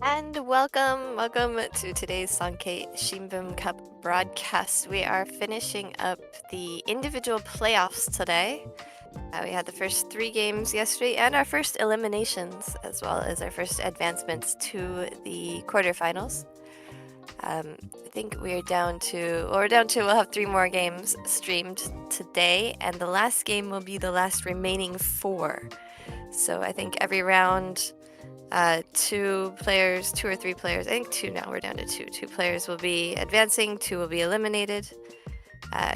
And welcome to today's Sankei Shimbun Cup broadcast. We are finishing up the individual playoffs today. We had the first 3 games yesterday and our first eliminations, as well as our first advancements to the quarterfinals. I think we'll have 3 more games streamed today, and the last game will be the last remaining 4. So I think every round, 2 players, 2 or 3 players, I think 2 now, we're down to 2. 2 players will be advancing, 2 will be eliminated,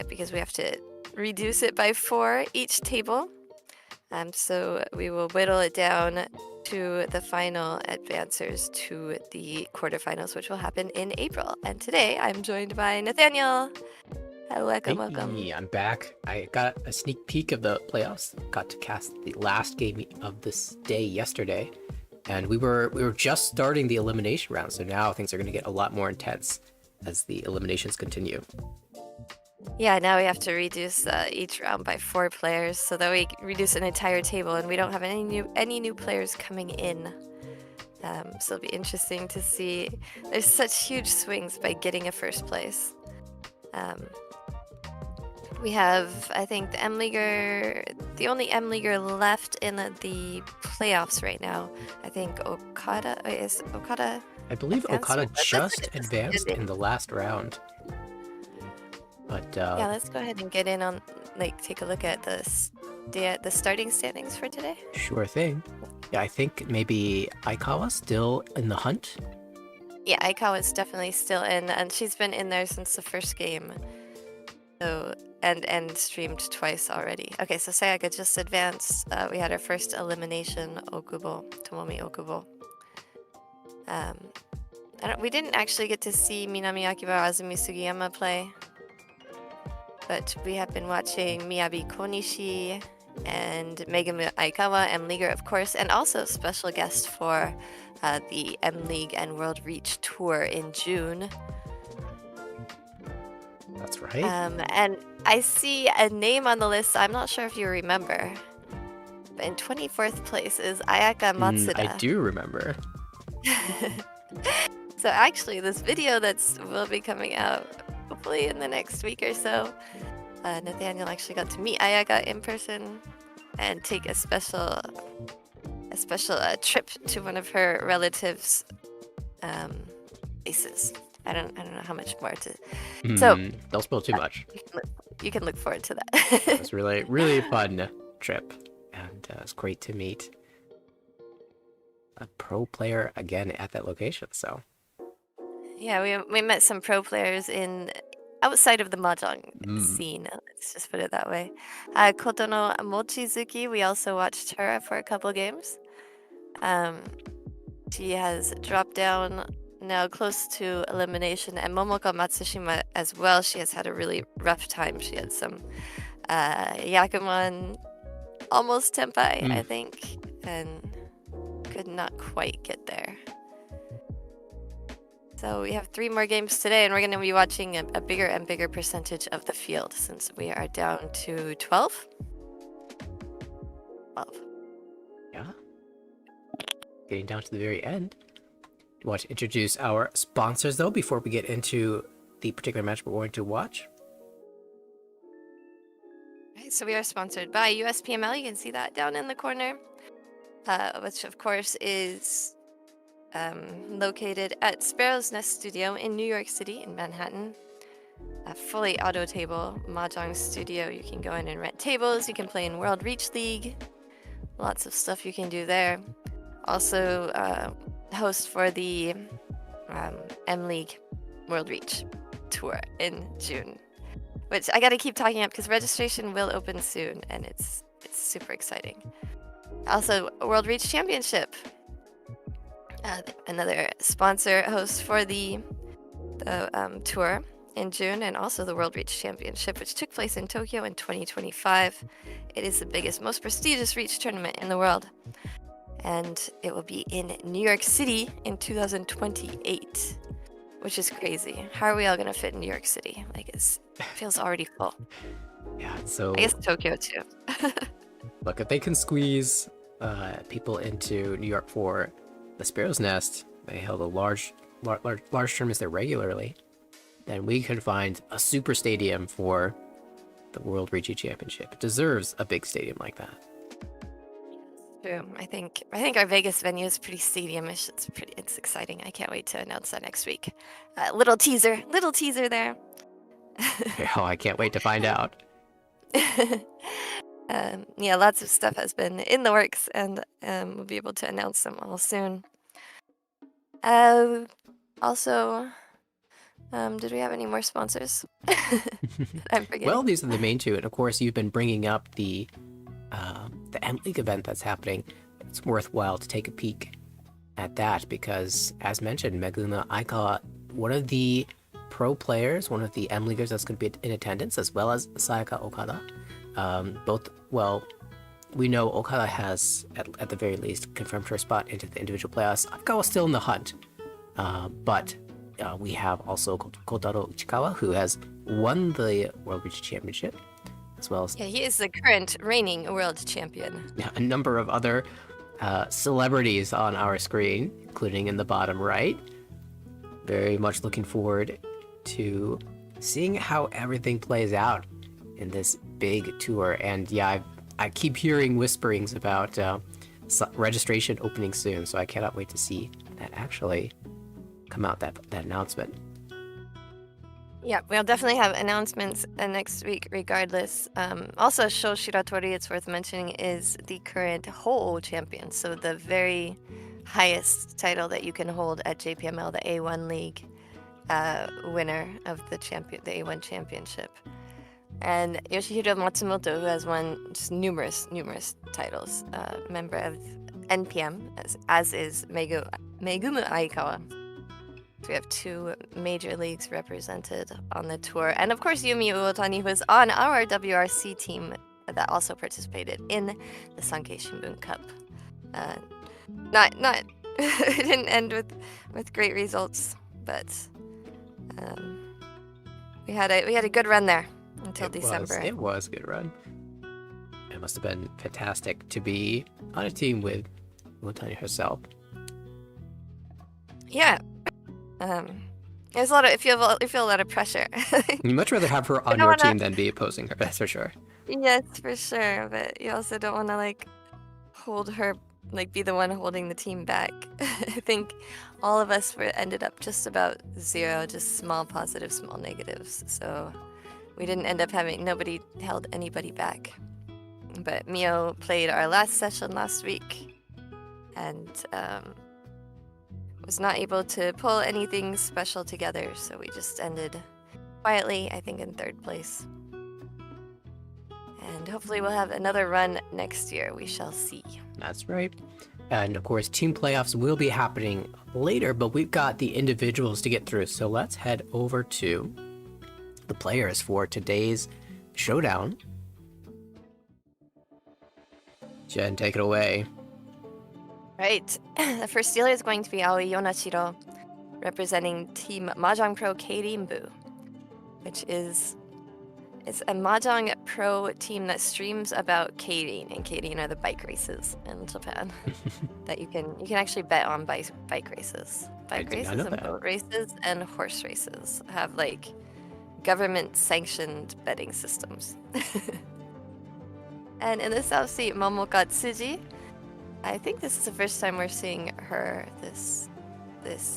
because we have to reduce it by 4 each table. So we will whittle it down to the final advancers to the quarterfinals, which will happen in April. And today I'm joined by Nathanael. Welcome. I'm back. I got a sneak peek of the playoffs. Got to cast the last game of this day yesterday, and we were just starting the elimination round. So now things are going to get a lot more intense as the eliminations continue. Yeah, now we have to reduce each round by 4 players, so that we reduce an entire table, and we don't have any new players coming in. So it'll be interesting to see. There's such huge swings by getting a first place. We have, I think, the only M-Leaguer left in the playoffs right now. I think Okada. Is Okada? I believe advanced? Okada just advanced in the last round. But yeah, let's go ahead and get in on, take a look at the starting standings for today. Sure thing. Yeah, I think maybe Aikawa still in the hunt. Yeah, Aikawa is definitely still in, and she's been in there since the first game. So and streamed twice already. Okay, so Sayaka just advanced. We had our first elimination, Tomomi Okubo. We didn't actually get to see Minami Akiba or Azumi Sugiyama play, but we have been watching Miyabi Konishi and Megumu Aikawa, M-Leaguer, of course, and also special guest for the M-League and World Reach Tour in June. That's right. And I see a name on the list. I'm not sure if you remember, but in 24th place is Ayaka Matsuda. I do remember. So actually, this video will be coming out hopefully in the next week or so. Nathanael actually got to meet Ayaka in person and take a special trip to one of her relatives' places. I don't know how much more to. So don't spill too much. You can look forward to that. It was really fun trip, and it was great to meet a pro player again at that location. So yeah, we met some pro players outside of the Mahjong scene. Let's just put it that way. Kotono Mochizuki, we also watched her for a couple games. She has dropped down now close to elimination, and Momoka Matsushima as well. She has had a really rough time. She had some Yakuman almost Tenpai, I think, and could not quite get there. So we have 3 more games today, and we're going to be watching a bigger and bigger percentage of the field since we are down to 12. Yeah. Getting down to the very end. Do you want to introduce our sponsors, though, before we get into the particular match we're going to watch? Right, so we are sponsored by USPML. You can see that down in the corner, which, of course, is located at Sparrow's Nest Studio in New York City, in Manhattan. A fully auto table Mahjong studio. You can go in and rent tables. You can play in World Reach League. Lots of stuff you can do there. Also, host for the M-League World Reach Tour in June, which I got to keep talking up because registration will open soon, and it's super exciting. Also, World Reach Championship. Another sponsor host for the tour in June, and also the World Reach Championship, which took place in Tokyo in 2025. It is the biggest, most prestigious Reach tournament in the world, and it will be in New York City in 2028, which is crazy. How are we all gonna fit in New York City? It feels already full. Yeah, so I guess Tokyo too. Look, if they can squeeze people into New York for the Sparrow's Nest, they held a large tournaments there regularly, then we could find a super stadium for the World Riichi Championship. It deserves a big stadium like that. True. I think our Vegas venue is pretty stadiumish. It's exciting. I can't wait to announce that next week. Little teaser there. Oh, I can't wait to find out. Yeah, lots of stuff has been in the works, and we'll be able to announce them all soon. Also, did we have any more sponsors? I'm forgetting. Well, these are the main two, and of course, you've been bringing up the M League event that's happening. It's worthwhile to take a peek at that because, as mentioned, Megumu Aikawa, one of the pro players, one of the M Leaguers that's going to be in attendance, as well as Sayaka Okada. We know Okada has, at the very least, confirmed her spot into the individual playoffs. Aikawa's still in the hunt, but we have also Kotaro Ichikawa, who has won the World Beach Championship, as well as... Yeah, he is the current reigning world champion. A number of other celebrities on our screen, including in the bottom right. Very much looking forward to seeing how everything plays out in this big tour. And yeah, I keep hearing whisperings about registration opening soon, so I cannot wait to see that actually come out, that announcement. Yeah, we'll definitely have announcements next week regardless. Also, Sho Shiratori, it's worth mentioning, is the current whole champion, so the very highest title that you can hold at JPML, the A1 League, winner of the A1 Championship. And Yoshihiro Matsumoto, who has won just numerous titles, member of NPM, as is Megumu Aikawa. So we have two major leagues represented on the tour. And of course, Yumi Uotani, who is on our WRC team that also participated in the Sankei Shimbun Cup. It didn't end with great results, but we had a good run there until December. It was a good run. It must have been fantastic to be on a team with Uotani herself. Yeah. There's a lot of you feel a lot of pressure. You'd much rather have her on your team than be opposing her, that's for sure. Yes, for sure. But you also don't want to hold her, be the one holding the team back. I think all of us ended up just about zero, just small positives, small negatives. So we didn't end up nobody held anybody back. But Mio played our last session last week, and was not able to pull anything special together, so we just ended quietly, I think, in third place. And hopefully we'll have another run next year. We shall see. That's right. And of course, team playoffs will be happening later, but we've got the individuals to get through. So let's head over to the players for today's showdown. Jenn, take it away. Right. The first dealer is going to be Aoi Yonashiro, representing Team Mahjong Pro Keirinbu, which is a Mahjong Pro team that streams about Keirin, and Keirin are the bike races in Japan that you can actually bet on bike races. Bike races and boat races and horse races have government sanctioned betting systems. And in the South Sea, Momoka Tsuji. I think this is the first time we're seeing her this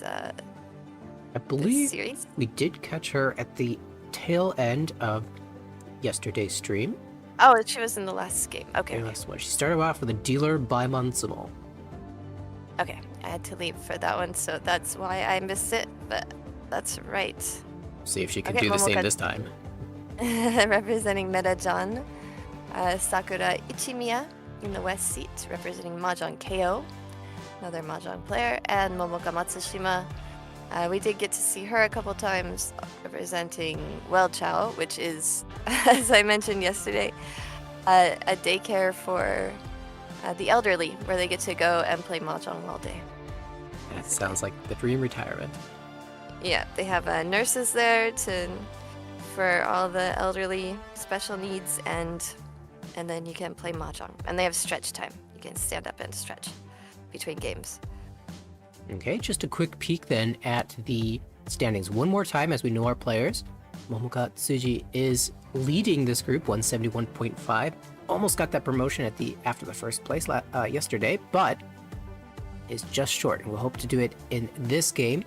I believe series. We did catch her at the tail end of yesterday's stream. Oh, she was in the last game. Okay. Last one. She started off with a dealer by Matsumo. Okay, I had to leave for that one, so that's why I missed it, but that's right. See if she can do the same this time. Representing Meta-Jan, Sakura Ichimiya in the west seat, representing Mahjong Keio, another Mahjong player, and Momoka Matsushima. We did get to see her a couple times representing Well-chao, which is, as I mentioned yesterday, a daycare for the elderly, where they get to go and play Mahjong all day. That sounds like the dream retirement. Yeah, they have nurses there for all the elderly special needs, and then you can play Mahjong. And they have stretch time. You can stand up and stretch between games. Okay, just a quick peek then at the standings one more time as we know our players. Momoka Tsuji is leading this group, 171.5. Almost got that promotion after the first place yesterday, but is just short, and we'll hope to do it in this game.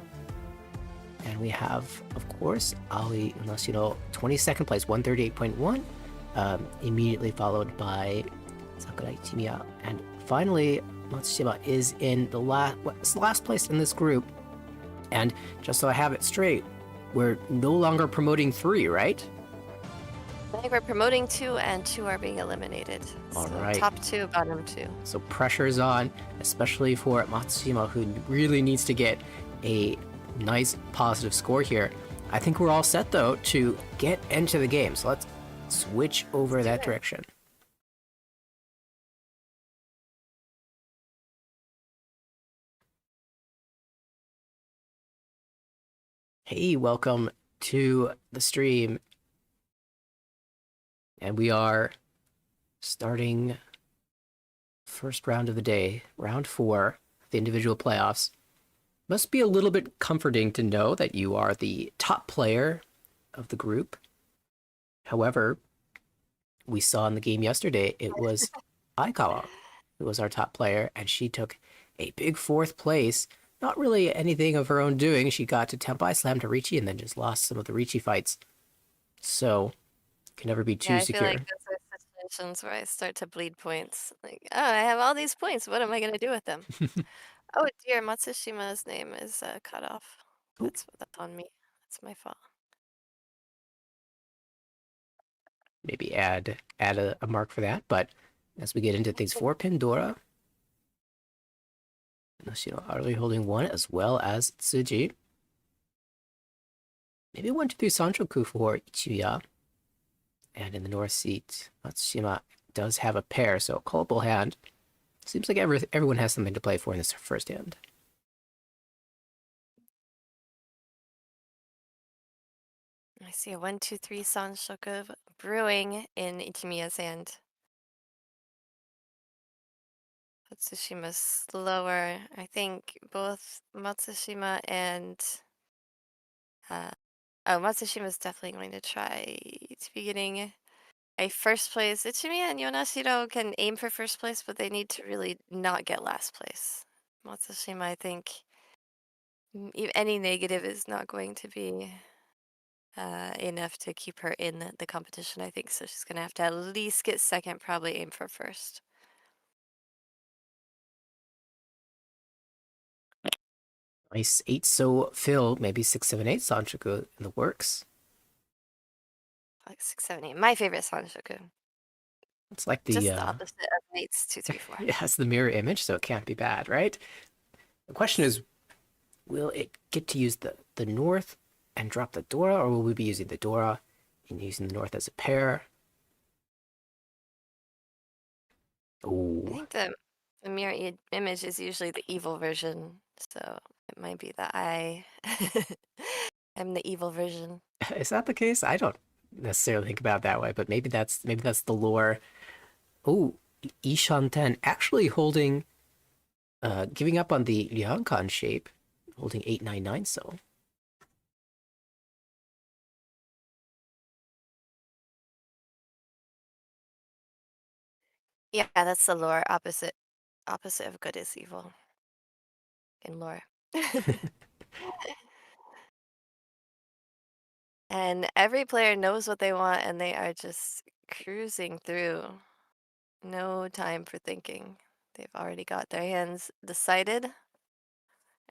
And we have, of course, Aoi Yonashiro, 22nd place, 138.1, immediately followed by Sakura, Ichimiya, and finally Matsushima is in the last place in this group. And just so I have it straight, we're no longer promoting 3, right? I think we're promoting 2 and 2 are being eliminated. All So right. top 2, bottom 2. So pressure's on, especially for Matsushima, who really needs to get a nice positive score here. I think we're all set, though, to get into the game. So let's switch over that direction. Hey, welcome to the stream. And we are starting first round of the day, round 4, the individual playoffs. Must be a little bit comforting to know that you are the top player of the group. However, we saw in the game yesterday, it was Aikawa who was our top player, and she took a big 4th place. Not really anything of her own doing. She got to Tempai, slammed to Riichi, and then just lost some of the Riichi fights. So, can never be too secure. I feel like those are situations where I start to bleed points. Like, oh, I have all these points. What am I going to do with them? Oh dear, Matsushima's name is cut off. That's on me. That's my fault. Maybe add a mark for that. But as we get into things for Pandora, Arlie holding 1 as well as Tsuji. Maybe 1, 2, 3 Sanchoku for Ichimiya. And in the north seat, Matsushima does have a pair, so a callable hand. Seems like everyone has something to play for in this first hand. I see a 1, 2, 3 Sanshoku brewing in Ichimiya's hand. Matsushima's slower. I think both Matsushima and Matsushima's definitely going to try to be getting a first place. Ichimiya and Yonashiro can aim for first place, but they need to really not get last place. Matsushima, I think any negative is not going to be enough to keep her in the competition, I think. So she's going to have to at least get second, probably aim for first. Nice 8 so Phil, maybe 6, 7, 8 Sanchoku in the works. Like 6, 7, 8. My favorite Sanshoku. It's like Just the opposite of mates 2, 3, 4. Yeah, it's the mirror image, so it can't be bad, right? The question is, will it get to use the north and drop the Dora, or will we be using the Dora and using the north as a pair? Oh, I think the mirror image is usually the evil version, so it might be that I'm the evil version. is that the case? I don't necessarily think about it that way, but maybe that's the lore. Oh, Ishanten actually holding, giving up on the Liankan shape, holding 899 so. Yeah, that's the lore opposite of good is evil in lore. And every player knows what they want and they are just cruising through. No time for thinking. They've already got their hands decided.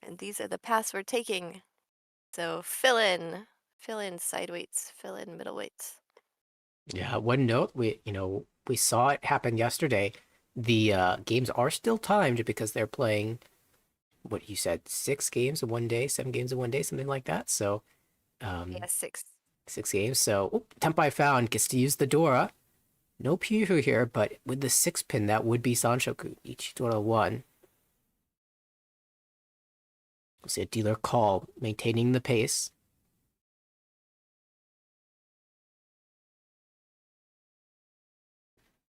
And these are the paths we're taking. So fill in side weights, fill in middle weights. Yeah, one note, we saw it happen yesterday. The games are still timed because they're playing what you said, 6 games in one day, 7 games in one day, something like that. So, Yeah, 6. 6 games. So, Tempai found gets to use the Dora. No Pyuhu here, but with the 6 pin, that would be Sanshoku. Each Dora 1. We'll see a dealer call, maintaining the pace.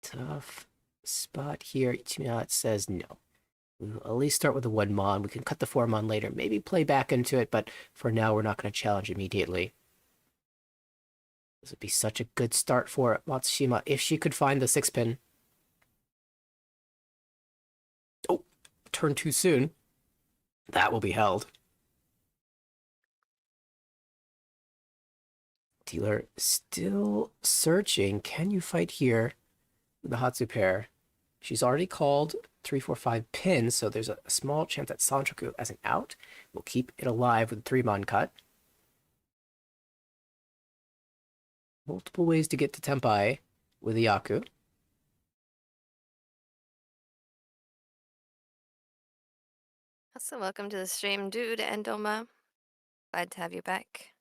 Tough spot here. Ichimiya says no. We'll at least start with the 1 mon. We can cut the 4 mon later, maybe play back into it, but for now we're not going to challenge immediately. This would be such a good start for Matsushima if she could find the 6-pin. Oh, turn too soon. That will be held. Dealer still searching. Can you fight here with the Hatsu pair? She's already called 3, 4, 5 pins, so there's a small chance that Sanchoku as an out will keep it alive with 3-mon cut. Multiple ways to get to Tenpai with the Yaku. Also, welcome to the stream, dude and Doma. Glad to have you back.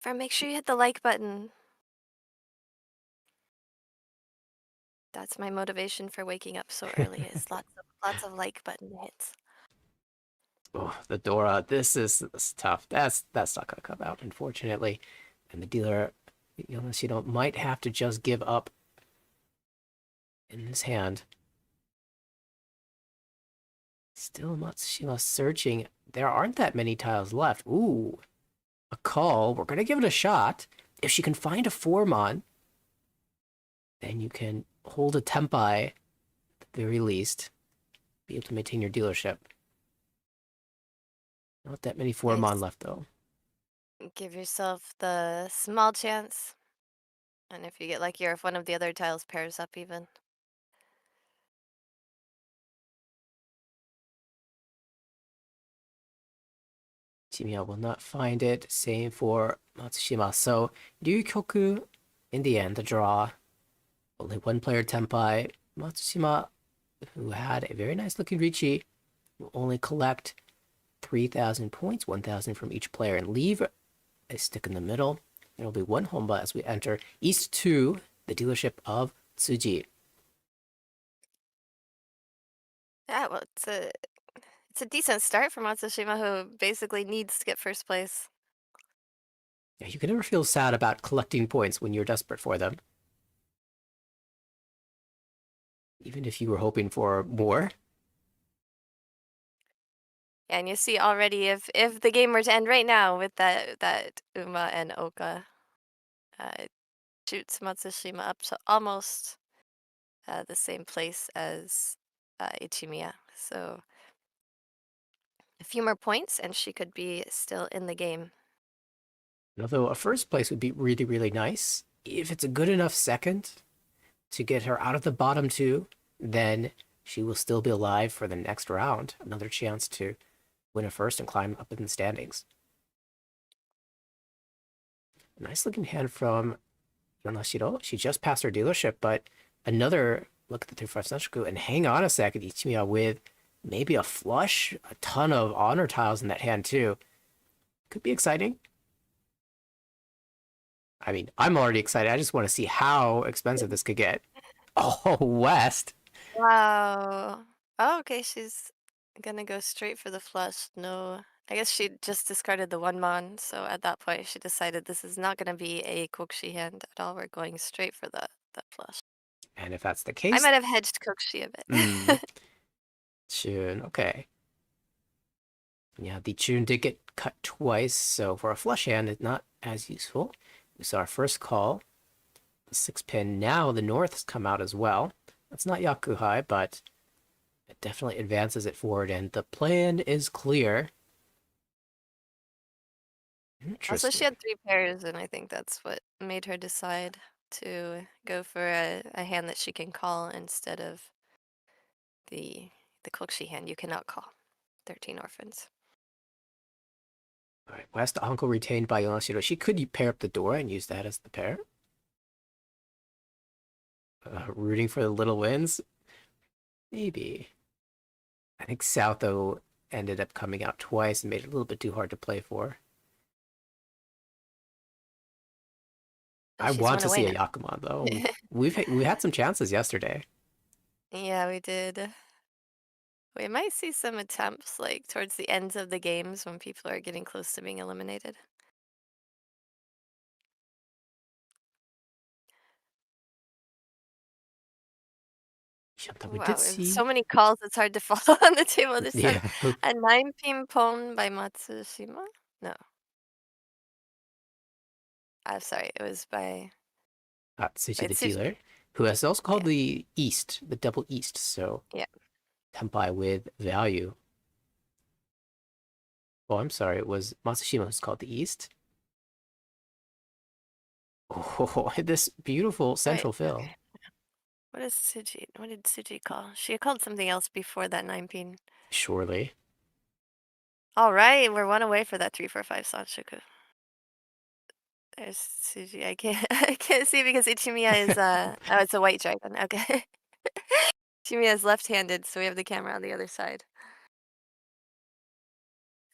Make sure you hit the like button. That's my motivation for waking up so early. Is lots of like button hits. Oh, the Dora. This is tough. That's not gonna come out, unfortunately. And the dealer, Yonashiro, might have to just give up in his hand. Still Matsushima searching. There aren't that many tiles left. Ooh, a call. We're gonna give it a shot. If she can find a 4-mon, then you can hold a Tenpai at the very least. Be able to maintain your dealership. Not that many 4-mon left, though. Give yourself the small chance. And if you get lucky, or if one of the other tiles pairs up even. Ichimiya will not find it. Same for Matsushima. So, Ryukyoku, in the end, the draw. Only one player Tenpai. Matsushima, who had a very nice looking Riichi, will only collect 3,000 points, 1,000 from each player, and leave a stick in the middle. There will be one Honba as we enter East 2, the dealership of Tsuji. Yeah, well, it's a decent start for Matsushima, who basically needs to get first place. Yeah, you can never feel sad about collecting points when you're desperate for them. Even if you were hoping for more. And you see already, if the game were to end right now with that Uma and Oka, shoots Matsushima up to almost the same place as Ichimiya. So a few more points and she could be still in the game. Although a first place would be really, really nice. If it's a good enough second to get her out of the bottom 2, then she will still be alive for the next round. Another chance to win a first and climb up in the standings. Nice looking hand from Yonashiro. She just passed her dealership, but another look at the 3-5 Sanchoku, and hang on a second, Ichimiya with maybe a flush, a ton of honor tiles in that hand too. Could be exciting. I mean, I'm already excited. I just want to see how expensive this could get. Oh, West. Wow. Oh, okay, she's gonna go straight for the flush. No, I guess she just discarded the 1-mon, so at that point she decided this is not gonna be a Kokushi hand at all. We're going straight for the flush. And if that's the I case, might have hedged Kokushi a bit. Chun, okay. Yeah, the Chun did get cut twice, so for a flush hand, it's not as useful. We saw our first call, the 6-pin. Now the North has come out as well. That's not Yakuhai, but it definitely advances it forward, and the plan is clear. Also, she had 3 pairs, and I think that's what made her decide to go for a hand that she can call instead of the Kokushi hand you cannot call. 13 orphans. All right, West Uncle retained by Yonashiro. She could pair up the Dora and use that as the pair. Rooting for the little wins? Maybe. I think South, though, ended up coming out twice and made it a little bit too hard to play for. I want to see a Yakuman, though. we had some chances yesterday. Yeah, we did. We might see some attempts, like, towards the ends of the games when people are getting close to being eliminated. Shanta, we Wow, did we have see. so many calls, it's hard to follow on the table this time. Yeah. A 9 pin pawn by Matsushima? No. I'm sorry, it was by Tsuji the Tsuji. dealer, who has also called Yeah, the East, the double East, so yeah. Tempai with value. Oh, I'm sorry, it was Matsushima who's called the East. Oh, this beautiful Right, central fill. okay. What is Tsuji? What did Tsuji call? She called something else before that 9 pin. Surely. All right, we're one away for that 345 Sanchoku. There's Tsuji. I can't I can't see because Ichimiya is oh, it's a white dragon. Okay. Ichimiya is left-handed, so we have the camera on the other side.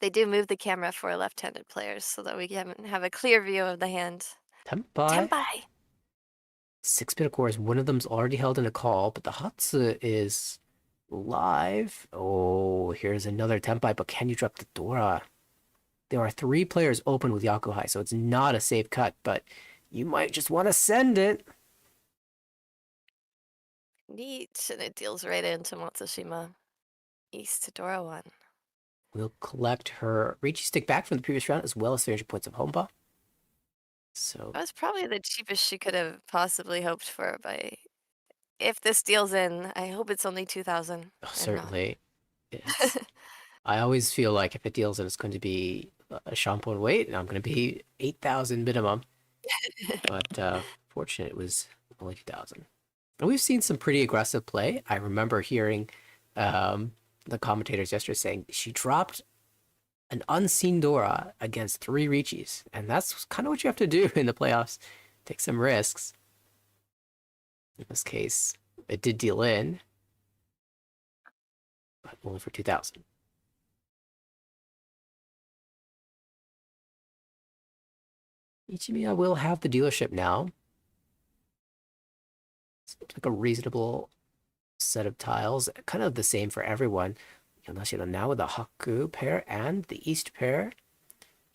They do move the camera for left-handed players so that we can have a clear view of the hand. Tempai. Tenpai! 6-bit, of course, one of them's already held in a call, but the Hatsu is live. Oh, here's another Tempai, but can you drop the Dora? There are 3 players open with Yakuhai, so it's not a safe cut, but you might just want to send it. Neat, and it deals right into Matsushima. East to Dora 1. We'll collect her Riichi stick back from the previous round, as well as 300 points of Homba. So, That was probably the cheapest she could have possibly hoped for by... If this deals in, I hope it's only 2,000 and not. certainly, it's... I always feel like if it deals in, it's going to be a shampoo and weight, and I'm going to be 8,000 minimum. But fortunate it was only 2,000. And we've seen some pretty aggressive play. I remember hearing the commentators yesterday saying she dropped an unseen Dora against 3 Riichis, and that's kind of what you have to do in the playoffs. Take some risks. In this case, it did deal in, but only for 2,000. Ichimiya will have the dealership now. Seems like a reasonable set of tiles, kind of the same for everyone. Yonashiro now with the Haku pair and the East pair.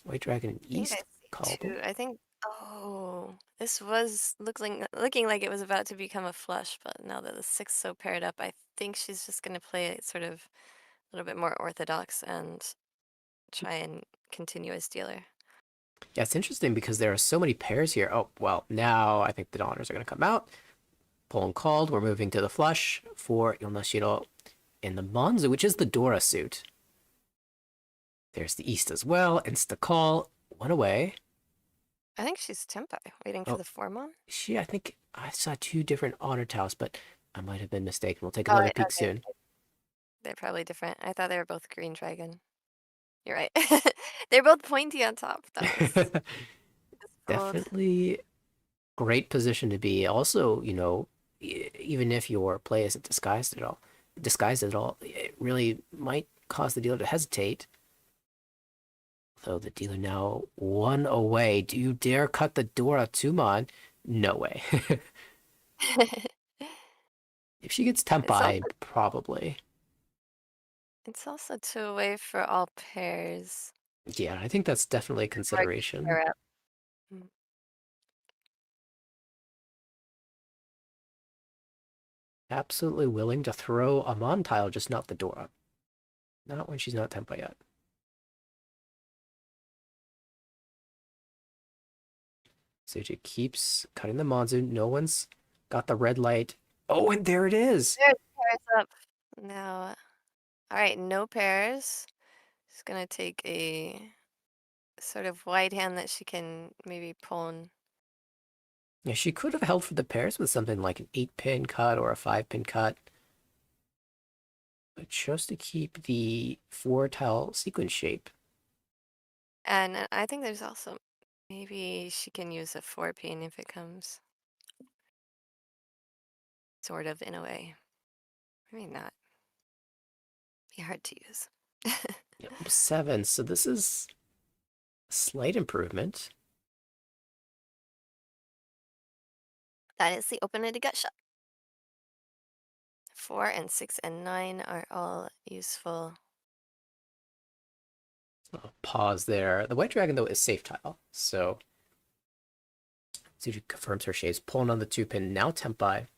White Dragon I think I East see callable. two. I think. Oh, this was looking like it was about to become a flush, but now that the 6's so paired up, I think she's just going to play it sort of a little bit more orthodox and try and continue as dealer. Yeah, it's interesting because there are so many pairs here. Oh, well, now I think the honors are going to come out. Pull and called. We're moving to the flush for Yonashiro in the Monzu, which is the Dora suit. There's the East as well. Insta call. One away. I think she's Tempai, waiting for Oh, the 4-mon. I think I saw 2 different honor tiles, but I might have been mistaken. We'll take Oh, another peek okay. soon. They're probably different. I thought they were both green dragon. You're right. They're both pointy on top. That was bold. Definitely great position to be. Also, even if your play isn't disguised at all, it really might cause the dealer to hesitate. Though the dealer now 1 away. Do you dare cut the Dora Tumon? No way. If she gets It's also Tempai, probably. it's also 2 away for all pairs. Yeah, I think that's definitely a Before I can consideration. pair up. Mm. Absolutely willing to throw a Mon tile, just not the Dora. Not when she's not Tempai yet. Tsuji keeps cutting the Monzu. No one's got the red light. Oh, and there it is. There's pairs up. Now, all right, no pairs. She's gonna take a sort of wide hand that she can maybe pawn. Yeah, she could have held for the pairs with something like an 8-pin cut or a 5-pin cut. But chose to keep the 4-tile sequence shape. And I think there's also maybe she can use a 4-pin if it comes. Sort of in a way. Maybe not. Be hard to use. Yep, 7. So this is a slight improvement. That is the open-ended gut shot. 4 and 6 and 9 are all useful. Pause there. The White Dragon, though, is safe tile. So Tsuji confirms her shades. Pulling on the 2-pin. Now Tempai.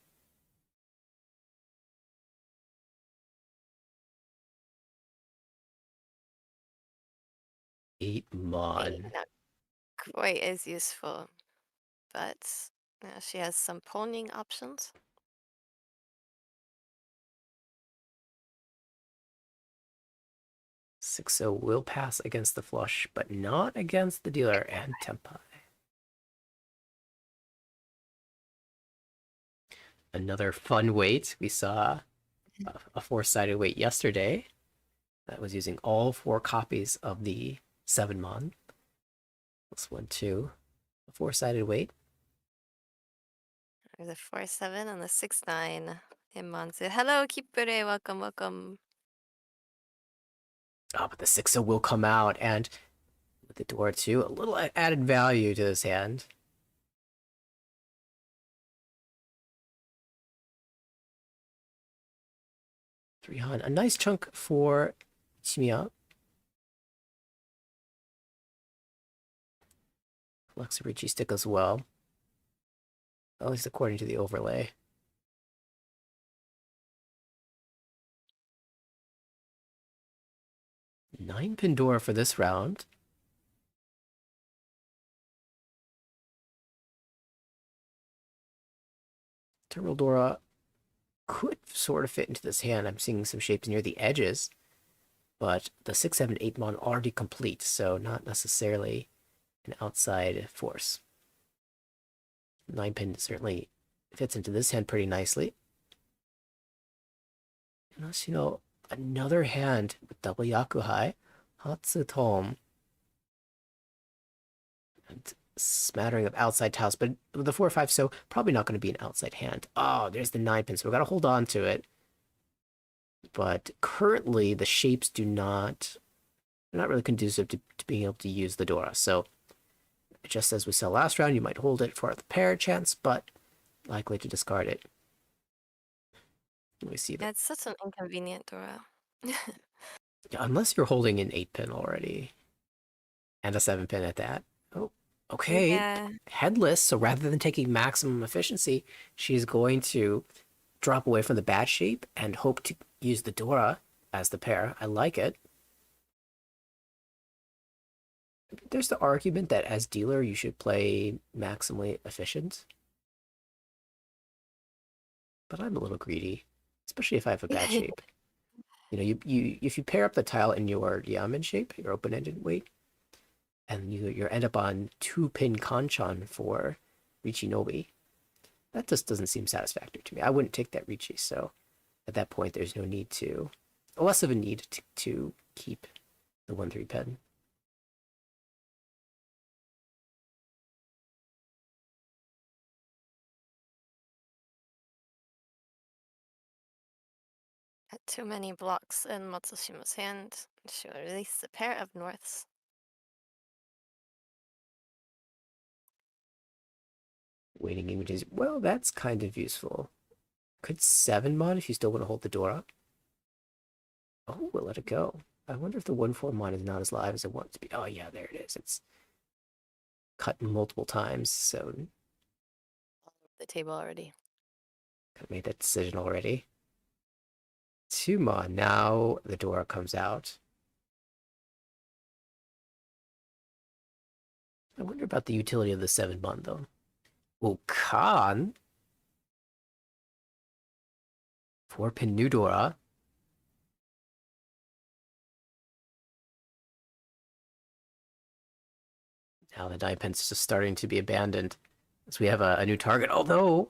8 Maybe mon. not quite as useful, but she has some pawning options. 6-0 will pass against the flush, but not against the dealer and Tempai. Another fun weight. We saw a 4-sided weight yesterday that was using all 4 copies of the 7 mon. This one too. A 4-sided weight. There's a 4-7 and the 6-9 in Monzu. Hello, Kipure. Welcome, welcome. Oh, but the 6-0 will come out, and with the door too, a little added value to this hand. Han, a nice chunk for Ichimiya. Collects a Riichi stick as well. At least according to the overlay. 9 Pandora for this round. Terminal Dora could sort of fit into this hand. I'm seeing some shapes near the edges, but the 6, 7, 8 mon already complete, so not necessarily an outside force. 9 pin certainly fits into this hand pretty nicely. Unless, another hand with double Yakuhai, Hatsutom, and smattering of outside tiles, but with the 4-5, so probably not going to be an outside hand. Oh, there's the 9 pin, so we got to hold on to it. But currently, the shapes they're not really conducive to being able to use the Dora. So, just as we saw last round, you might hold it for the pair chance, but likely to discard it. Let me see that. That's such an inconvenient Dora. Unless you're holding an 8 pin already, and a 7 pin at that. Oh, okay. Yeah. Headless, so rather than taking maximum efficiency, she's going to drop away from the bad shape and hope to use the Dora as the pair. I like it. There's the argument that as dealer, you should play maximally efficient. But I'm a little greedy, especially if I have a bad shape. You if you pair up the tile in your Yamen shape, your open-ended weight, and you end up on 2-pin Kanchan for Riichi Nobi, that just doesn't seem satisfactory to me. I wouldn't take that Riichi, so at that point, there's no need to, less of a need to keep the 1-3 pin. Had too many blocks in Matsushima's hand. She will release a pair of norths. Waiting images, well, that's kind of useful. Could 7 mon if you still want to hold the door up. Oh, we'll let it go. I wonder if the 1-4 mon is not as live as it wants to be. Oh yeah, there it is. It's cut multiple times, so The table already. kind of made that decision already. 2 mon, now the door comes out. I wonder about the utility of the 7 mon though. Well, Khan 4-pin Nudora. Now the 9-pin's just starting to be abandoned as we have a new target, although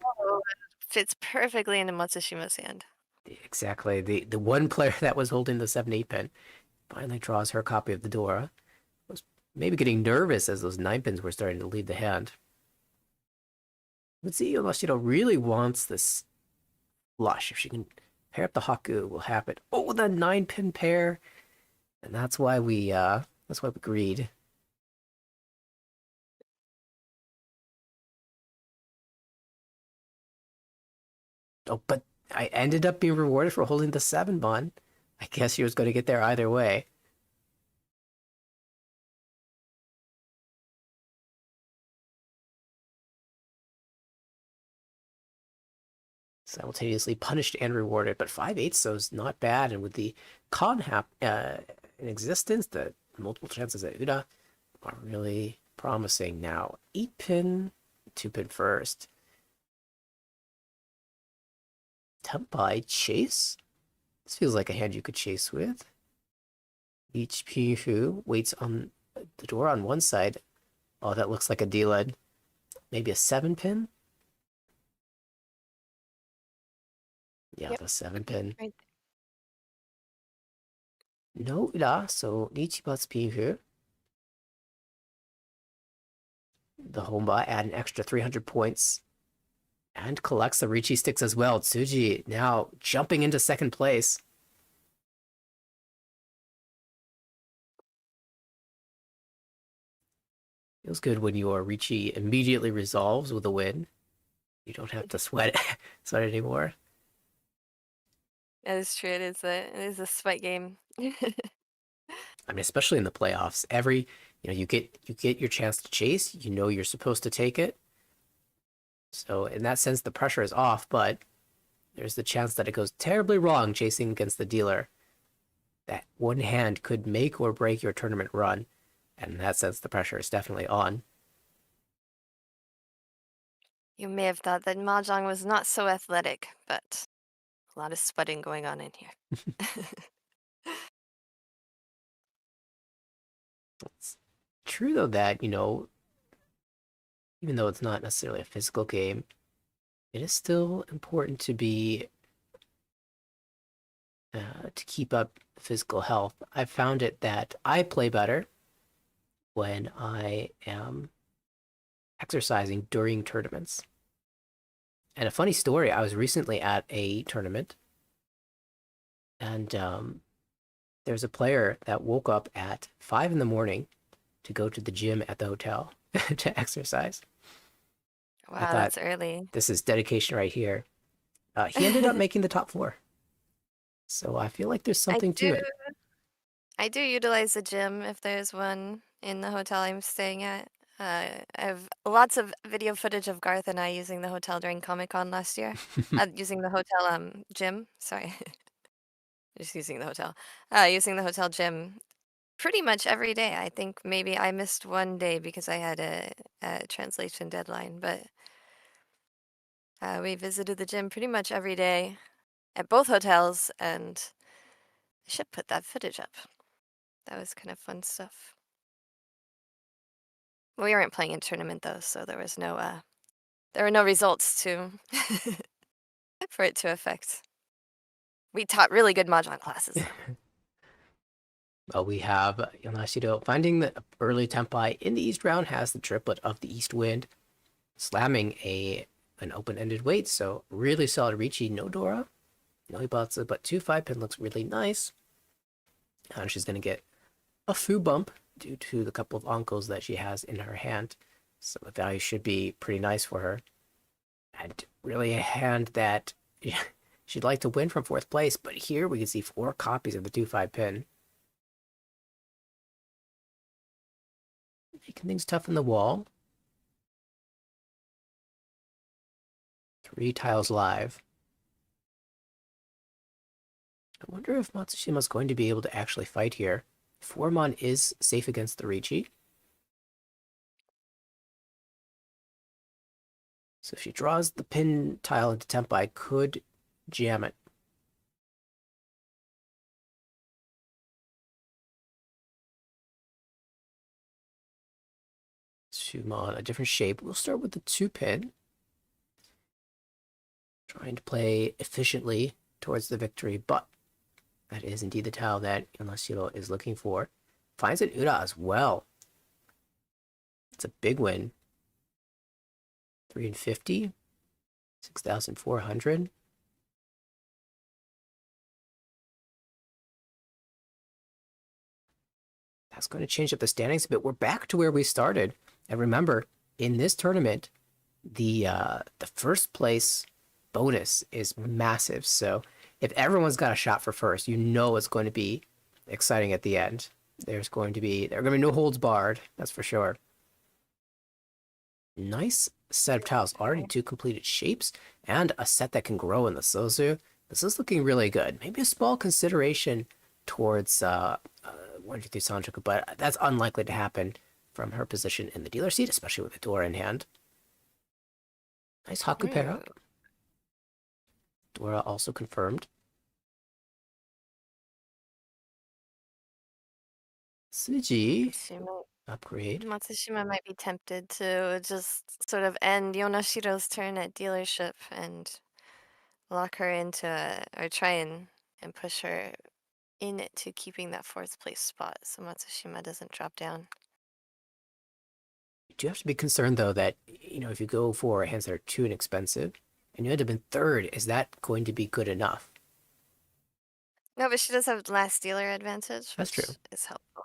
Fits perfectly into Matsushima's hand. exactly the one player that was holding the 7-8 pin finally draws her copy of the Dora. Was maybe getting nervous as those 9 pins were starting to leave the hand. Let's see, Yonashiro really wants this flush. If she can pair up the Haku, will happen. Oh, the 9-pin pair, and that's why we agreed. Oh, but I ended up being rewarded for holding the 7 mon. I guess she was going to get there either way. Simultaneously punished and rewarded, but 5/8 so is not bad, and with the con in existence, the multiple chances at Uda are really promising. Now, 8-pin, 2-pin first. Tempai chase? This feels like a hand you could chase with. Ichimiya waits on the door on one side. Oh, that looks like a D-lead. Maybe a 7-pin? Yeah, Yep. the 7-pin. Right. No Uda, so Nichibatsu Pihu. The Honba add an extra 300 points and collects the Riichi sticks as well. Tsuji now jumping into second place. Feels good when your Riichi immediately resolves with a win. You don't have to sweat it anymore. That is true. It is a sweat game. I mean, especially in the playoffs, you get your chance to chase. You know you're supposed to take it. So in that sense, the pressure is off, but there's the chance that it goes terribly wrong chasing against the dealer. That one hand could make or break your tournament run. And in that sense, the pressure is definitely on. You may have thought that Mahjong was not so athletic, but a lot of sweating going on in here. It's true, though, that, even though it's not necessarily a physical game, it is still important to be to keep up physical health. I've found it that I play better when I am exercising during tournaments. And a funny story, I was recently at a tournament, and there's a player that woke up at 5 in the morning to go to the gym at the hotel to exercise. Wow, I thought, that's early. this is dedication right here. He ended up making the top 4. So I feel like there's something to it. I do utilize the gym if there's one in the hotel I'm staying at. I have lots of video footage of Garth and I using the hotel during Comic-Con last year. Using the hotel gym, sorry. Just using the hotel. Using the hotel gym pretty much every day. I think maybe I missed one day because I had a translation deadline, but we visited the gym pretty much every day at both hotels, and I should put that footage up. That was kind of fun stuff. We weren't playing in tournament though, so there were no results for it to affect. We taught really good Mahjong classes. Well, we have Yonashiro finding the early tempai in the East round, has the triplet of the East Wind, slamming an open-ended weight, so really solid Riichi. No Dora, no Ibatsu, but 2 5-pin looks really nice. And she's going to get a foo bump due to the couple of onkos that she has in her hand, so the value should be pretty nice for her. And really a hand that she'd like to win from 4th place, but here we can see 4 copies of the 2 5-pin. Making things tough in the wall. 3 tiles live. I wonder if Matsushima's going to be able to actually fight here. 4-mon is safe against the Riichi. So if she draws the pin tile into tempai, could jam it. Shumon, a different shape. We'll start with the 2-pin. Trying to play efficiently towards the victory, but that is indeed the tile that Yonashiro is looking for. Finds an Ura as well. It's a big win. 350, 6,400. That's going to change up the standings a bit. We're back to where we started. And remember, in this tournament, the first place bonus is massive. So if everyone's got a shot for first, you know it's going to be exciting at the end. There are going to be no holds barred, that's for sure. Nice set of tiles, already 2 completed shapes, and a set that can grow in the Sozu. This is looking really good. Maybe a small consideration towards 1, 2, 3 Sanchoku, but that's unlikely to happen from her position in the dealer seat, especially with the door in hand. Nice Haku pair up. Dora also confirmed. Tsuji upgrade. Matsushima might be tempted to just sort of end Yonashiro's turn at dealership and lock her into, or try and push her into keeping that 4th place spot so Matsushima doesn't drop down. You do have to be concerned, though, that, if you go for hands that are too inexpensive and you end up in 3rd, is that going to be good enough? No, but she does have last dealer advantage, That's true. Is helpful.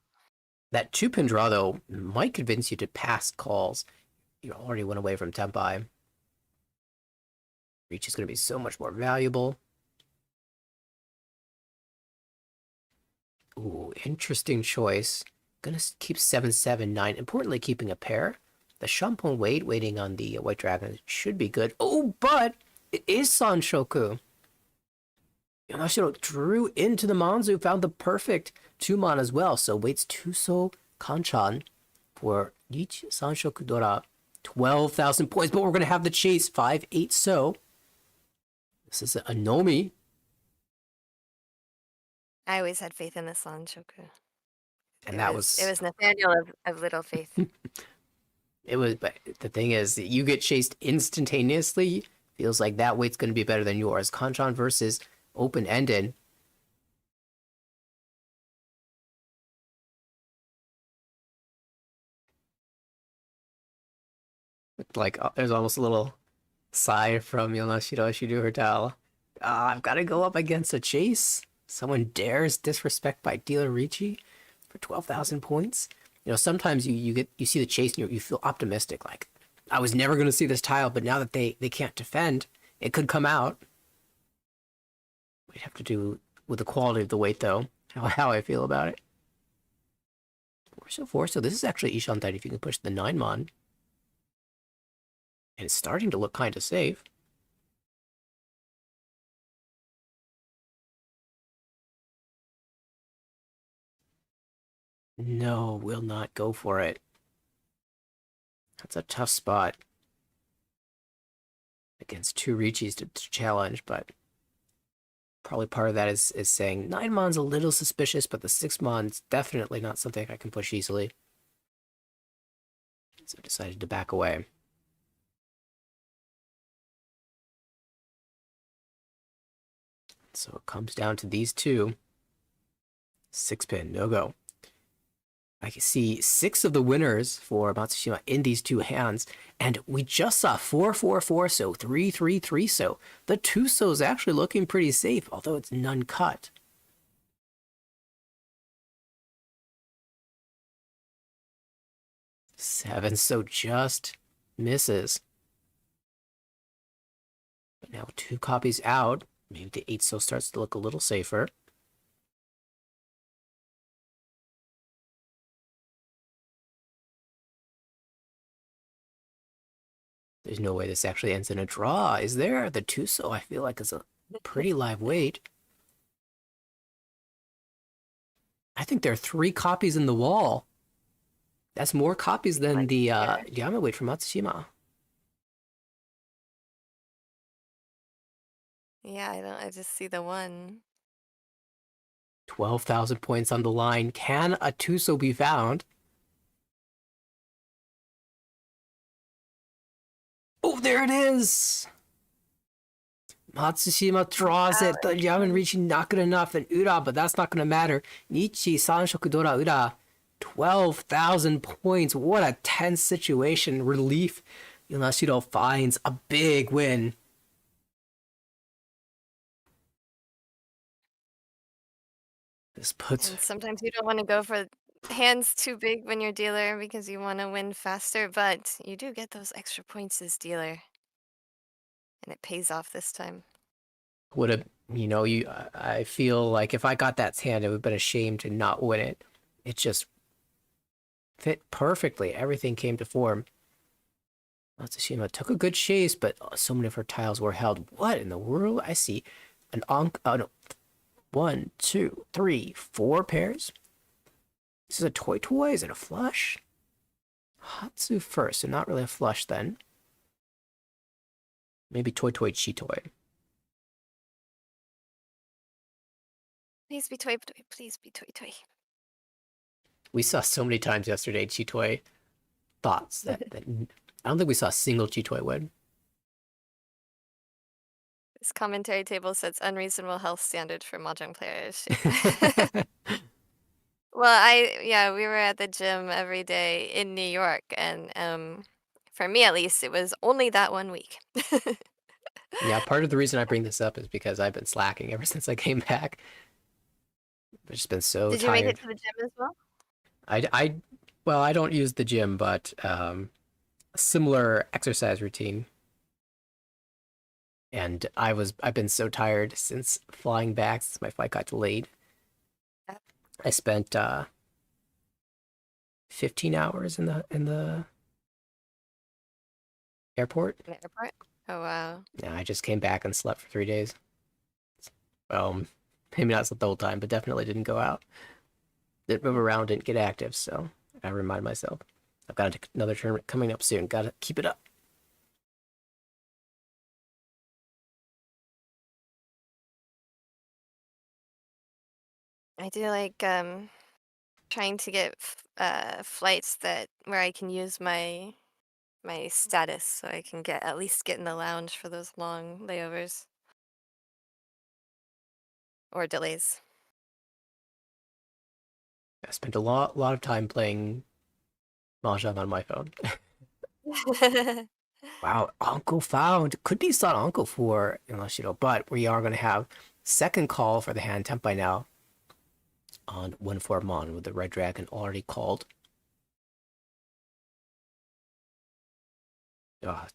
That 2-pin draw, though, might convince you to pass calls. You already went away from Tenpai. Reach is going to be so much more valuable. Ooh, interesting choice. Gonna keep 7, 7, 9. Importantly, keeping a pair. The Shampoo waiting on the White Dragon should be good. Oh, but it is Sanshoku. Yonashiro drew into the Manzu, found the perfect 2-mon as well. So waits Tuso Kanchan for Riichi Sanshoku Dora. 12,000 points, but we're going to have the chase. 5, 8, so. This is a Nomi. I always had faith in the Sanshoku. And it was Nathanael of little faith. It was, but the thing is, you get chased instantaneously. Feels like that weight's going to be better than yours. Kanchan versus open-ended. Like, there's almost a little sigh from Yonashiro as she do her towel. I've got to go up against a chase. Someone dares disrespect by dealer Riichi for 12,000 points. Sometimes you see the chase and you feel optimistic. Like, I was never going to see this tile, but now that they can't defend, it could come out. We'd have to do with the quality of the weight, though, how I feel about it. 4, so this is actually Ishantai if you can push the 9-mon. And it's starting to look kind of safe. No, will not go for it. That's a tough spot against 2 Riichis to challenge, but probably part of that is saying 9-mon's a little suspicious, but the 6-mon's definitely not something I can push easily. So I decided to back away. So it comes down to these two. 6-pin, no go. I can see 6 of the winners for Matsushima in these 2 hands, and we just saw 4, 4, 4, so 3, 3, 3, so. The 2 so is actually looking pretty safe, although it's none cut. 7, so just misses. But now 2 copies out, maybe the 8 so starts to look a little safer. There's no way this actually ends in a draw, is there? The 2 so I feel like is a pretty live weight. I think there are 3 copies in the wall. That's more copies than the Yama weight from Matsushima. Yeah, I just see the 1. 12,000 points on the line. Can a 2 so be found? Oh, there it is! Matsushima draws it. The Yamen reaching not good enough. And Ura, but that's not going to matter. Nichi Sanshoku Dora Ura. 12,000 points. What a tense situation. Relief. Yonashiro finds a big win. This puts... And sometimes you don't want to go for hands too big when you're dealer because you want to win faster, but you do get those extra points as dealer. And it pays off this time. Would have, I feel like if I got that hand, it would have been a shame to not win it. It just fit perfectly. Everything came to form. Matsushima took a good chase, but so many of her tiles were held. What in the world? I see an 1, 2, 3, 4 pairs. This is a toy? Is it a flush? Hatsu first, so not really a flush then. Maybe toy chi-toy. Please be toy. Please be toy. We saw so many times yesterday chi-toy thoughts that I don't think we saw a single chi-toy win. This commentary table sets unreasonable health standard for Mahjong players. Well, we were at the gym every day in New York, and for me at least, it was only that 1 week. Yeah, part of the reason I bring this up is because I've been slacking ever since I came back. I've just been so Did you make it tired. to the gym as well? Well, I don't use the gym, but a similar exercise routine. And I've been so tired since flying back, since my flight got delayed. I spent 15 hours in the airport. In the airport? Oh, wow. Yeah, I just came back and slept for 3 days. Well, maybe not slept the whole time, but definitely didn't go out. Didn't move around, didn't get active, so I remind myself. I've got another tournament coming up soon. Gotta keep it up. I do like trying to get flights where I can use my status so I can at least get in the lounge for those long layovers or delays. I spent a lot of time playing Mahjong on my phone. Wow, Uncle found. Could be Son Uncle for Yonashiro, but we are going to have second call for the hand temp by now on 1-4 Mon with the Red Dragon already called.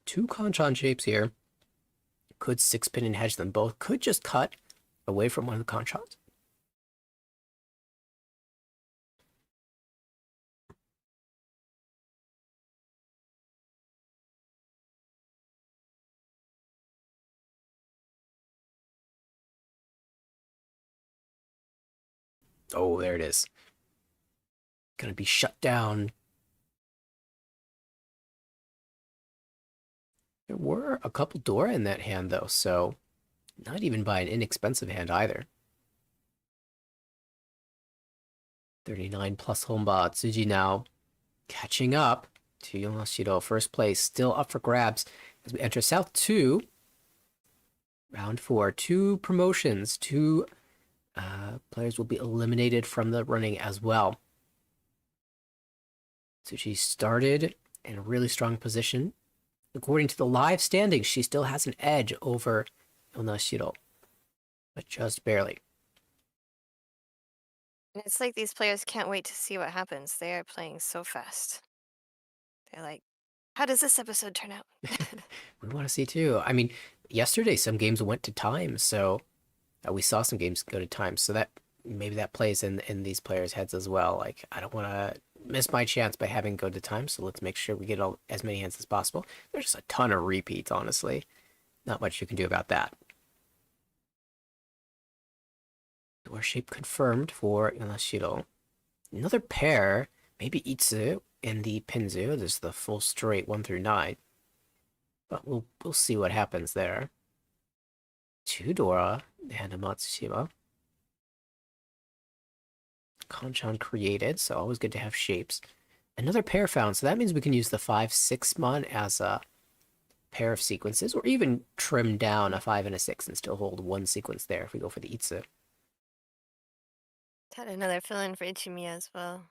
Two Kanchan shapes here. Could 6-pin and hedge them both. Could just cut away from one of the Kanchans. Oh, there it is. Gonna be shut down. There were a couple Dora in that hand, though, so not even by an inexpensive hand either. 39 plus Homba. Tsuji now catching up to Yonashiro. First place still up for grabs as we enter South 2. Round 4. 2 promotions. 2 players will be eliminated from the running as well. Tsuji started in a really strong position. According to the live standings, she still has an edge over Yonashiro, but just barely. It's like these players can't wait to see what happens. They are playing so fast. They're like, how does this episode turn out? We want to see too. I mean, yesterday some games went to time, so we saw some games go to time. So that maybe that plays in these players' heads as well. Like, I don't want to miss my chance by having go to time, so let's make sure we get as many hands as possible. There's just a ton of repeats, honestly. Not much you can do about that. Door shape confirmed for Yonashiro. Another pair, maybe Itsu in the Pinzu. This is the full straight 1 through 9. But we'll see what happens there. 2 Dora and a Matsushima. Kanchan created, so always good to have shapes. Another pair found, so that means we can use the 5-6 mon as a pair of sequences, or even trim down a 5 and a 6 and still hold one sequence there if we go for the Itsu. Had another fill-in for Ichimiya as well.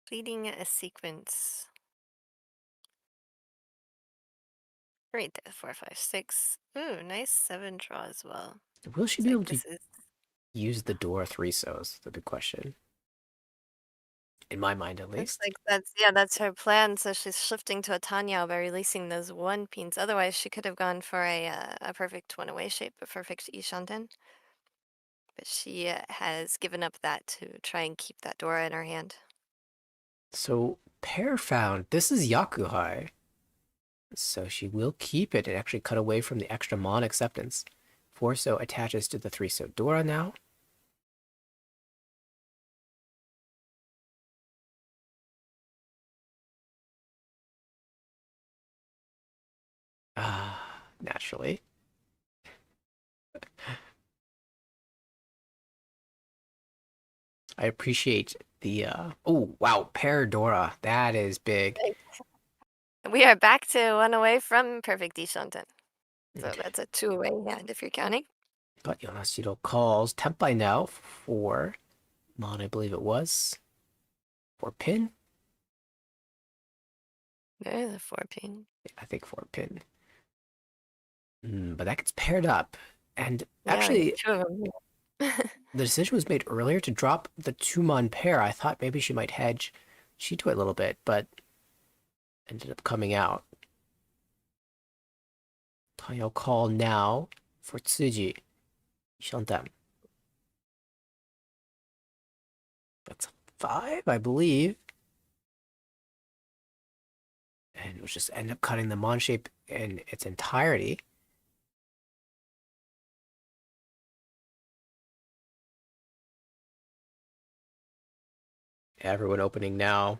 Pleading a sequence. Right there, 4, 5, 6. Ooh, nice 7 draw as well. Will she be able to use the door 3-sos? The big question. In my mind, at least. Looks like that's her plan. So she's shifting to a Tanyao by releasing those 1 pins. Otherwise, she could have gone for a perfect one-away shape, a perfect Ishanten. But she has given up that to try and keep that Dora in her hand. So, pair found. This is Yakuhai. So she will keep it and actually cut away from the extra mon acceptance. 4-so attaches to the 3-so Dora now. Naturally. I appreciate the oh wow, Paradora. That is big. We are back to one away from perfect Dishonten. So that's a 2-away hand if you're counting. But Yonashiro calls Tempai now for Mon, I believe it was. For pin? There's a 4-pin. Yeah, I think for pin. But that gets paired up. And Yeah, we actually, get 2 of them. the decision was made earlier to drop the 2-mon pair. I thought maybe she might hedge Shito a little bit, but ended up coming out. Tayo call now for Tsuji. Shantam. That's a 5, I believe. And we'll just end up cutting the mon shape in its entirety. Everyone opening now.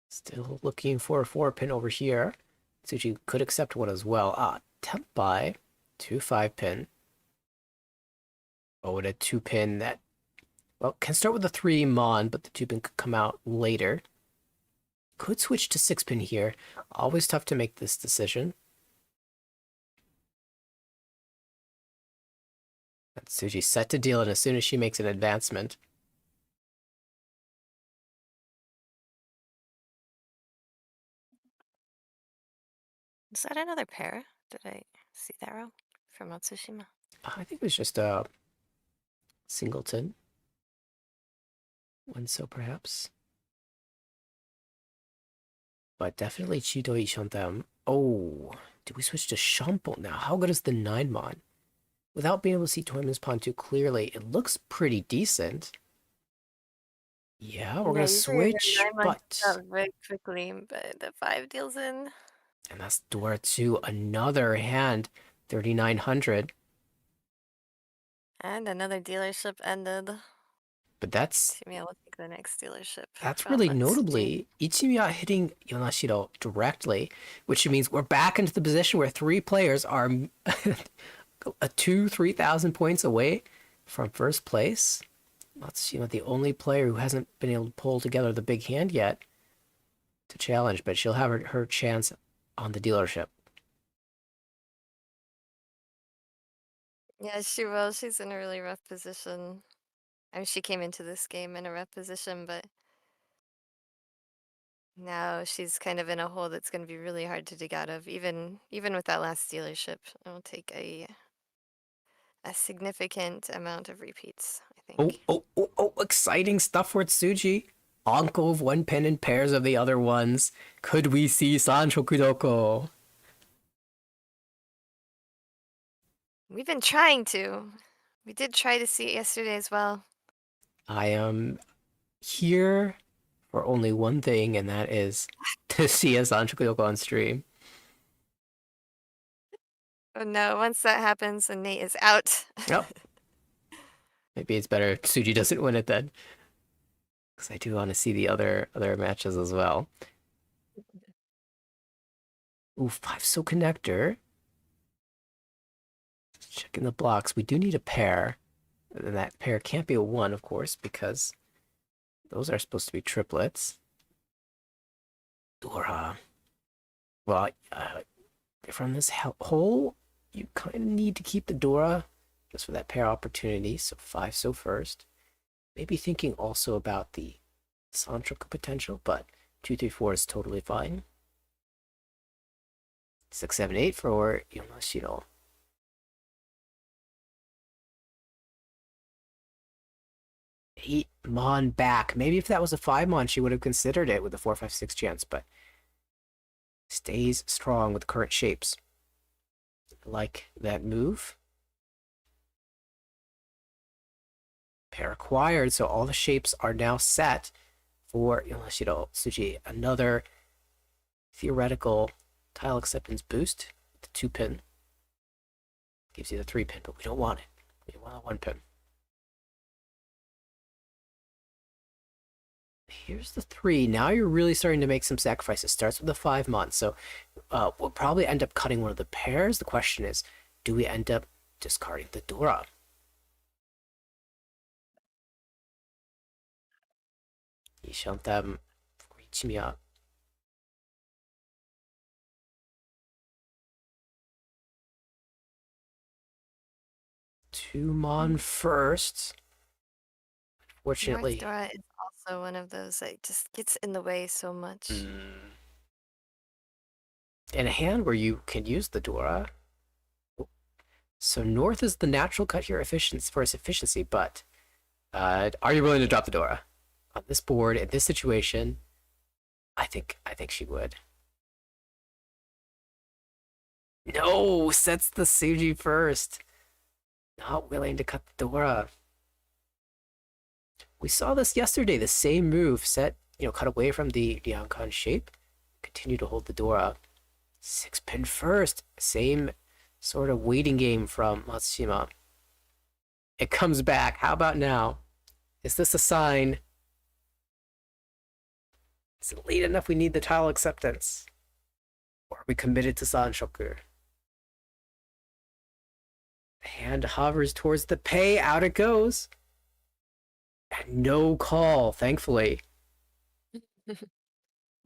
Still looking for a 4-pin over here. Tsuji could accept one as well. Tempai, 2 5-pin. Oh, and a 2-pin that, well, can start with a 3 mon, but the 2-pin could come out later. Could switch to 6-pin here. Always tough to make this decision. And Tsuji's set to deal it as soon as she makes an advancement. Is that another pair? Did I see that wrong? From Matsushima? I think it was just a singleton. One so perhaps. But definitely Chidoi Shantam. Oh, do we switch to Shampoo now? How good is the 9-mon? Without being able to see Toyman's Pawn too clearly, it looks pretty decent. Yeah, we're gonna switch, but... very quickly, but the 5 deals in. And that's door to another hand, 3,900. And another dealership ended. But that's Ichimiya will take the next dealership. really from Tsuji. notably Ichimiya hitting Yonashiro directly, which means we're back into the position where 3 players are 3,000 points away from first place. Matsushima, the only player who hasn't been able to pull together the big hand yet to challenge, but she'll have her chance on the dealership. Yeah, she will. She's in a really rough position. I mean, she came into this game in a rough position, but now she's kind of in a hole that's going to be really hard to dig out of, even with that last dealership. It'll take a significant amount of repeats, I think. Oh, exciting stuff for Tsuji. Onko of 1 pin and pairs of the other ones. Could we see Sanshokudoko? We've been trying to. We did try to see it yesterday as well. I am here for only one thing, and that is to see a Sanshokudoko on stream. Oh no, once that happens, then Nate is out. Yep. Maybe it's better if Tsuji doesn't win it then. Because I do want to see the other matches as well. Ooh, 5 so connector. Checking the blocks. We do need a pair. And that pair can't be a 1, of course, because those are supposed to be triplets. Dora. Well, from this hole, you kind of need to keep the Dora just for that pair opportunity. So 5 so first. Maybe thinking also about the Sanchoku potential, but 2, 3, 4 is totally fine. 6, 7, 8 for Yonashiro. 8 mon back. Maybe if that was a 5 mon, she would have considered it with a 4, 5, 6 chance, but stays strong with current shapes. Like that move. Pair acquired, so all the shapes are now set for Yonashiro Tsuji. Another theoretical tile acceptance boost. The 2-pin. Gives you the 3-pin, but we don't want it. We want a 1-pin. Here's the 3. Now you're really starting to make some sacrifices. Starts with the 5 months. So we'll probably end up cutting one of the pairs. The question is, do we end up discarding the Dora? Ishantam for Ichimiya. 2 mon first. Fortunately. North Dora is also one of those that just gets in the way so much. In a hand where you can use the Dora. So North is the natural cut here for its efficiency, but are you willing to drop the Dora? On this board, in this situation, I think she would. No, sets the Tsuji first. Not willing to cut the Dora. We saw this yesterday, the same move, cut away from the Ryokan shape, continue to hold the Dora. 6-pin first, same sort of waiting game from Matsushima. It comes back. How about now? Is this a sign? Is it late enough we need the tile acceptance? Or are we committed to Sanshoku? The hand hovers towards the pay. Out it goes. And no call, thankfully.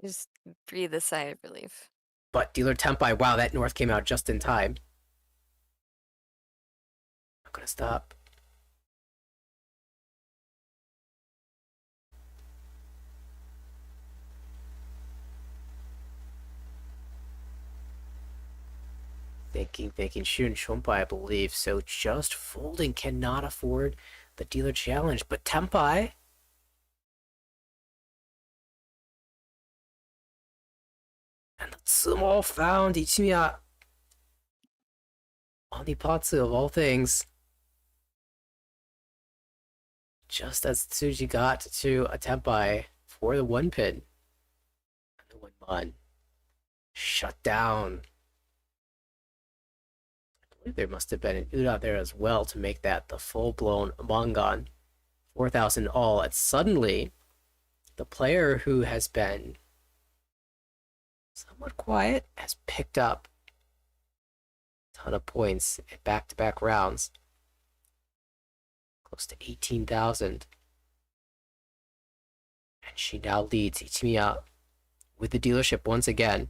Just breathe a sigh of relief. But dealer Tempai, wow, that North came out just in time. Not gonna stop. Thinking, Shun Shunpai, I believe. So just folding cannot afford the dealer challenge. But Tempai. And the Tsumo found Ichimiya. Onipatsu of all things. Just as Tsuji got to a Tempai for the 1-pin. And the 1-mon. Shut down. I believe there must have been an Uda there as well to make that the full-blown Mongon. 4,000 all. And suddenly, the player who has been somewhat quiet has picked up a ton of points in back-to-back rounds. Close to 18,000. And she now leads Ichimiya with the dealership once again.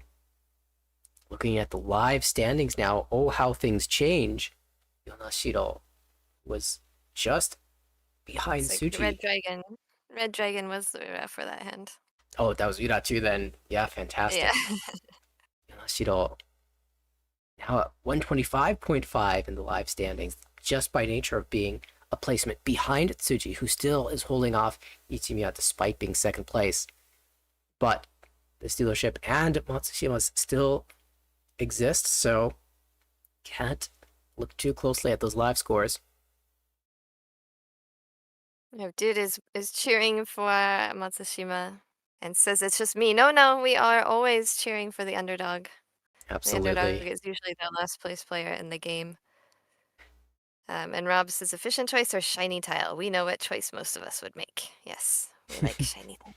Looking at the live standings now, oh how things change. Yonashiro was just behind Tsuji. Red Dragon was the ref for that hand. Oh, that was Yura too then. Yeah, fantastic. Yeah. Yonashiro now at 125.5 in the live standings, just by nature of being a placement behind Tsuji, who still is holding off Ichimiya despite being second place. But this dealership and Matsushima's still exist, so can't look too closely at those live scores. No, dude is cheering for Matsushima and says it's just me. No, we are always cheering for the underdog. Absolutely. The underdog is usually the last place player in the game. And Rob says efficient choice or shiny tile. We know what choice most of us would make. Yes, we like shiny tiles.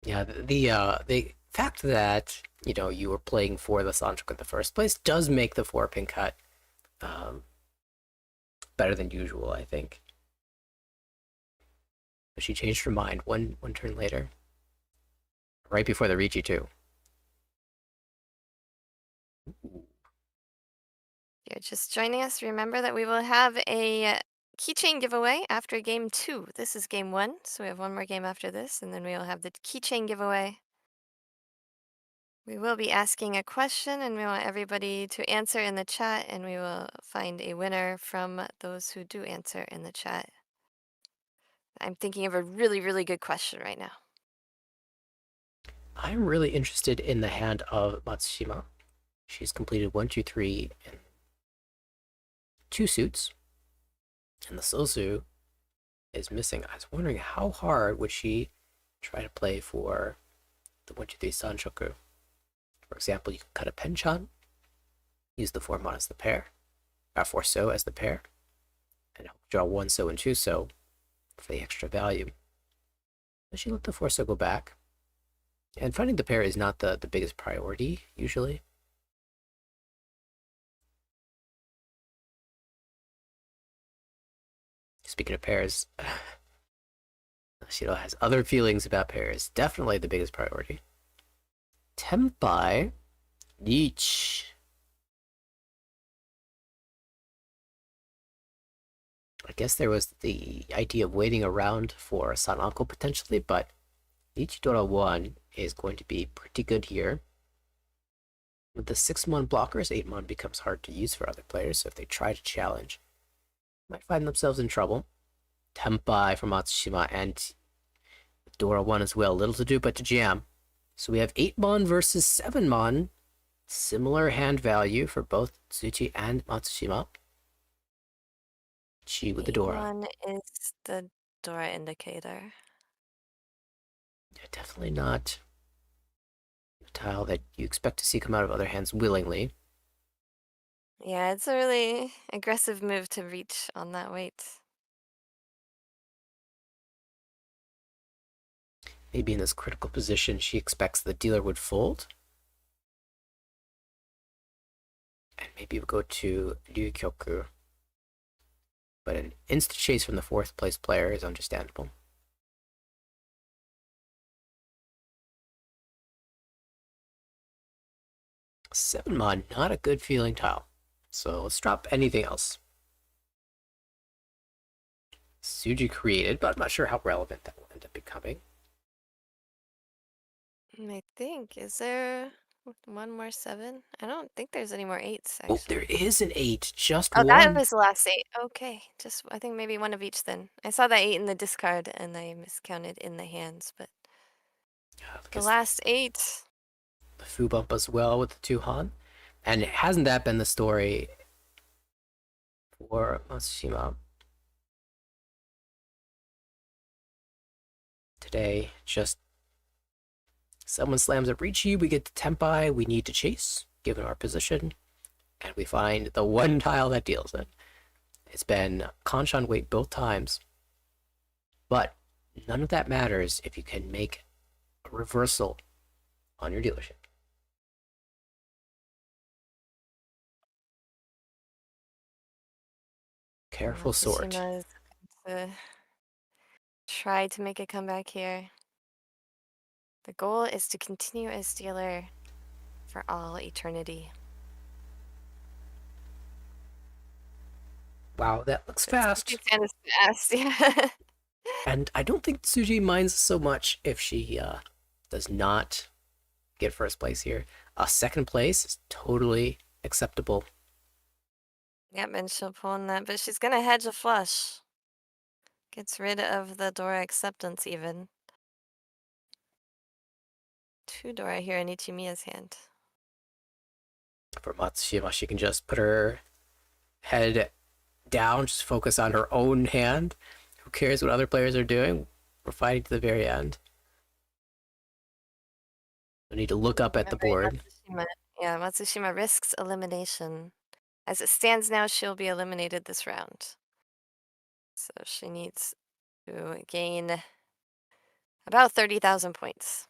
Yeah, the fact that you were playing for the Sanchoku in the first place does make the 4-pin cut better than usual, I think. But she changed her mind one turn later, right before the Riichi too. If you're just joining us, remember that we will have a keychain giveaway after game 2. This is game 1, so we have one more game after this, and then we will have the keychain giveaway. We will be asking a question, and we want everybody to answer in the chat, and we will find a winner from those who do answer in the chat. I'm thinking of a really, really good question right now. I'm really interested in the hand of Matsushima. She's completed 1, 2, 3, and 2 suits. And the Sosu is missing. I was wondering how hard would she try to play for the 1, 2, 3 Sanshoku. For example, you can cut a Penchan, use the 4-mon as the pair, or 4 So as the pair, and draw 1 So and 2 So for the extra value. But she let the Forso go back. And finding the pair is not the biggest priority, usually. Speaking of pairs, Shiro has other feelings about pairs. Definitely the biggest priority. Tenpai, Riichi. I guess there was the idea of waiting around for Sanako potentially, but Ichidora 1 is going to be pretty good here. With the 6-mon blockers, 8-mon becomes hard to use for other players, so if they try to challenge, might find themselves in trouble. Tenpai from Matsushima and Dora 1 as well. Little to do but to jam. So we have 8-mon versus 7-mon. Similar hand value for both Tsuji and Matsushima. Chi with the Dora. 1 is the Dora indicator. Yeah, definitely not a tile that you expect to see come out of other hands willingly. Yeah, it's a really aggressive move to reach on that weight. Maybe in this critical position, she expects the dealer would fold. And maybe we'll go to Ryukyoku. But an instant chase from the 4th place player is understandable. Seven-mon, not a good feeling tile. So let's drop anything else. Tsuji created, but I'm not sure how relevant that will end up becoming. I think, is there one more 7? I don't think there's any more 8s, Oh, actually. there is an 8, just Oh, one. that was the last 8. Okay, just, I think maybe one of each then. I saw that 8 in the discard and I miscounted in the hands, but the last 8. The Fu bump as well with the 2 Han. And hasn't that been the story for Matsushima? Today, just someone slams a Riichi, we get to Tenpai, we need to chase, given our position, and we find the one tile that deals it. It's been Kanshan weight both times, but none of that matters if you can make a reversal on your dealership. Careful sort. Matsushima is going to try to make a comeback here. The goal is to continue as dealer for all eternity. Wow, that looks fast. It's fast, yeah. And I don't think Tsuji minds so much if she does not get first place here. Second place is totally acceptable. Yep, and she'll pull in that, but she's gonna hedge a flush. Gets rid of the Dora acceptance even. 2 Dora here in Ichimiya's hand. For Matsushima, she can just put her head down, just focus on her own hand. Who cares what other players are doing? We're fighting to the very end. We need to look up at the board. Matsushima risks elimination. As it stands now, she'll be eliminated this round. So she needs to gain about 30,000 points.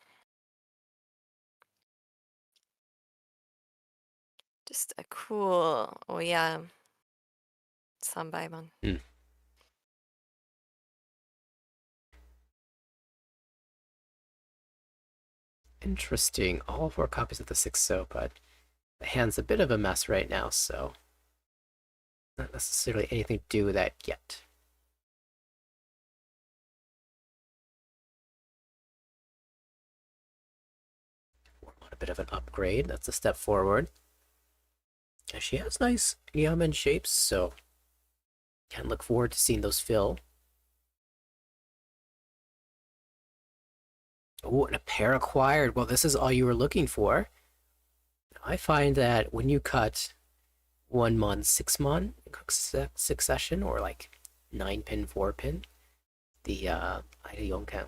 Just a cool, oh yeah, Sanbaimon. Interesting. All 4 copies of the 6-so, but the hand's a bit of a mess right now, so not necessarily anything to do with that yet. Want a bit of an upgrade. That's a step forward. And she has nice Yamen shapes, so can look forward to seeing those fill. Oh, and a pair acquired. Well, this is all you were looking for. I find that when you cut 1-mon, 6-mon succession, or like 9-pin, 4-pin, the Aoi Yonashiro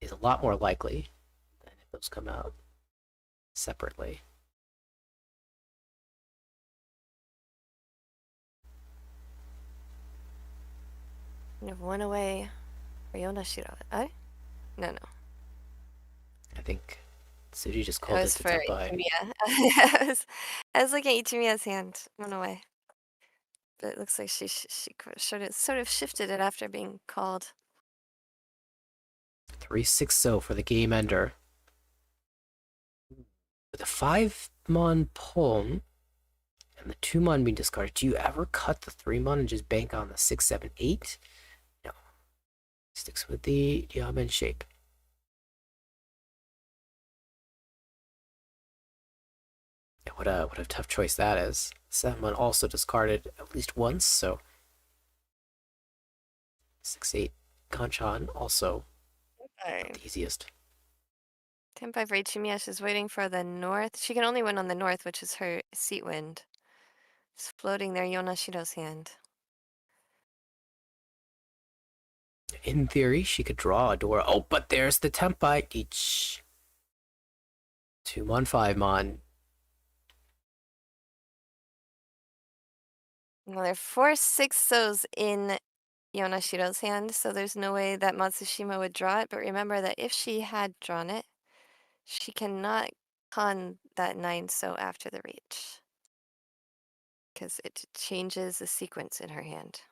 is a lot more likely than if those come out separately. You have one away for Yonashiro. No. I think Tsuji just It called was it the for Tenpai. Ichimiya. I was looking at Ichimiya's hand. One away. But it looks like she sort of shifted it after being called. 3-6-0 for the game ender. With a 5-mon Pon and the 2-mon being discarded, do you ever cut the 3-mon and just bank on the 6-7-8? No. Sticks with the Yamen shape. Yeah, what a tough choice that is. 7-mon also discarded at least once, so 6-8 Kanchan also not the easiest. Tenpai for Ichimiya, she's waiting for the north. She can only win on the north, which is her seat wind. It's floating there, Yonashiro's hand. In theory, she could draw a door. Oh, but there's the Tenpai. Each 2-mon, 5-mon. Well, there are 4 6-0s in Yonashiro's hand, so there's no way that Matsushima would draw it. But remember that if she had drawn it, she cannot con that 9-so after the reach, because it changes the sequence in her hand.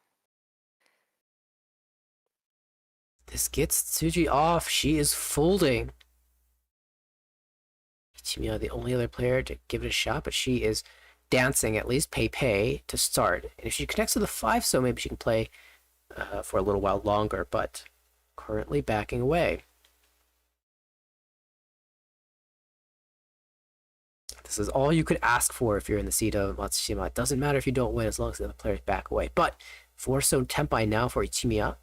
This gets Tsuji off. She is folding. Ichimiya, the only other player to give it a shot, but she is dancing at least pay to start. And if she connects to the 5-so, maybe she can play for a little while longer, but currently backing away. This is all you could ask for if you're in the seat of Matsushima. It doesn't matter if you don't win as long as the other players back away. But 4-so Tenpai now for Ichimiya.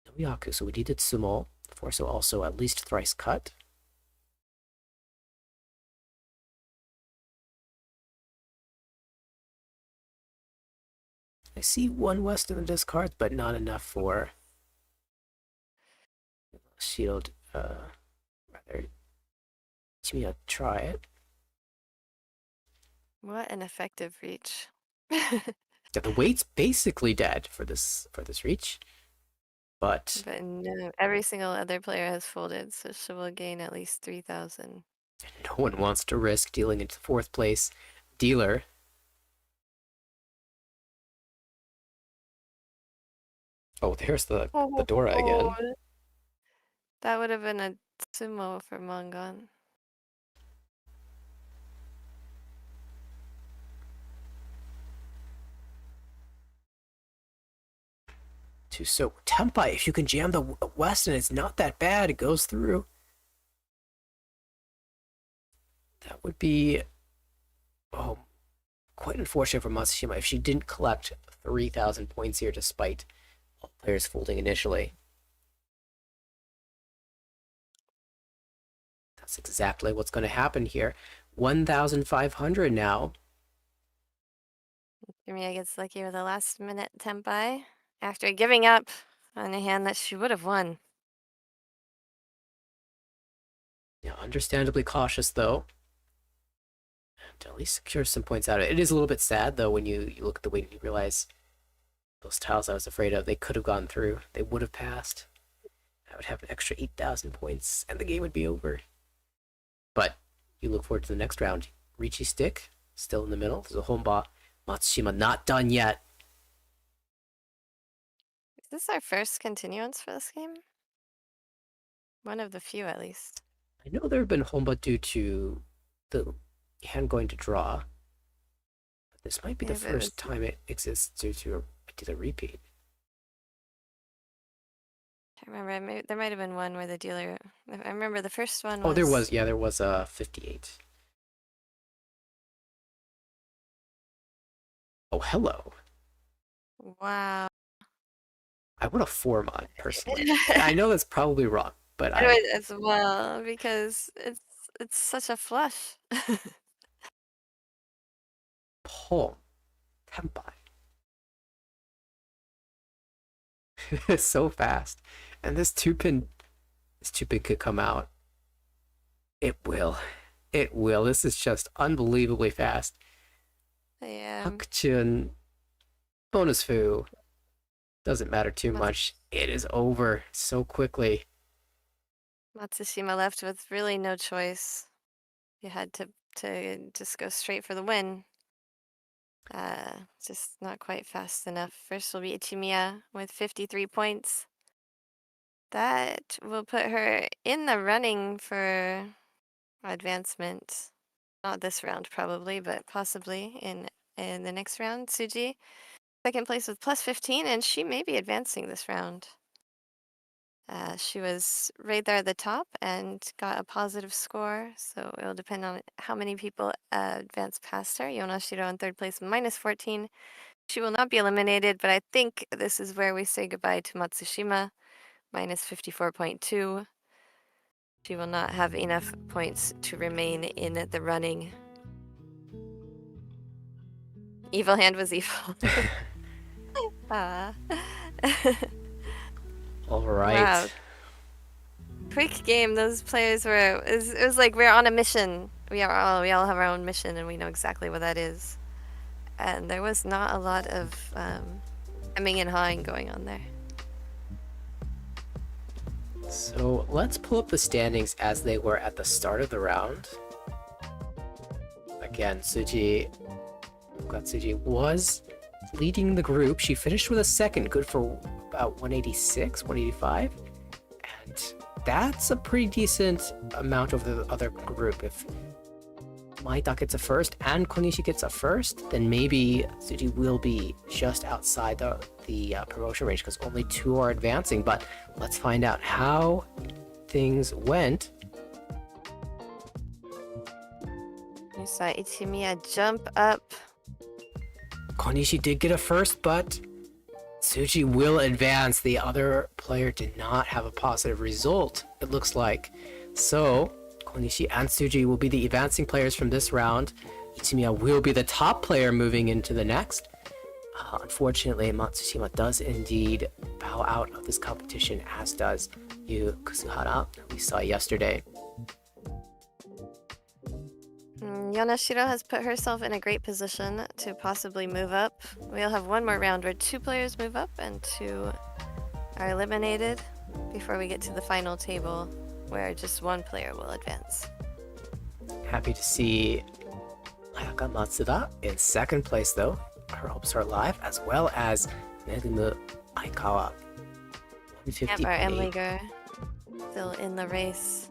No Yaku, so we needed Sumo. 4-so also at least thrice cut. I see one west in the discards, but not enough for shield. Rather, Ichimiya try it. What an effective reach. Yeah, the weight's basically dead for this reach, but no, every single other player has folded, so she will gain at least 3,000. no one wants to risk dealing into 4th place dealer. Oh, there's the Dora again. That would have been a sumo for Mangan. So Tenpai, if you can jam the west and it's not that bad, it goes through. That would be quite unfortunate for Matsushima if she didn't collect 3,000 points here despite all players folding initially. That's exactly what's going to happen here. 1,500 now. Ichimiya gets lucky with a last minute Tenpai after giving up on a hand that she would have won. Yeah, understandably cautious though. To at least secure some points out of it. It is a little bit sad though when you look at the weight and you realize those tiles I was afraid of, they could have gone through. They would have passed. I would have an extra 8,000 points and the game would be over. But you look forward to the next round. Riichi stick, still in the middle. There's a Honba. Matsushima not done yet. Is this our first continuance for this game? One of the few, at least. I know there have been Honba due to the hand going to draw. But this might be the first time it exists due to a repeat. I remember there might have been one where the dealer. I remember the first one. Oh, there was. Yeah, there was a 58. Oh, hello. Wow. I want a 4-mon personally. I know that's probably wrong, but I would as well because it's such a flush. Paul Tenpai. It's so fast, and this 2-pin could come out. It will. This is just unbelievably fast. Yeah. Hakchun bonus foo. Doesn't matter too much. It is over so quickly. Matsushima left with really no choice. You had to just go straight for the win. Just not quite fast enough. First will be Ichimiya with 53 points. That will put her in the running for advancement. Not this round probably, but possibly in the next round. Tsuji, second place with plus 15, and she may be advancing this round. She was right there at the top and got a positive score, so it'll depend on how many people advance past her. Yonashiro in third place, minus 14. She will not be eliminated, but I think this is where we say goodbye to Matsushima, minus 54.2. She will not have enough points to remain in the running. Evil hand was evil. All right. Wow. Quick game. Those players were. It was like we're on a mission. We all have our own mission, and we know exactly what that is. And there was not a lot of hemming and hawing going on there. So let's pull up the standings as they were at the start of the round. Again, Tsuji was leading the group. She finished with a second, good for about 186, 185. And that's a pretty decent amount over the other group. If Maita gets a first and Konishi gets a first, then maybe Tsuji will be just outside the promotion range because only 2 are advancing. But let's find out how things went. We saw Ichimiya jump up. Konishi did get a first, but Tsuji will advance. The other player did not have a positive result, it looks like. So Konishi and Tsuji will be the advancing players from this round. Ichimiya will be the top player moving into the next. Unfortunately, Matsushima does indeed bow out of this competition, as does Yu Kusuhara, who we saw yesterday. Yonashiro has put herself in a great position to possibly move up. We'll have one more round where 2 players move up and 2 are eliminated before we get to the final table where just 1 player will advance. Happy to see Ayaka Matsuda in second place though. Her hopes are alive, as well as Megumu Aikawa. 158. Our M-Leaguer still in the race.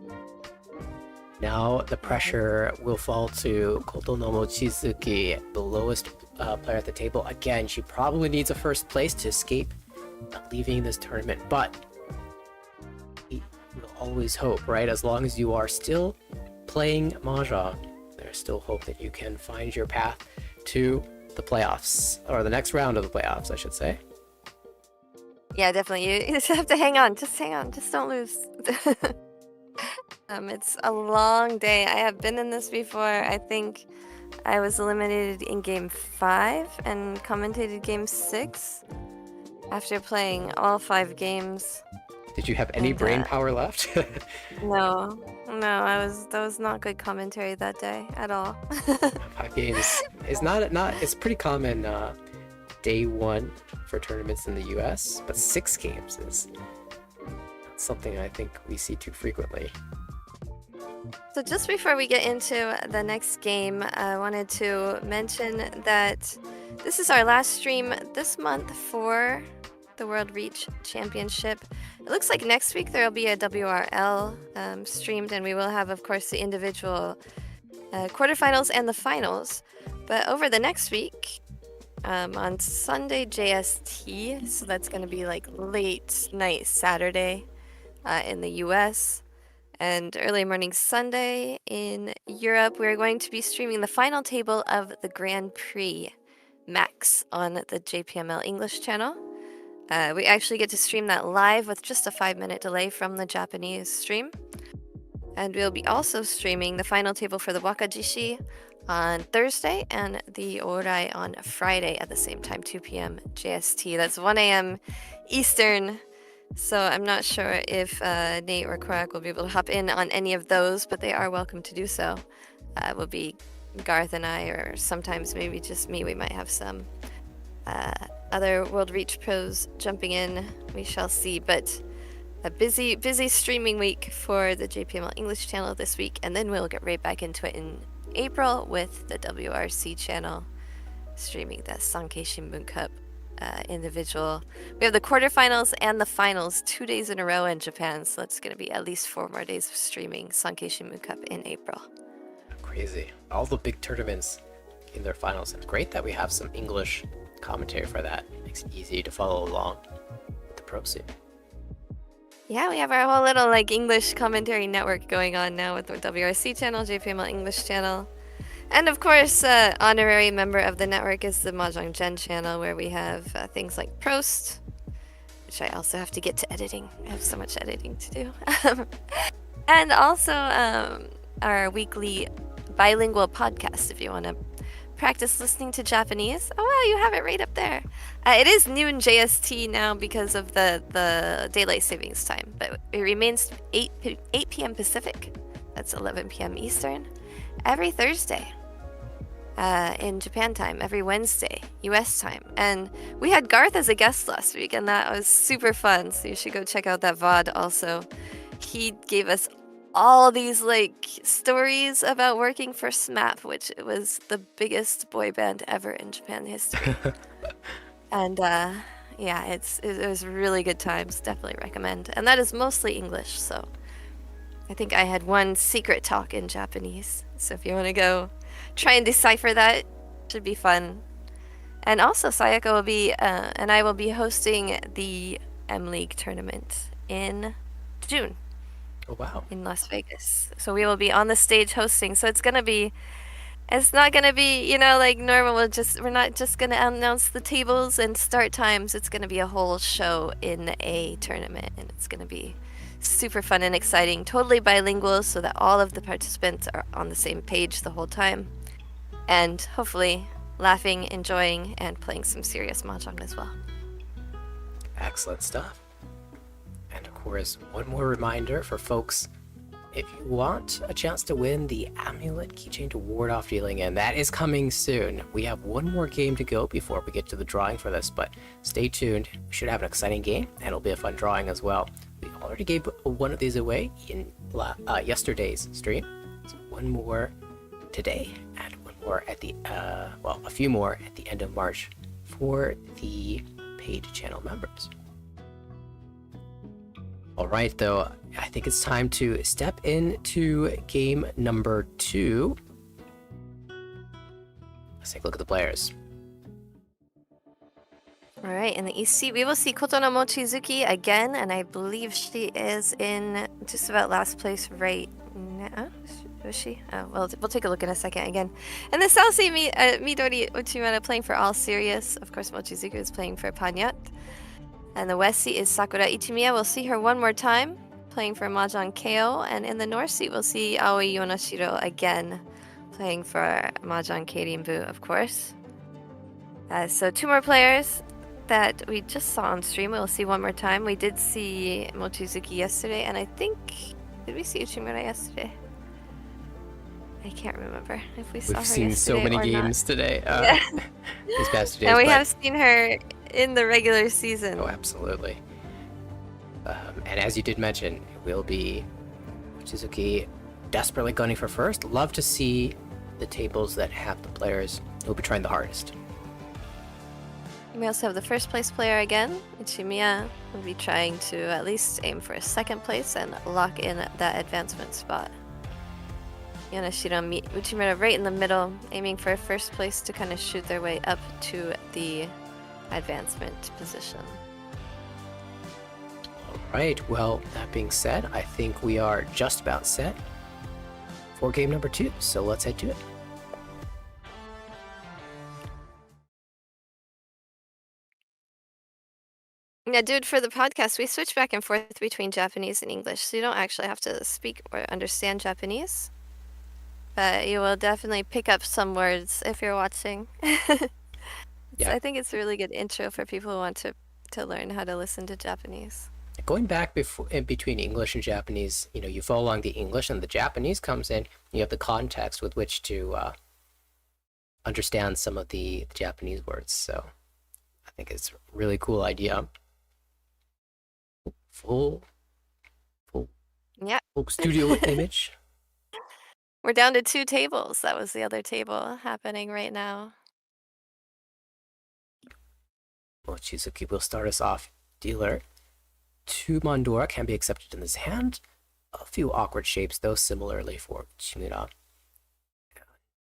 Now the pressure will fall to Kotono Mochizuki, the lowest player at the table. Again, she probably needs a first place to escape leaving this tournament, but we will always hope, right? As long as you are still playing Mahjong, there's still hope that you can find your path to the playoffs, or the next round of the playoffs, I should say. Yeah, definitely. You just have to hang on. Just hang on. Just don't lose. It's a long day. I have been in this before. I think I was eliminated in game 5 and commentated game 6 after playing all 5 games. Did you have any brain power left? No, that was not good commentary that day at all. 5 games is not. It's pretty common day 1 for tournaments in the US, but 6 games is not something I think we see too frequently. So just before we get into the next game, I wanted to mention that this is our last stream this month for the World Reach Championship. It looks like next week there will be a WRL streamed, and we will have, of course, the individual quarterfinals and the finals. But over the next week, on Sunday JST, so that's going to be like late night Saturday in the US, and early morning Sunday in Europe, we're going to be streaming the final table of the Grand Prix Max on the JPML English channel. We actually get to stream that live with just a 5-minute delay from the Japanese stream. And we'll be also streaming the final table for the Wakajishi on Thursday and the Orai on Friday at the same time, 2 p.m. JST. That's 1 a.m. Eastern. So I'm not sure if Nate or Corak will be able to hop in on any of those, but they are welcome to do so. It will be Garth and I, or sometimes maybe just me. We might have some other World Reach pros jumping in. We shall see. But a busy streaming week for the JPML English channel this week, and then we'll get right back into it in April with the WRC channel streaming the Sankei Shimbun Cup individual. We have the quarterfinals and the finals 2 days in a row in Japan, so it's going to be at least 4 more days of streaming Sankei Shimbun Cup in April. Crazy. All the big tournaments in their finals. It's great that we have some English commentary for that. It makes it easy to follow along with the pro scene. Yeah, we have our whole little like English commentary network going on now with the WRC channel, JPML English channel. And of course, honorary member of the network is the Mahjong Jenn channel, where we have things like Prost, which I also have to get to editing. I have so much editing to do. And also our weekly bilingual podcast, if you want to practice listening to Japanese. Oh, wow, you have it right up there. It is noon JST now because of the daylight savings time, but it remains 8 p.m. Pacific. That's 11 p.m. Eastern. Every Thursday. In Japan time, every Wednesday, US time. And we had Garth as a guest last week, and that was super fun. So you should go check out that VOD also. He gave us all these like stories about working for SMAP, which was the biggest boy band ever in Japan history. And yeah, it was really good times. Definitely recommend. And that is mostly English, so I think I had one secret talk in Japanese. So if you want to go try and decipher that, should be fun. And also Sayaka will be and I will be hosting the M League tournament in June. Oh wow. In Las Vegas. So we will be on the stage hosting. So it's not gonna be, like normal. We're not just gonna announce the tables and start times. It's gonna be a whole show in a tournament, and it's gonna be super fun and exciting. Totally bilingual, so that all of the participants are on the same page the whole time. And hopefully laughing, enjoying, and playing some serious mahjong as well. Excellent stuff. And of course, one more reminder for folks, if you want a chance to win the Amulet Keychain to ward off dealing, and that is coming soon. We have one more game to go before we get to the drawing for this, but stay tuned. We should have an exciting game, and it'll be a fun drawing as well. We already gave one of these away in yesterday's stream. So one more today, and one more at the, a few more at the end of March for the paid channel members. All right, though, I think it's time to step into game number 2. Let's take a look at the players. All right, in the East Seat, we will see Kotono Mochizuki again, and I believe she is in just about last place right now. Is she? Oh, well, we'll take a look in a second again. And the South Seat, Midori Uchimura playing for All Sirius. Of course, Mochizuki is playing for Panyatto. And the West Seat is Sakura Ichimiya. We'll see her one more time, playing for Mahjong Keio. And in the North Seat, we'll see Aoi Yonashiro again, playing for Mahjong Keirinbu, of course. So 2 more players that we just saw on stream. We'll see one more time. We did see Mochizuki yesterday, and I think... Did we see Uchimura yesterday? I can't remember if we saw her yesterday. We've seen so many games today. These past 2 days. And we have seen her in the regular season. Oh, absolutely. And as you did mention, it will be Mochizuki desperately gunning for first. Love to see the tables that have the players who will be trying the hardest. We also have the first place player again. Ichimiya will be trying to at least aim for a second place and lock in that advancement spot. Yonashiro meet Uchimura right in the middle, aiming for first place to kind of shoot their way up to the advancement position. All right, well, that being said, I think we are just about set for game number 2, so let's head to it. Yeah, dude, for the podcast, we switch back and forth between Japanese and English, so you don't actually have to speak or understand Japanese. But you will definitely pick up some words if you're watching. Yeah. I think it's a really good intro for people who want to learn how to listen to Japanese. Going back in between English and Japanese, you follow along the English and the Japanese comes in, you have the context with which to understand some of the Japanese words. So I think it's a really cool idea. Full Yeah. studio image. We're down to 2 tables. That was the other table happening right now. Mochizuki will start us off. Dealer. 2 Mandora can be accepted in this hand. A few awkward shapes, though, similarly for Uchimura.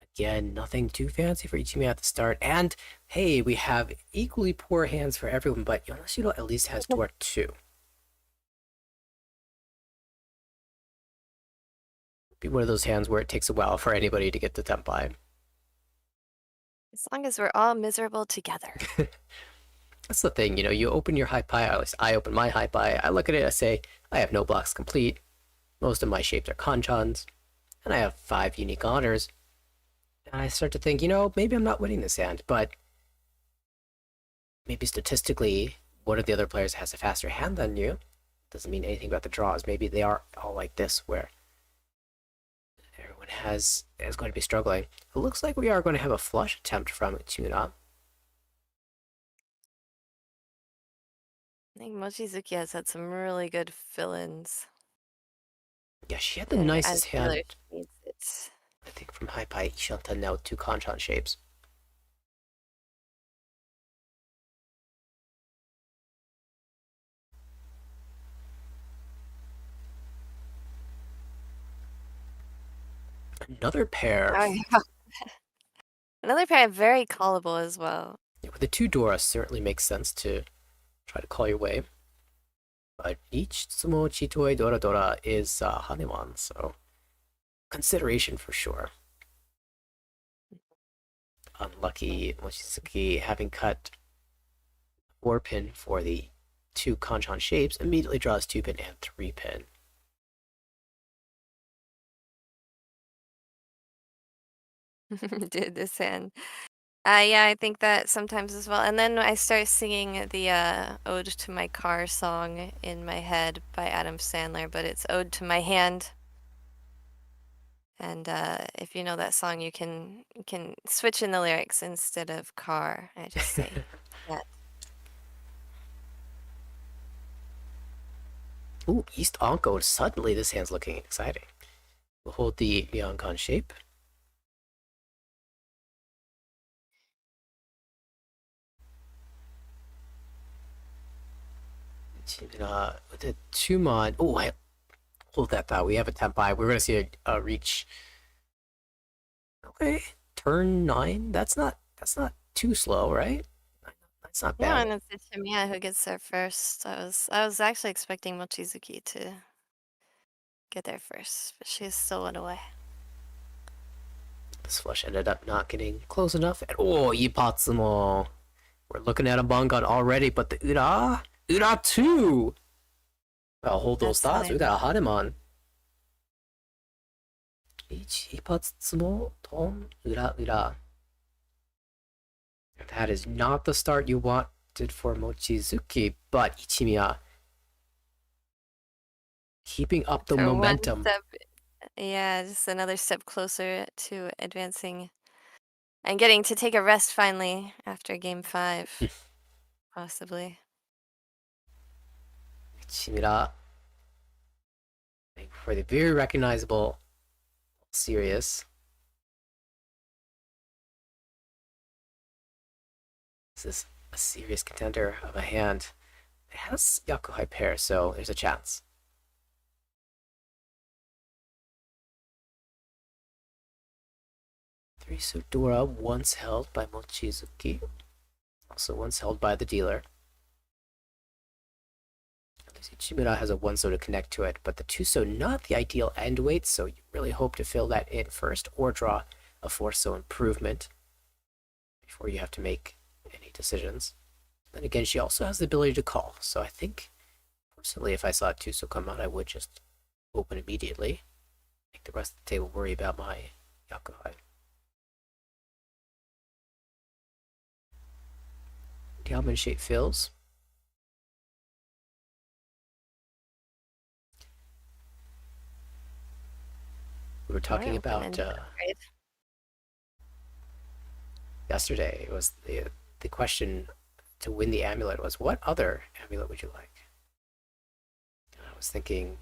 Again, nothing too fancy for Ichimiya at the start. And, hey, we have equally poor hands for everyone, but Yonashiro at least has Dora 2. Be one of those hands where it takes a while for anybody to get the Tenpai. As long as we're all miserable together. That's the thing, you open your Hypai, at least I open my Hypai, I look at it, I say, I have no blocks complete, most of my shapes are Kanchans, and I have 5 unique honors. And I start to think, maybe I'm not winning this hand, but maybe statistically, one of the other players has a faster hand than you. Doesn't mean anything about the draws. Maybe they are all like this, where everyone is going to be struggling. It looks like we are going to have a flush attempt from Uchimura. I think Mochizuki has had some really good fill-ins. Yeah, she had the nicest hand. Needs it. I think from Hypai Ishanta now 2 Kanchan shapes. Another pair. Oh, yeah. Another pair very callable as well. Yeah, with the 2 Dora, certainly makes sense to try to call your way. But each Tsumo Chitoi Dora Dora is Haneman, so consideration for sure. Unlucky Mochizuki, having cut 4 pin for the 2 Kanchan shapes, immediately draws 2 pin and 3 pin. Did this hand. Yeah, I think that sometimes as well. And then I start singing the Ode to My Car song in my head by Adam Sandler, but it's Ode to My Hand. And if you know that song, you can switch in the lyrics instead of car. I just say that. Ooh, East Onko. Suddenly this hand's looking exciting. We'll hold the Myeonkan shape. With a 2-mon. Oh, hold that thought. We have a Tenpai. We're going to see a reach. Okay, turn 9. That's not too slow, right? That's not Yeah, bad. and it's Ichimiya who gets there first. I was actually expecting Mochizuki to get there first, but she still went away. This flush ended up not getting close enough. And oh, Ipatsumo. We're looking at a Bangan already, but the Ura 2. I'll hold those thoughts. We got a Hanuman. Ipatsumo ton Ura. That is not the start you wanted for Mochizuki, but Ichimiya keeping up the momentum. Yeah, just another step closer to advancing and getting to take a rest finally after game 5, possibly. Ichimura for the very recognizable Sirius. This is a serious contender of a hand. It has Yakuhai pair, so there's a chance. Three Sudora, once held by Mochizuki, also once held by the dealer. Ichimura has a 1-so to connect to it, but the 2-so not the ideal end weight, so you really hope to fill that in first or draw a 4-so improvement before you have to make any decisions. Then again, she also has the ability to call, so I think, personally, if I saw a 2-so come out, I would just open immediately. Make the rest of the table worry about my Yakuhai. Diamond shape fills. We were talking about yesterday. It was the question to win the amulet was, what other amulet would you like? I was thinking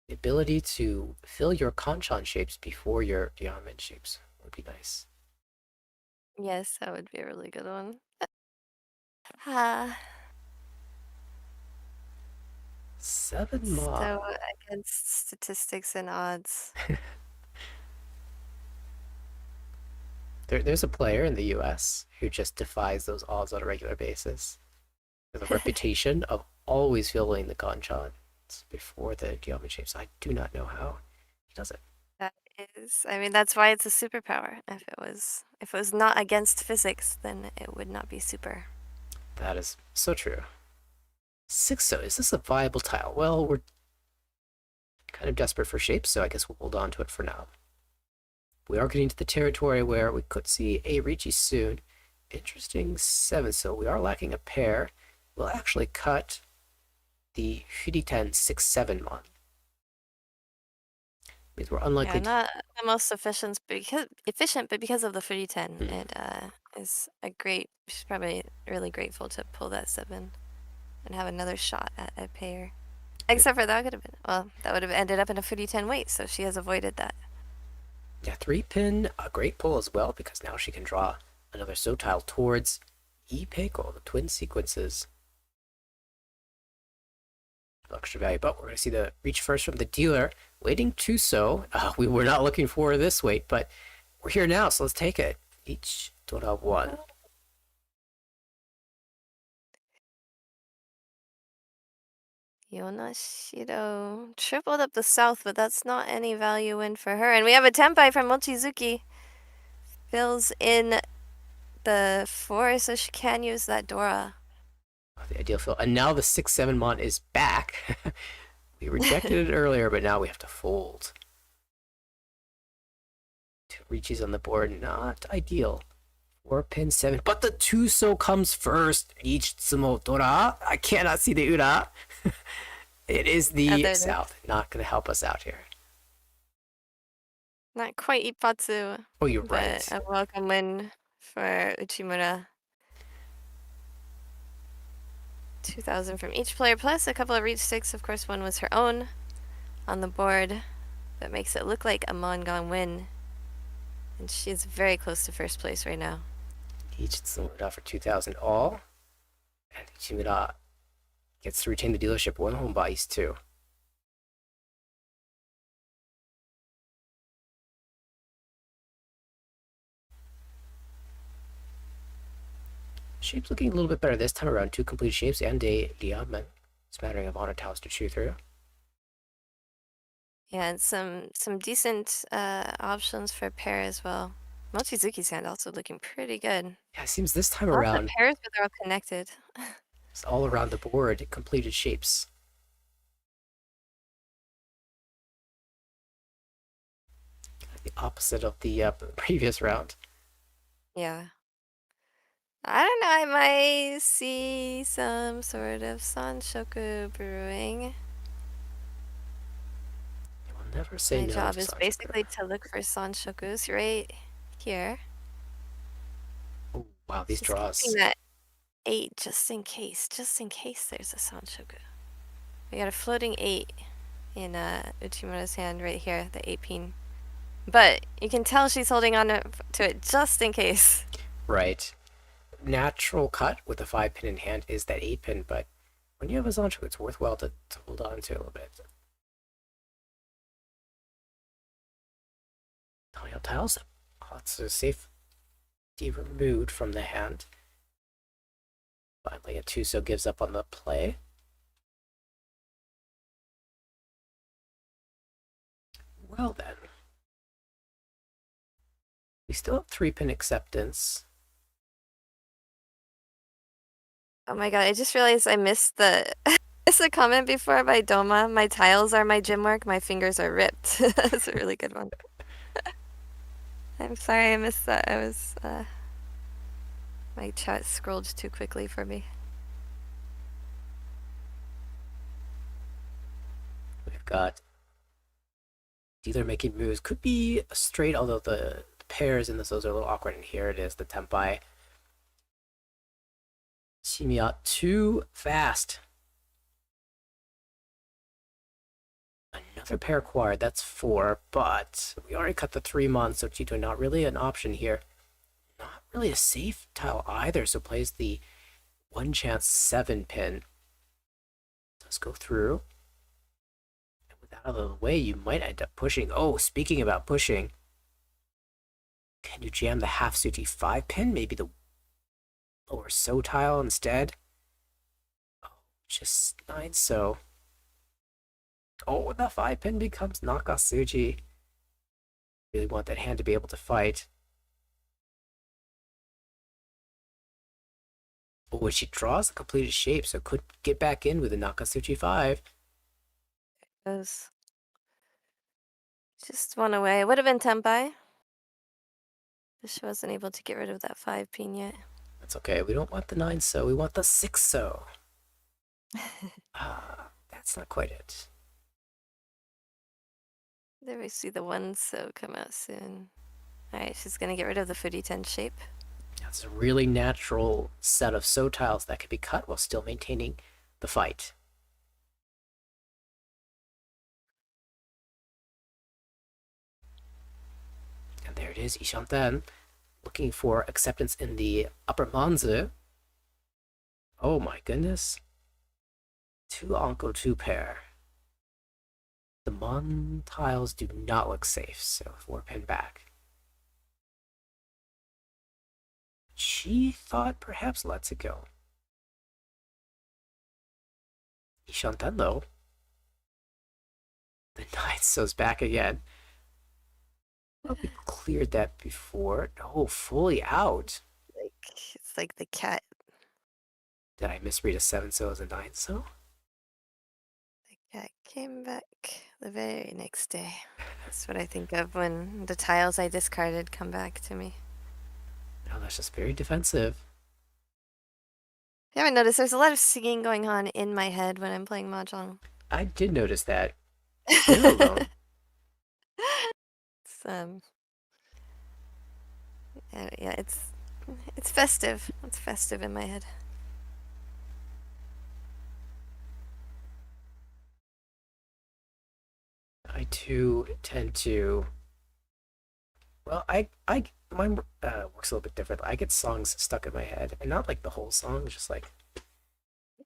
the ability to fill your kanchan shapes before your diamond shapes would be nice. Yes, that would be a really good one. Ah, 7 Ma. so against statistics and odds. There's a player in the US who just defies those odds on a regular basis. With a reputation of always filling the kanchans before the diamond shapes. I do not know how he does it. That is, I mean, that's why it's a superpower. If it was not against physics, then it would not be super. That is so true. 6, so is this a viable tile? Well, we're kind of desperate for shapes, so I guess we'll hold on to it for now. We are getting to the territory where we could see a Riichi soon. Interesting 7, so we are lacking a pair. We'll actually cut the Furiten 6-7 mon. Means we're unlikely Not the most efficient, but because of the 3010, Hmm. it is a great. She's probably really grateful to pull that 7 and have another shot at a pair. Except for that could have been, well, that would have ended up in a 3010 weight, so she has avoided that. Yeah, 3-pin, a great pull as well, because now she can draw another so tile towards Ipeiko, the twin sequences. Extra value, but we're going to see the reach first from the dealer. Waiting to so. We were not looking for this wait, but we're here now, so let's take it. Each Dora 1. Yonashiro tripled up the south, but that's not any value in for her. And we have a Tenpai from Mochizuki. Fills in the 4, so she can use that Dora. The ideal fill. And now the 6-7 mon is back. We rejected it earlier, but now we have to fold. 2 reaches on the board, not ideal. 4-pin 7, but the 2 so comes first. Each Tsumo Dora. I cannot see the Ura. It is the south. Not going to help us out here. Not quite Ippatsu. Oh, you're right. A welcome win for Uchimura. 2,000 from each player, plus a couple of reach sticks. Of course, one was her own on the board. That makes it look like a Mongon win. And she's very close to first place right now. Each Tsumura for 2,000 all. And Ichimiya gets to retain the dealership 1 home buys 2. Shape's looking a little bit better this time around. 2 complete shapes and a diamond. Smattering of honor tiles to chew through. Yeah, and some decent options for pair as well. Mochizuki's hand also looking pretty good. Yeah, it seems this time Lots around of pairs, but they're all connected. it's all around the board, completed shapes. The opposite of the previous round. Yeah. I don't know, I might see some sort of Sanshoku brewing. You'll never say My no job to is Sanshoku. basically to look for Sanshokus right here. Oh, wow, these Just draws. keeping that 8 just in case there's a Sanshoku. We got a floating 8 in Uchimura's hand right here, the 8-pin. But you can tell she's holding on to it just in case. Right. Natural cut with a 5-pin in hand is that 8-pin, but when you have a Sanshoku, it's worthwhile to hold on to a little bit. Tiles. Lots of safety removed from the hand. Finally, a 2 so gives up on the play. Well then. We still have 3-pin acceptance. Oh my god, I just realized I missed the missed a comment before by Doma. My tiles are my gym work, my fingers are ripped. That's a really good one. I'm sorry I missed that. I was my chat scrolled too quickly for me. We've got dealer making moves. Could be a straight, although the pairs in the those are a little awkward. And here it is, the Tenpai. Ichimiya too fast. Another pair acquired, that's 4, but we already cut the 3 mon, so Chito not really an option here. Not really a safe tile either, so plays the 1 chance 7 pin. Let's go through. And with that out of the way, you might end up pushing. Oh, speaking about pushing, can you jam the half Tsuji 5 pin? Maybe the lower so tile instead? Oh, just 9 so. Oh, the 5 pin becomes Nakatsuji. Really want that hand to be able to fight. Oh, she draws a completed shape, so could get back in with a Nakatsuji 5. Goes. Just one away. Would have been Tenpai. She wasn't able to get rid of that 5 pin yet. That's okay. We don't want the 9 so. We want the 6 so. That's not quite it. There we see the 1 so come out soon. Alright, she's gonna get rid of the Footy 10 shape. That's a really natural set of so tiles that can be cut while still maintaining the fight. And there it is, Ishanten, looking for acceptance in the upper manzu. Oh my goodness. 2 Onko 2 pair. The mon tiles do not look safe, so 4 pin back. She thought perhaps lets it go. Ishanten though. The 9 so's back again. Well, we cleared that before. No, fully out. It's like the cat. Did I misread a 7 so as a 9 so? The cat came back the very next day. That's what I think of when the tiles I discarded come back to me. No, that's just very defensive. You haven't noticed there's a lot of singing going on in my head when I'm playing Mahjong. I did notice that. You're alone. Yeah, it's festive. It's festive in my head. I too tend to. Well, mine works a little bit different. I get songs stuck in my head, and not like the whole song, just like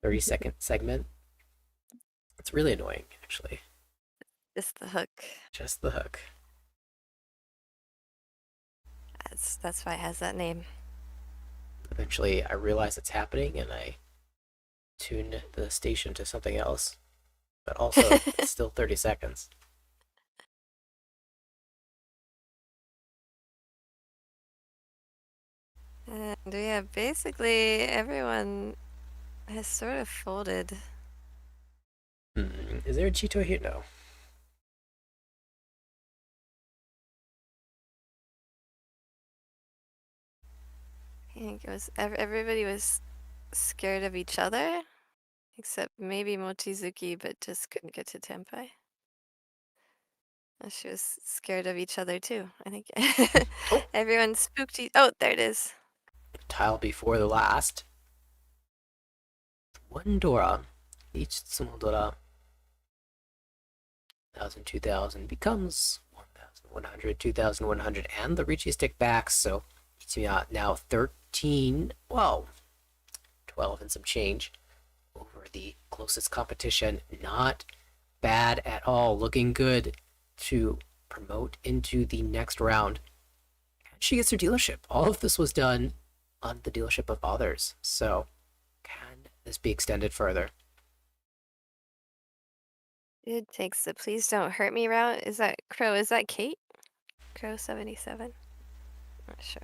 30-second segment. It's really annoying, actually. Just the hook. Just the hook. That's why it has that name. Eventually, I realize it's happening, and I tune the station to something else. But also, it's still 30 seconds. And yeah, basically everyone has sort of folded. Is there a Cheeto here? No. I think it was everybody was scared of each other, except maybe Mochizuki, but just couldn't get to Tenpai. She was scared of each other too. I think Oh. everyone spooked. Oh, there it is. Tile before the last. 1 Dora. Each Tsumodora. 1,000, 2,000 becomes 1,100, 2,100, and the Riichi stick back, so Ichimiya now 13, well, 12 and some change over the closest competition. Not bad at all. Looking good to promote into the next round. And she gets her dealership. All of this was done on the dealership of others, so can this be extended further? It takes the please don't hurt me route. Is that Crow? Is that Kate? Crow 77? Not sure.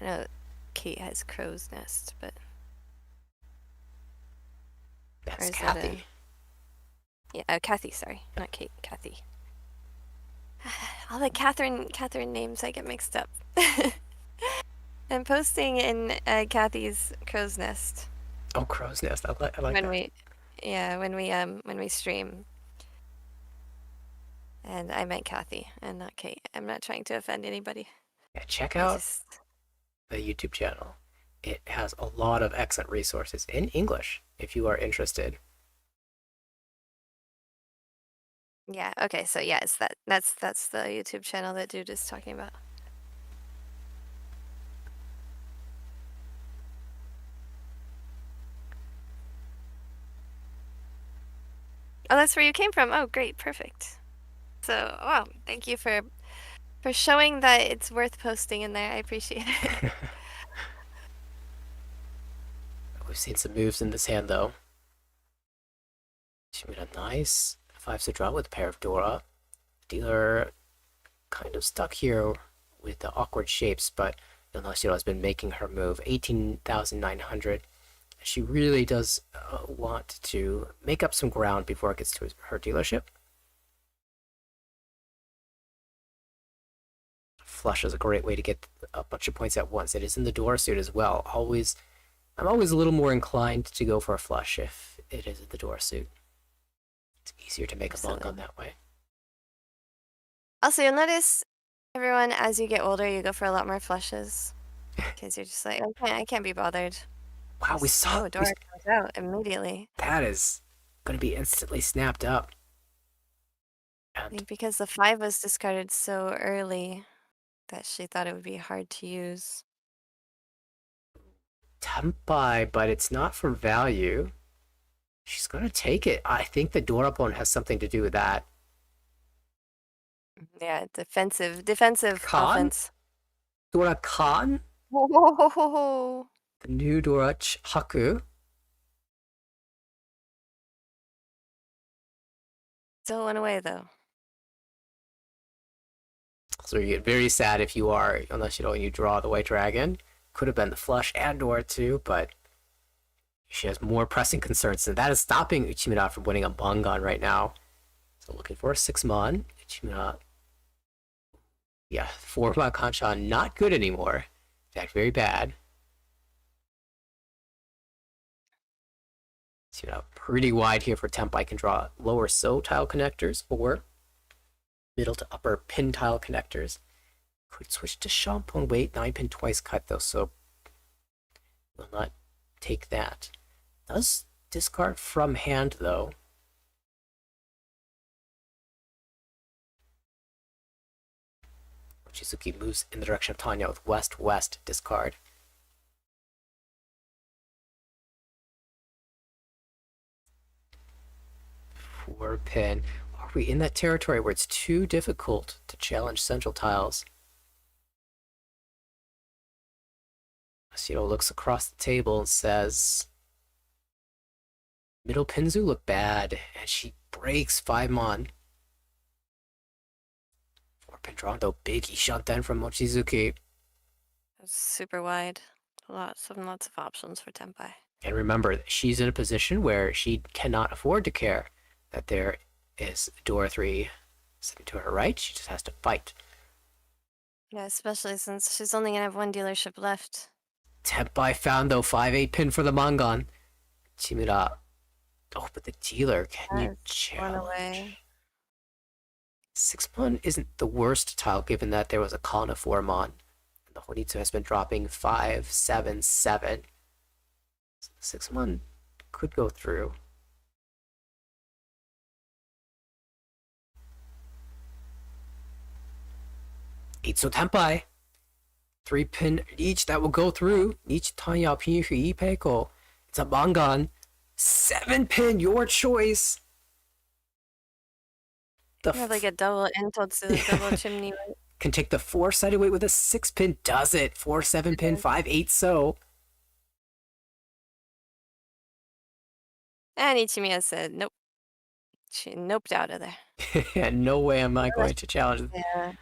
I know Kate has Crow's Nest, but That's or is Kathy. Yeah, Kathy, sorry. Not Kate, Kathy. All the Catherine names I get mixed up. I'm posting in Kathy's Crow's Nest Oh, Crow's Nest. I like when that. when we stream. And I meant Kathy and not Kate. I'm not trying to offend anybody. Yeah, check out the YouTube channel. It has a lot of excellent resources in English if you are interested. Yeah. Okay. So yes, that's the YouTube channel that dude is talking about. Oh, that's where you came from. Oh, great, perfect. So, wow, thank you for showing that it's worth posting in there. I appreciate it. We've seen some moves in this hand though. She made a nice 5-set draw with a pair of Dora. Dealer kind of stuck here with the awkward shapes, but Yonashiro has been making her move 18,900. She really does want to make up some ground before it gets to her dealership. Flush is a great way to get a bunch of points at once. It is in the door suit as well. I'm always a little more inclined to go for a flush if it is in the door suit. It's easier to make a Mongon that way. Also, you'll notice, everyone, as you get older, you go for a lot more flushes. Because you're just like, I can't be bothered. Wow, we saw... Oh, Dora comes out immediately. That is going to be instantly snapped up. I think because the 5 was discarded so early that she thought it would be hard to use. Tempai, but it's not for value. She's going to take it. I think the Dorapon has something to do with that. Yeah, defensive Khan? offense. Dora Khan? Whoa. The new Dora Haku. Still went away, though. So you get very sad if you are, unless you draw the White Dragon. Could have been the flush and Dora too, but she has more pressing concerns, and that is stopping Uchimura from winning a Mongon right now. So looking for a 6-mon. Uchimura, yeah, 4-mon Kanchan, not good anymore. In fact, very bad. Uchimura pretty wide here for Tempai. Can draw lower So tile connectors or middle to upper pin tile connectors. Could switch to Shampoo. Wait, 9-pin twice cut though, so will not take that. Does discard from hand though. Mochizuki moves in the direction of Tanya with west-west discard. Four pin. Are we in that territory where it's too difficult to challenge central tiles? Masito looks across the table and says, middle Pinzu look bad, and she breaks 5-mon. 4-pin drawn though, big Ishanten from Mochizuki. Super wide. Lots of options for Tempai. And remember, she's in a position where she cannot afford to care that there is door 3 sitting to her right. She just has to fight. Yeah, especially since she's only gonna have one dealership left. Tempai found though 5-8 pin for the Mongon. Chimura. Oh, but the dealer, can you challenge? 6-mon isn't the worst tile given that there was a con of 4-mon. The Honitsu has been dropping 5, 7, 7. So 6-mon could go through. Itsu Tempai. 3-pin each that will go through. Each Tanya Pinyu Ipeiko. It's a Mongon. 7-pin, your choice. You have like a double Intotsu, double chimney. Can take the 4-sided weight with a 6-pin. Does it? 4, 7-pin, 5, 8 So. And Ichimiya said, nope. She noped out of there. No way am I going to challenge. Yeah.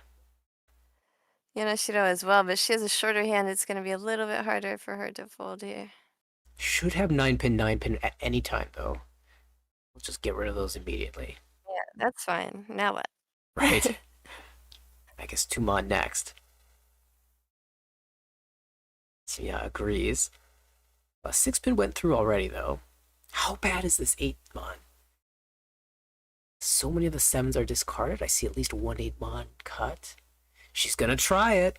Yonashiro as well, but she has a shorter hand. It's going to be a little bit harder for her to fold here. Should have 9-pin, 9-pin at any time, though. We'll just get rid of those immediately. Yeah, that's fine. Now what? Right. I guess 2-mon next. Yeah, agrees. A 6-pin went through already, though. How bad is this 8-mon? So many of the 7s are discarded. I see at least one 8-mon cut. She's gonna try it.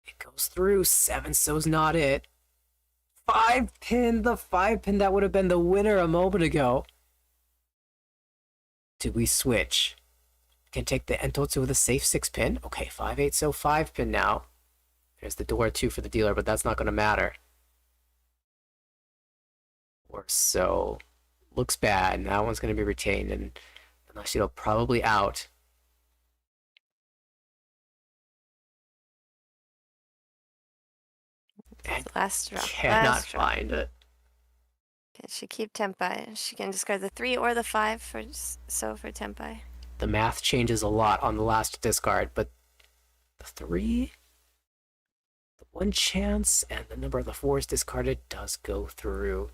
It goes through. 7, so's not it. 5-pin, the 5-pin that would have been the winner a moment ago. Did we switch? Can take the Entotsu with a safe 6-pin. Okay, 5-8, so 5-pin now. There's the door 2 for the dealer, but that's not going to matter. Or so. Looks bad. That one's going to be retained, and Yonashiro probably out. And Last drop. cannot find it. Can she keep Tenpai? She can discard the 3 or the 5 for Tenpai. The math changes a lot on the last discard, but the 3, the 1 chance, and the number of the 4s discarded does go through.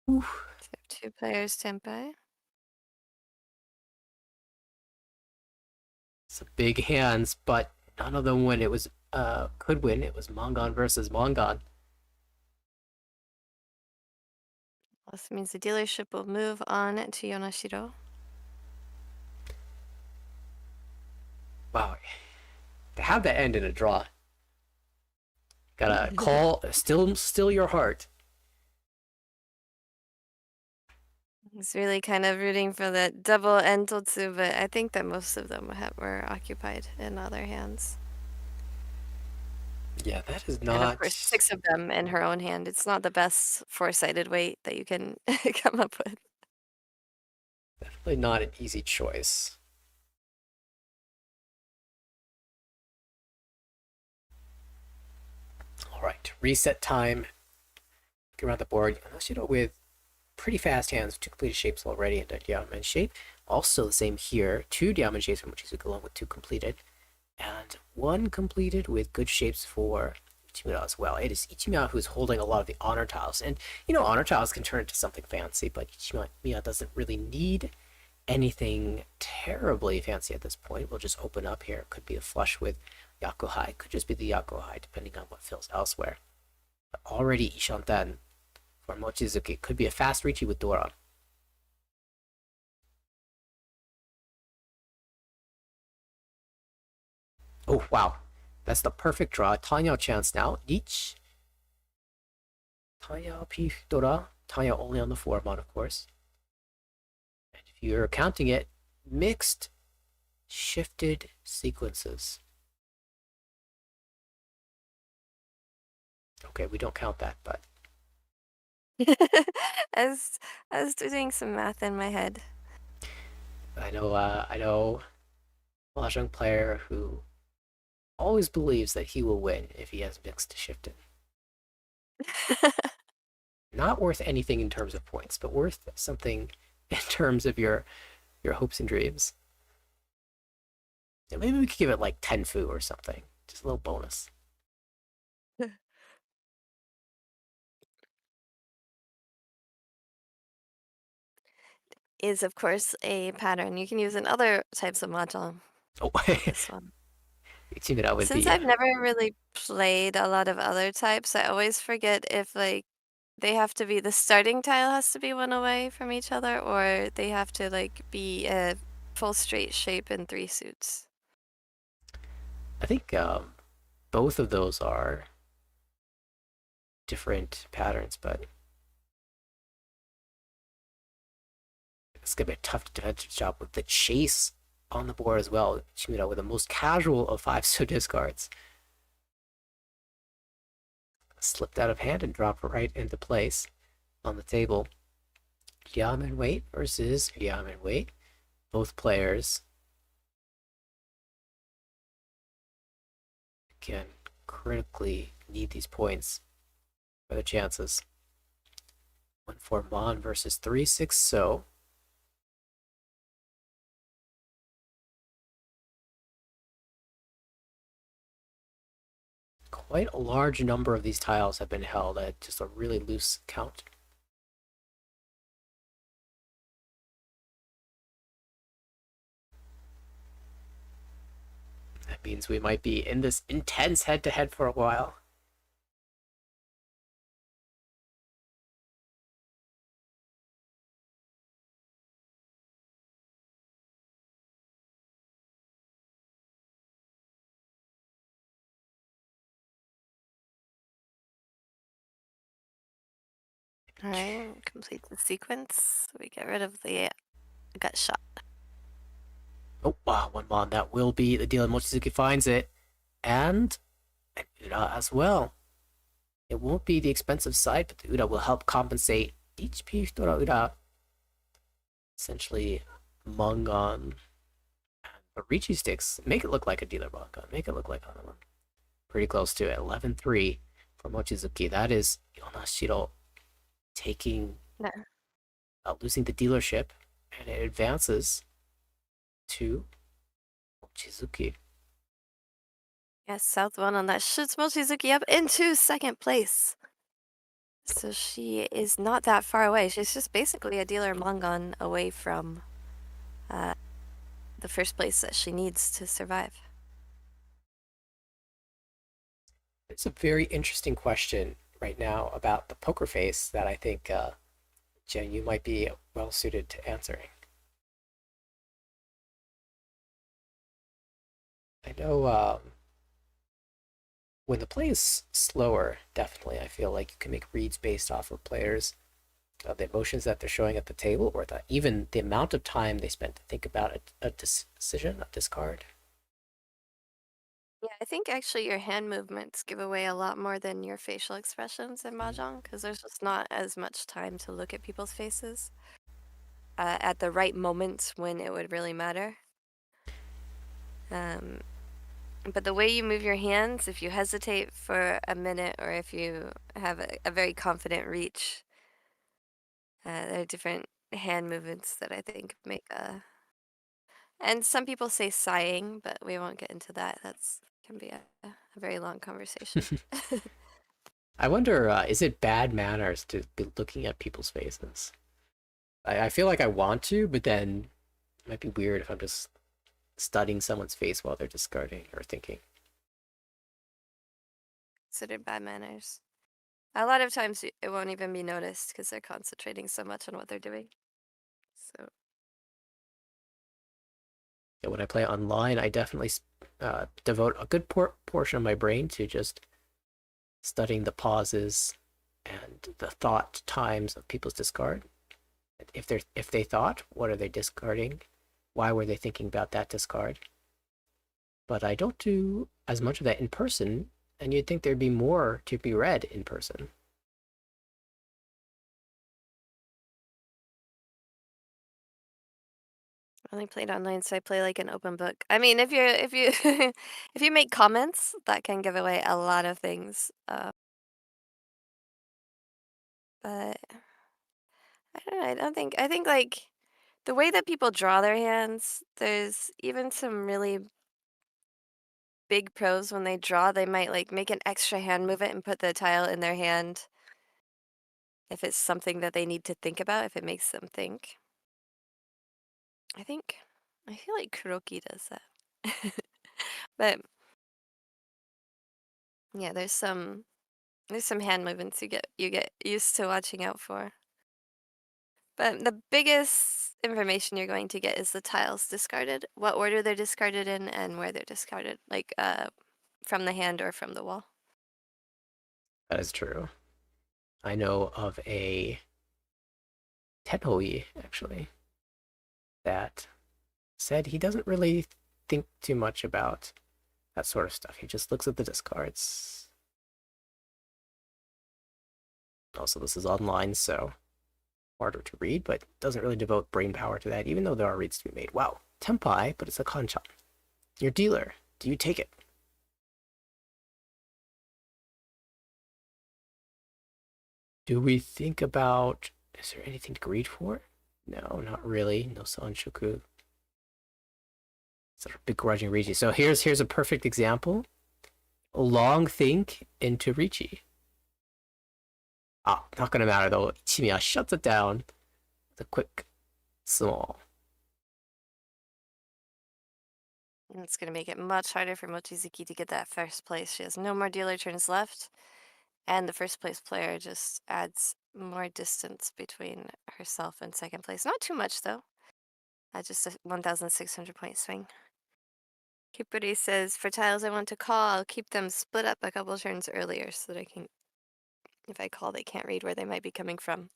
Whew. So 2 players Tenpai. It's a big hands, but none of them win. It was could win. It was Mongon versus Mongon. This means the dealership will move on to Yonashiro. Wow. To have that end in a draw. Gotta call still your heart. He's really kind of rooting for that double Entotsu, but I think that most of them were occupied in other hands. Yeah, that is And not. of course, 6 of them in her own hand. It's not the best four-sided weight that you can come up with. Definitely not an easy choice. All right, reset time. Get around the board. Yonashiro with pretty fast hands, 2 completed shapes already and a diamond shape. Also the same here, 2 diamond shapes from Mochizuki along with 2 completed, and 1 completed with good shapes for Ichimiya as well. It is Ichimiya who's holding a lot of the honor tiles, and honor tiles can turn into something fancy, but Ichimiya doesn't really need anything terribly fancy at this point. We'll just open up here. It could be a flush with Yakuhai, could just be the Yakuhai depending on what fills elsewhere. But already Ishanten for Mochizuki could be a fast Riichi with Dora. Oh wow, that's the perfect draw. Tanya chance now. Each Tanya P Dora. Tanya only on the 4 mod, of course. And if you're counting it, mixed shifted sequences. Okay, we don't count that, but I was doing some math in my head. I know Mahjong player who always believes that he will win if he has mixed shifted. Not worth anything in terms of points, but worth something in terms of your hopes and dreams. Yeah, maybe we could give it like 10 fu or something. Just a little bonus. Is, of course, a pattern you can use in other types of mahjong. Oh, This one. Ichimiya would Since be. I've never really played a lot of other types, I always forget if they have to be the starting tile has to be one away from each other, or they have to be a full straight shape in 3 suits. I think both of those are different patterns, but it's gonna be a tough defensive job with the chase on the board as well. Ichimiya with the most casual of 5 so discards. Slipped out of hand and dropped right into place on the table. Yamen Wait versus Yamen Wait. Both players can critically need these points for their chances. 1-4 Mon versus 3-6 So. Quite a large number of these tiles have been held at just a really loose count. That means we might be in this intense head-to-head for a while. Alright, complete the sequence. We get rid of the gut shot. Oh, wow, one mon. That will be the deal. Mochizuki finds it. And Uda as well. It won't be the expensive side, but the Uda will help compensate each piece Uda. Essentially, Mungon and Riichi sticks. Make it look like a dealer Mungon. Make it look like Hana. Pretty close to it. 11-3 for Mochizuki. That is Yonashiro taking, No. losing the dealership, and it advances to Mochizuki. Yes, South one on that shoots Mochizuki up into second place. So she is not that far away. She's just basically a dealer Mongon away from the first place that she needs to survive. It's a very interesting question right now about the poker face that I think, Jenn, you might be well suited to answering. I know when the play is slower, definitely, I feel like you can make reads based off of players, the emotions that they're showing at the table, or even the amount of time they spend to think about a decision, a discard. Yeah, I think actually your hand movements give away a lot more than your facial expressions in Mahjong because there's just not as much time to look at people's faces at the right moments when it would really matter. But the way you move your hands, if you hesitate for a minute or if you have a very confident reach, there are different hand movements that I think make a. And some people say sighing, but we won't get into that. That's can be a very long conversation. I wonder, is it bad manners to be looking at people's faces? I feel like I want to, but then it might be weird if I'm just studying someone's face while they're discarding or thinking. Considered bad manners. A lot of times it won't even be noticed because they're concentrating so much on what they're doing. So Yeah, when I play online, I definitely devote a good portion of my brain to just studying the pauses and the thought times of people's discard. If they thought, what are they discarding? Why were they thinking about that discard? But I don't do as much of that in person, and you'd think there'd be more to be read in person. I only played online, so I play like an open book. I mean, if you if you make comments, that can give away a lot of things. But I don't know. I think like the way that people draw their hands. There's even some really big pros when they draw. They might like make an extra hand movement and put the tile in their hand if it's something that they need to think about. If it makes them think. I feel like Kuroki does that. But yeah, there's some hand movements you get used to watching out for. But the biggest information you're going to get is the tiles discarded, what order they're discarded in, and where they're discarded, like from the hand or from the wall. That is true. I know of a Tenhoi, actually, that said he doesn't really think too much about that sort of stuff. He just looks at the discards. Also, this is online, so harder to read, but doesn't really devote brain power to that, even though there are reads to be made. Wow, Tempai, but it's a kanchan. Your dealer, do you take it? Do we think about, is there anything to greed for? No, not really. No Sanshoku. Sort of begrudging Riichi. So here's a perfect example. Long think into Riichi. Ah, not gonna matter though. Ichimiya shuts it down with a quick small. And it's going to make it much harder for Mochizuki to get that first place. She has no more dealer turns left, and the first place player just adds more distance between herself and second place. Not too much though. Just a 1,600 point swing. Kipuri says, for tiles I want to call, I'll keep them split up a couple turns earlier so that I can If I call, they can't read where they might be coming from.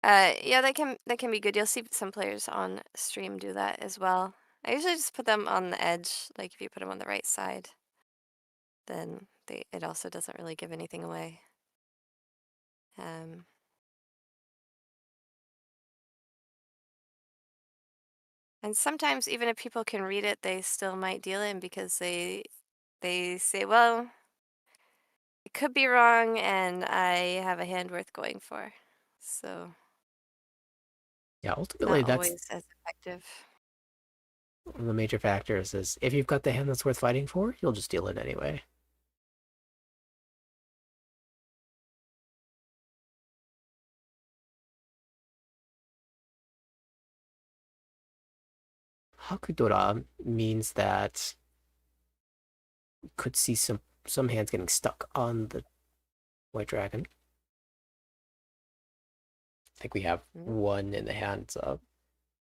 Yeah, that can be good. You'll see some players on stream do that as well. I usually just put them on the edge. Like if you put them on the right side, then it also doesn't really give anything away. And sometimes even if people can read it, they still might deal in because they say, well, it could be wrong and I have a hand worth going for. So Yeah, it's ultimately, not that's always as effective. one of the major factors is if you've got the hand that's worth fighting for, you'll just deal it anyway. Hakudora means that you could see some hands getting stuck on the white dragon. I think we have one in the hands of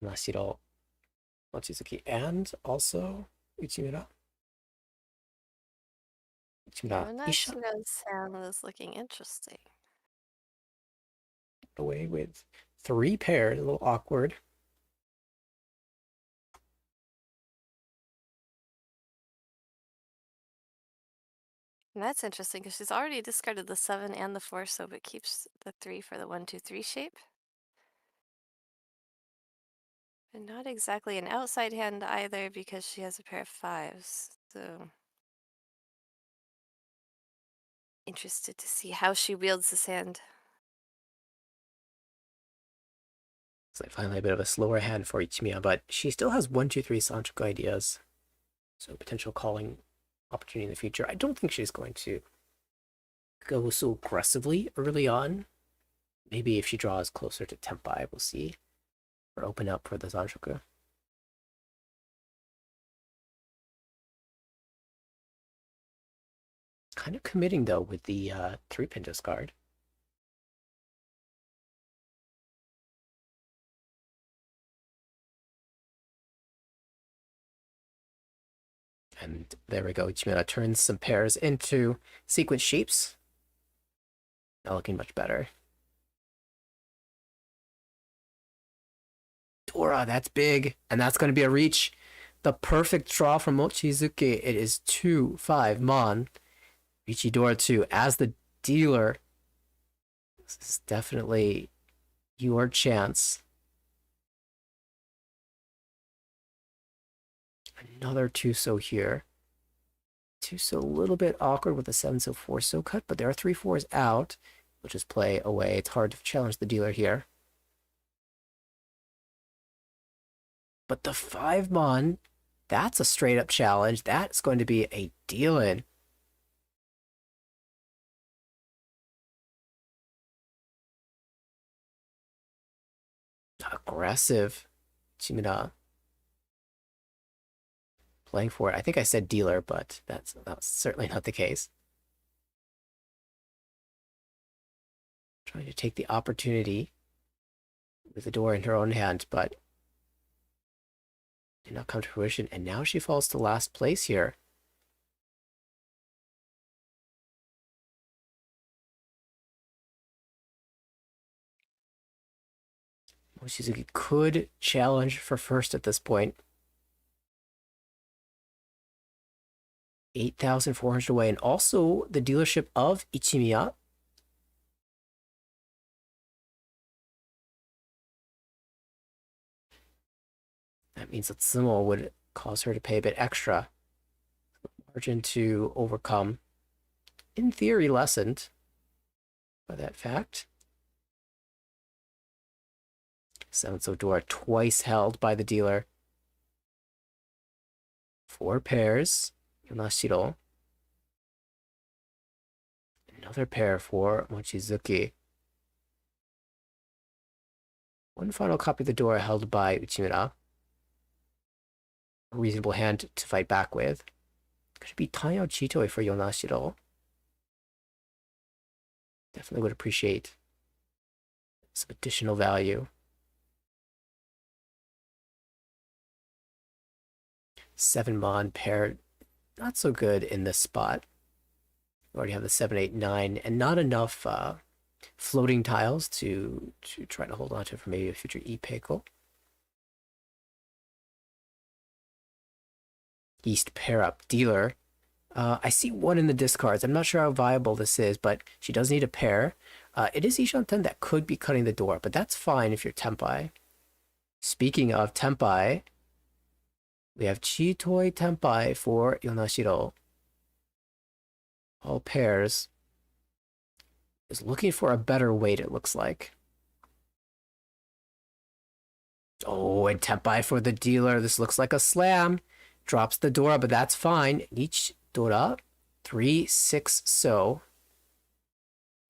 Yonashiro, Mochizuki, and also Uchimura. Yonashiro's hand is looking interesting. Away with 3 pairs, a little awkward. And that's interesting because she's already discarded the 7 and the 4, so it keeps the 3 for the 1, 2, 3 shape. And not exactly an outside hand either because she has a pair of 5s. So interested to see how she wields this hand. It's like finally a bit of a slower hand for Ichimiya, but she still has 1, 2, 3 Sanchoku ideas. So potential calling opportunity in the future. I don't think she's going to go so aggressively early on. Maybe if she draws closer to Tempai, we'll see. Or open up for the Sanchoku. Kind of committing though with the 3-pin discard. And there we go. Ichimiya turns some pairs into sequence shapes. Now looking much better. Dora, that's big. And that's going to be a reach. The perfect draw from Mochizuki. It is 2-5 Mon. Riichi Dora 2 as the dealer. This is definitely your chance. Another 2-so here. 2-so a little bit awkward with a 7-so 4-so cut, but there are 3-4s out. We'll just play away. It's hard to challenge the dealer here. But the 5 Mon, that's a straight up challenge. That's going to be a deal-in. Aggressive. Ichimiya playing for it. I think I said dealer, but that's certainly not the case. Trying to take the opportunity with the door in her own hand, but did not come to fruition. And now she falls to last place here. Mochizuki could challenge for first at this point. 8,400 away, and also the dealership of Ichimiya. That means that Tsumo would cause her to pay a bit extra. Margin to overcome, in theory, lessened by that fact. 7-so door twice held by the dealer. 4 pairs. Yonashiro. Another pair for Mochizuki. One final copy of the door held by Uchimura. A reasonable hand to fight back with. Could it be Tanyo Chitoi for Yonashiro? Definitely would appreciate some additional value. 7 Mon paired, not so good in this spot. We already have the 7, 8, 9, and not enough floating tiles to try to hold on to for maybe a future Ipeiko. East pair up dealer. I see one in the discards. I'm not sure how viable this is, but she does need a pair. It is Ishanten that could be cutting the door, but that's fine if you're Tenpai. Speaking of Tenpai, we have Chitoi Tenpai for Yonashiro. All pairs. Is looking for a better weight, it looks like. Oh, and Tenpai for the dealer. This looks like a slam. Drops the Dora, but that's fine. Each Dora. 3, 6, so.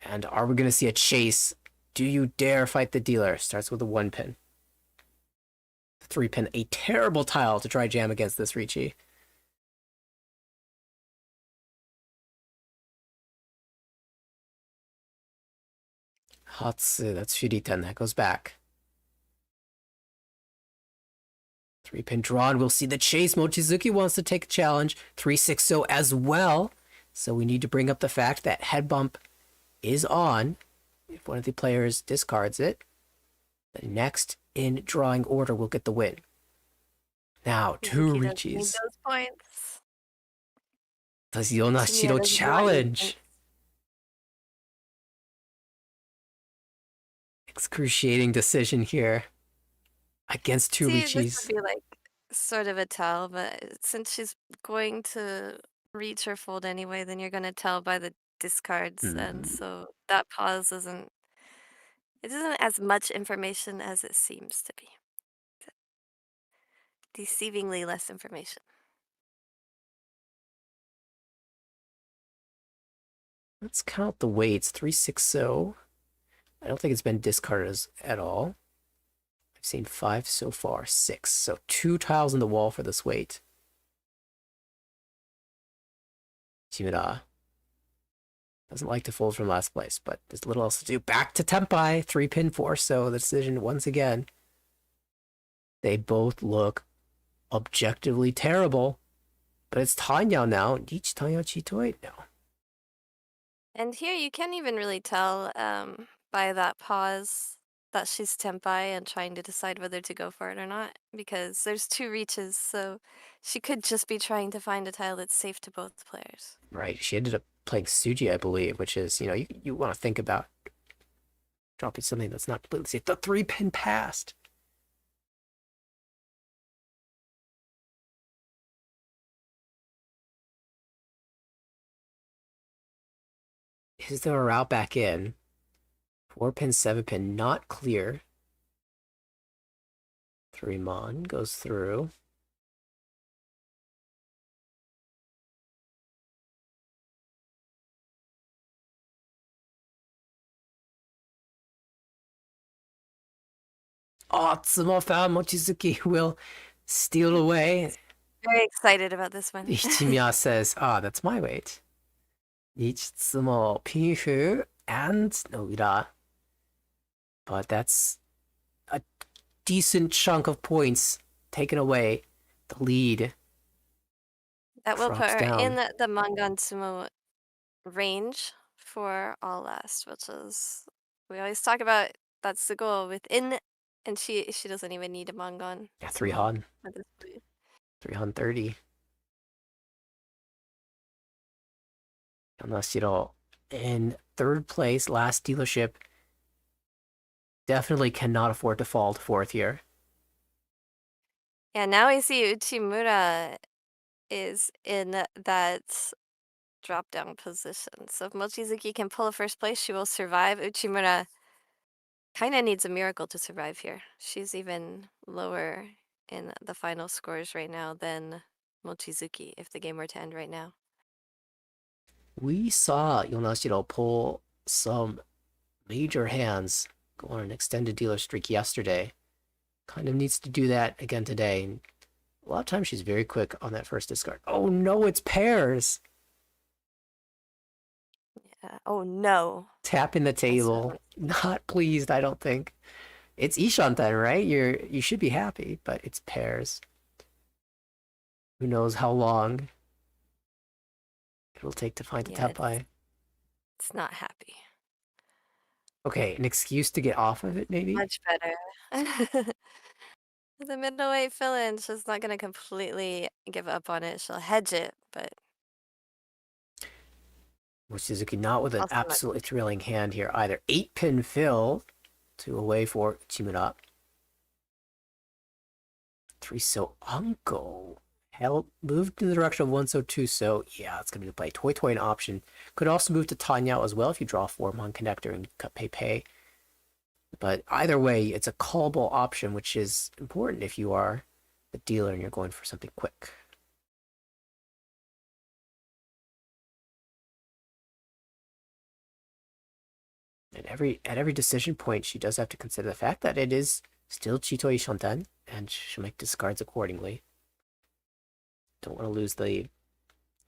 And are we going to see a chase? Do you dare fight the dealer? Starts with a 1 pin. 3 pin. A terrible tile to try jam against this Riichi. Hatsu, that's Shuriten. That goes back. 3 pin drawn. We'll see the chase. Mochizuki wants to take a challenge. 3, 6, so as well. So we need to bring up the fact that head bump is on. If one of the players discards it, the next in drawing order will get the win. Now, 2 Riichis. Those points. Does Yonashiro challenge? Excruciating decision here against 2 Riichis. This would be like sort of a tell, but since she's going to reach her fold anyway, then you're going to tell by the discards, and so that pause isn't as much information as it seems to be. Deceivingly less information. Let's count the weights. 3, 6, so. I don't think it's been discarded at all. I've seen 5 so far. 6. So 2 tiles in the wall for this weight. Ichimura doesn't like to fold from last place, but there's little else to do. Back to Tenpai. 3 pin 4, so the decision once again. They both look objectively terrible. But it's Tanya now. Each Tanya Chitoi now. And here you can't even really tell by that pause that she's Tenpai and trying to decide whether to go for it or not, because there's 2 reaches, so she could just be trying to find a tile that's safe to both players. Right. She ended up playing Tsuji, I believe, which is, you want to think about dropping something that's not completely safe. The 3 pin passed. Is there a route back in? 4 pin, 7 pin, not clear. 3 mon goes through. Oh, Tsumo found Mochizuki will steal away. Very excited about this one. Ichimiya says, that's my weight. Tsumo Pinfu and Noira. But that's a decent chunk of points taken away. The lead. That will put her down in the Mangan Sumo range for all last, which is, we always talk about, that's the goal within, and she doesn't even need a Mangan. Yeah, 3 Han. At this point. 3 Han 30. Yonashiro in 3rd place, last dealership. Definitely cannot afford to fall to 4th here. Yeah, now we see Uchimura is in that drop-down position. So if Mochizuki can pull a 1st place, she will survive. Uchimura kind of needs a miracle to survive here. She's even lower in the final scores right now than Mochizuki if the game were to end right now. We saw Yonashiro pull some major hands, go on an extended dealer streak yesterday. Kind of needs to do that again today. And a lot of times she's very quick on that 1st discard. Oh no, it's pairs! Yeah. Oh no. Tapping the table. Not pleased, I don't think. It's Ishanten, right? You should be happy, but it's pairs. Who knows how long it'll take to find a Tenpai. It's not happy. Okay, an excuse to get off of it, maybe? Much better. The middleweight fill-in, she's not gonna completely give up on it. She'll hedge it, but Mochizuki not with an also not. absolutely thrilling hand here either. 8-pin fill to away for Uchimura. 3 so Uncle. Hell, moved in the direction of 1 so 2 so. Yeah, it's going to be the play. Toy Toy an option. Could also move to Tanya as well if you draw 4 Mon Connector and cut Pei. But either way, it's a callable option, which is important if you are the dealer and you're going for something quick. And at every decision point, she does have to consider the fact that it is still Chitoi Shonten, and she'll make discards accordingly. Don't want to lose the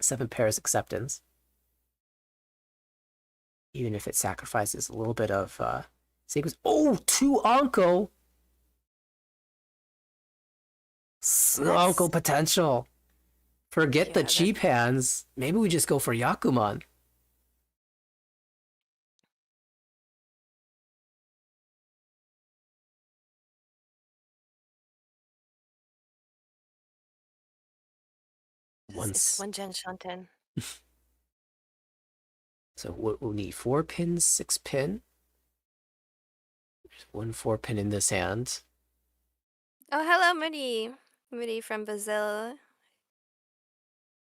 7 pairs acceptance. Even if it sacrifices a little bit of sequence. Oh, 2 Anko! Anko potential. Forget the cheap hands. Maybe we just go for Yakuman. It's 1 Gen Shanten. So we'll need 4 pins, 6 pin. There's 1 4-pin in this hand. Oh, hello, Moody. Moody from Brazil.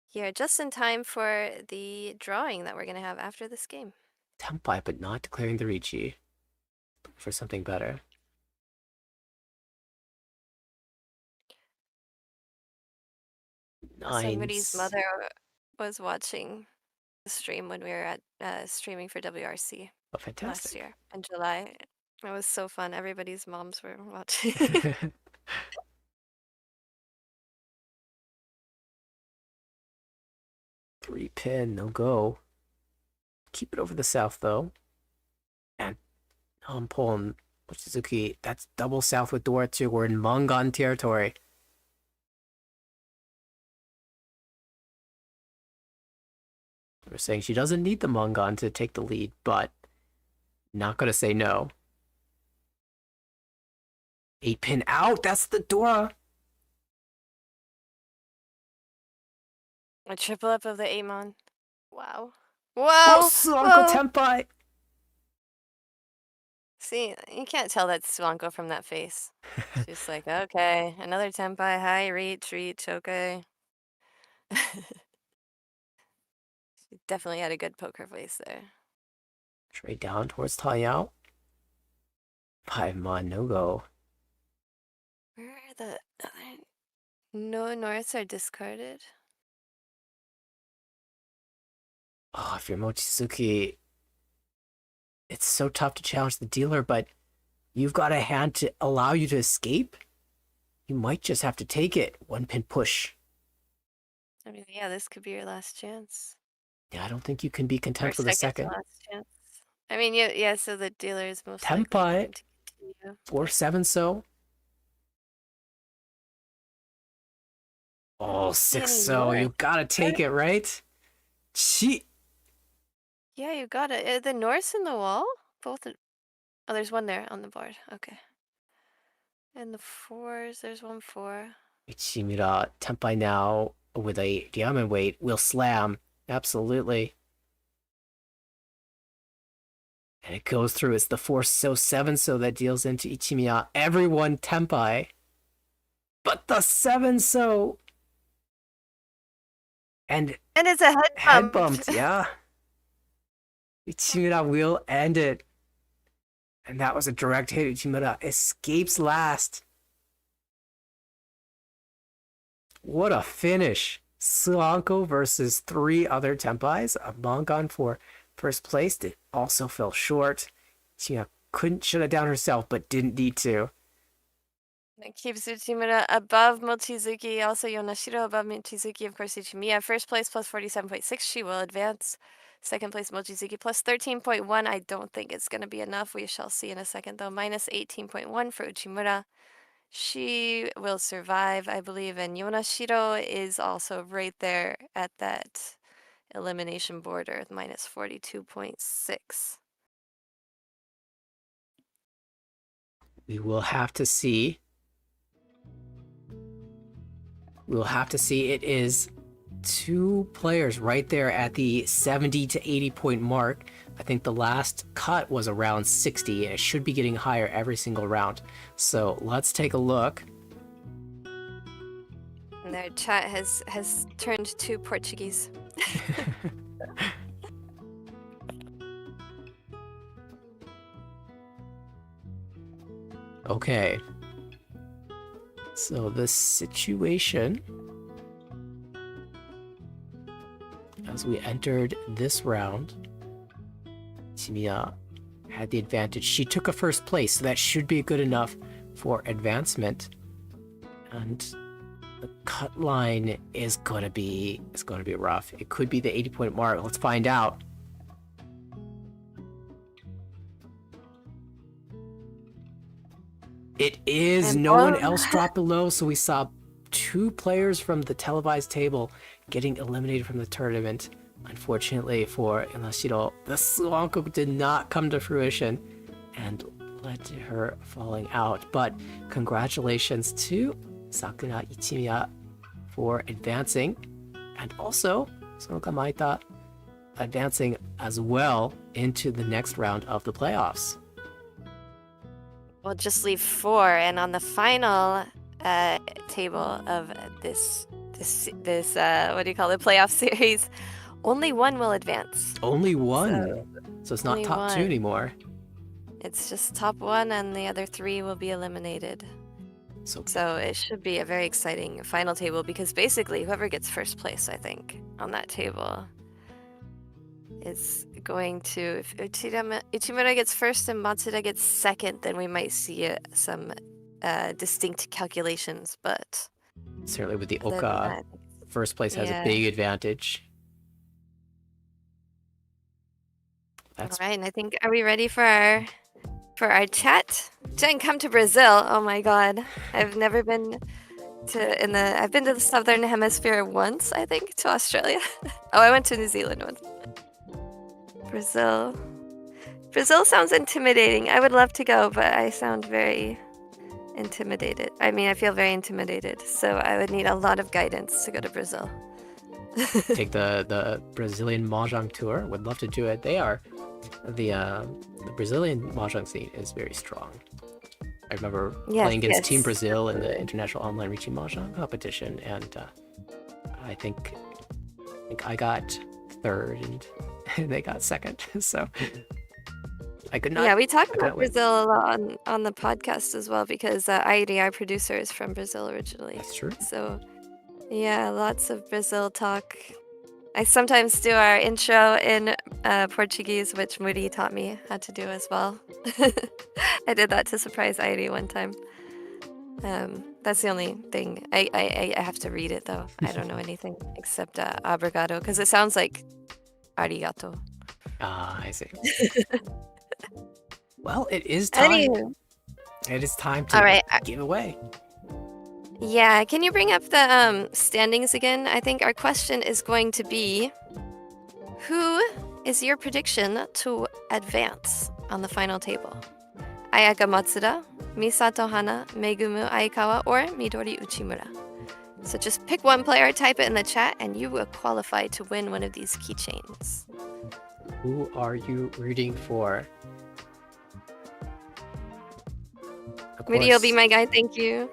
Here, just in time for the drawing that we're going to have after this game. Tempai, but not declaring the Riichi. For something better. So Moody's mother was watching the stream when we were at streaming for WRC last year in July. It was so fun. Everybody's moms were watching. 3 pin, no go. Keep it over the south though. And I'm pulling Mochizuki. That's double south with Dora too. We're in Mongon territory. We're saying she doesn't need the Mongon to take the lead, but not gonna say no. 8 pin out. That's the Dora. A triple up of the Amon. Wow. Whoa! Oh, Suanko Tempai! See, you can't tell that's Suanko from that face. She's like, okay, another Tempai. Hi, reach, okay. She definitely had a good poker face there. Trade down towards Taiyao. 5 Mon, no go. Where are the other... No Norths are discarded? Oh, if you're Mochizuki, it's so tough to challenge the dealer, but you've got a hand to allow you to escape. You might just have to take it. 1 pin push. I mean, yeah, this could be your last chance. Yeah, I don't think you can be content with a second. Last chance. I mean, yeah, so the dealer is most Tempai. 4-7 so. Oh, 6 so. You gotta take it, right? Cheat. Yeah, you got it. The Norse in the wall? Both. Oh, there's one there on the board. Okay. And the 4s, there's 1 4. Ichimiya, Tempai now with a diamond weight will slam. Absolutely. And it goes through. It's the 4 so 7 so that deals into Ichimiya. Everyone Tempai. But the 7 so. And it's a head bumped, yeah. Ichimiya will end it. And that was a direct hit. Ichimiya escapes last. What a finish. Suanko versus 3 other Tempais. A Mongon for first place. It also fell short. Ichimiya couldn't shut it down herself, but didn't need to. That keeps Uchimura above Mochizuki. Also Yonashiro above Mochizuki. Of course, Ichimiya. First place plus 47.6. She will advance. Second place, Mochizuki plus 13.1. I don't think it's going to be enough. We shall see in a second, though. Minus 18.1 for Uchimura. She will survive, I believe. And Yonashiro is also right there at that elimination border with minus 42.6. We will have to see. We'll have to see. It is 2 players right there at the 70 to 80 point mark. I think the last cut was around 60, and it should be getting higher every single round. So let's take a look. And their chat has turned to Portuguese. Okay. So the situation, as we entered this round, Ichimiya had the advantage. She took a first place, so that should be good enough for advancement. And the cut line is gonna be rough. It could be the 80 point mark. Let's find out. It is. No one else dropped below, so we saw 2 players from the televised table getting eliminated from the tournament. Unfortunately for Yonashiro, the Swanko did not come to fruition and led to her falling out. But congratulations to Sakura Ichimiya for advancing, and also Sonoka Maita advancing as well into the next round of the playoffs. We'll just leave 4, and on the final table of this what do you call it, playoff series, only 1 will advance. Only 1? So it's not top 2 anymore. It's just top 1, and the other 3 will be eliminated. So it should be a very exciting final table, because basically whoever gets first place, I think, on that table is going to, if Uchimura gets first and Matsuda gets second, then we might see some distinct calculations, but certainly with the Oka, first place has a big advantage. All right, and I think, are we ready for our chat? Jenn, come to Brazil. Oh my god, I've never been I've been to the Southern Hemisphere once, I think, to Australia. Oh, I went to New Zealand once. Brazil sounds intimidating. I would love to go, but I sound very intimidated. I mean, I feel very intimidated, so I would need a lot of guidance to go to Brazil. Take the Brazilian Mahjong tour. Would love to do it. The Brazilian Mahjong scene is very strong. I remember playing against Team Brazil in the International Online Riichi Mahjong competition, and I think I got 3rd and they got 2nd. So I could not. Yeah, we talk about Brazil a lot on the podcast as well, because Airi, our producer, is from Brazil originally. That's true. So yeah, lots of Brazil talk. I sometimes do our intro in Portuguese, which Muri taught me how to do as well. I did that to surprise Airi one time. That's the only thing. I have to read it, though. I don't know anything except obrigado, because it sounds like arigato. Ah, I see. Well, it is time. Anywho. It is time to give away. Yeah, can you bring up the standings again? I think our question is going to be, who is your prediction to advance on the final table? Ayaka Matsuda, Misato Hana, Megumu Aikawa, or Midori Uchimura? So just pick one player, type it in the chat, and you will qualify to win one of these keychains. Who are you rooting for? Moody will be my guy, thank you.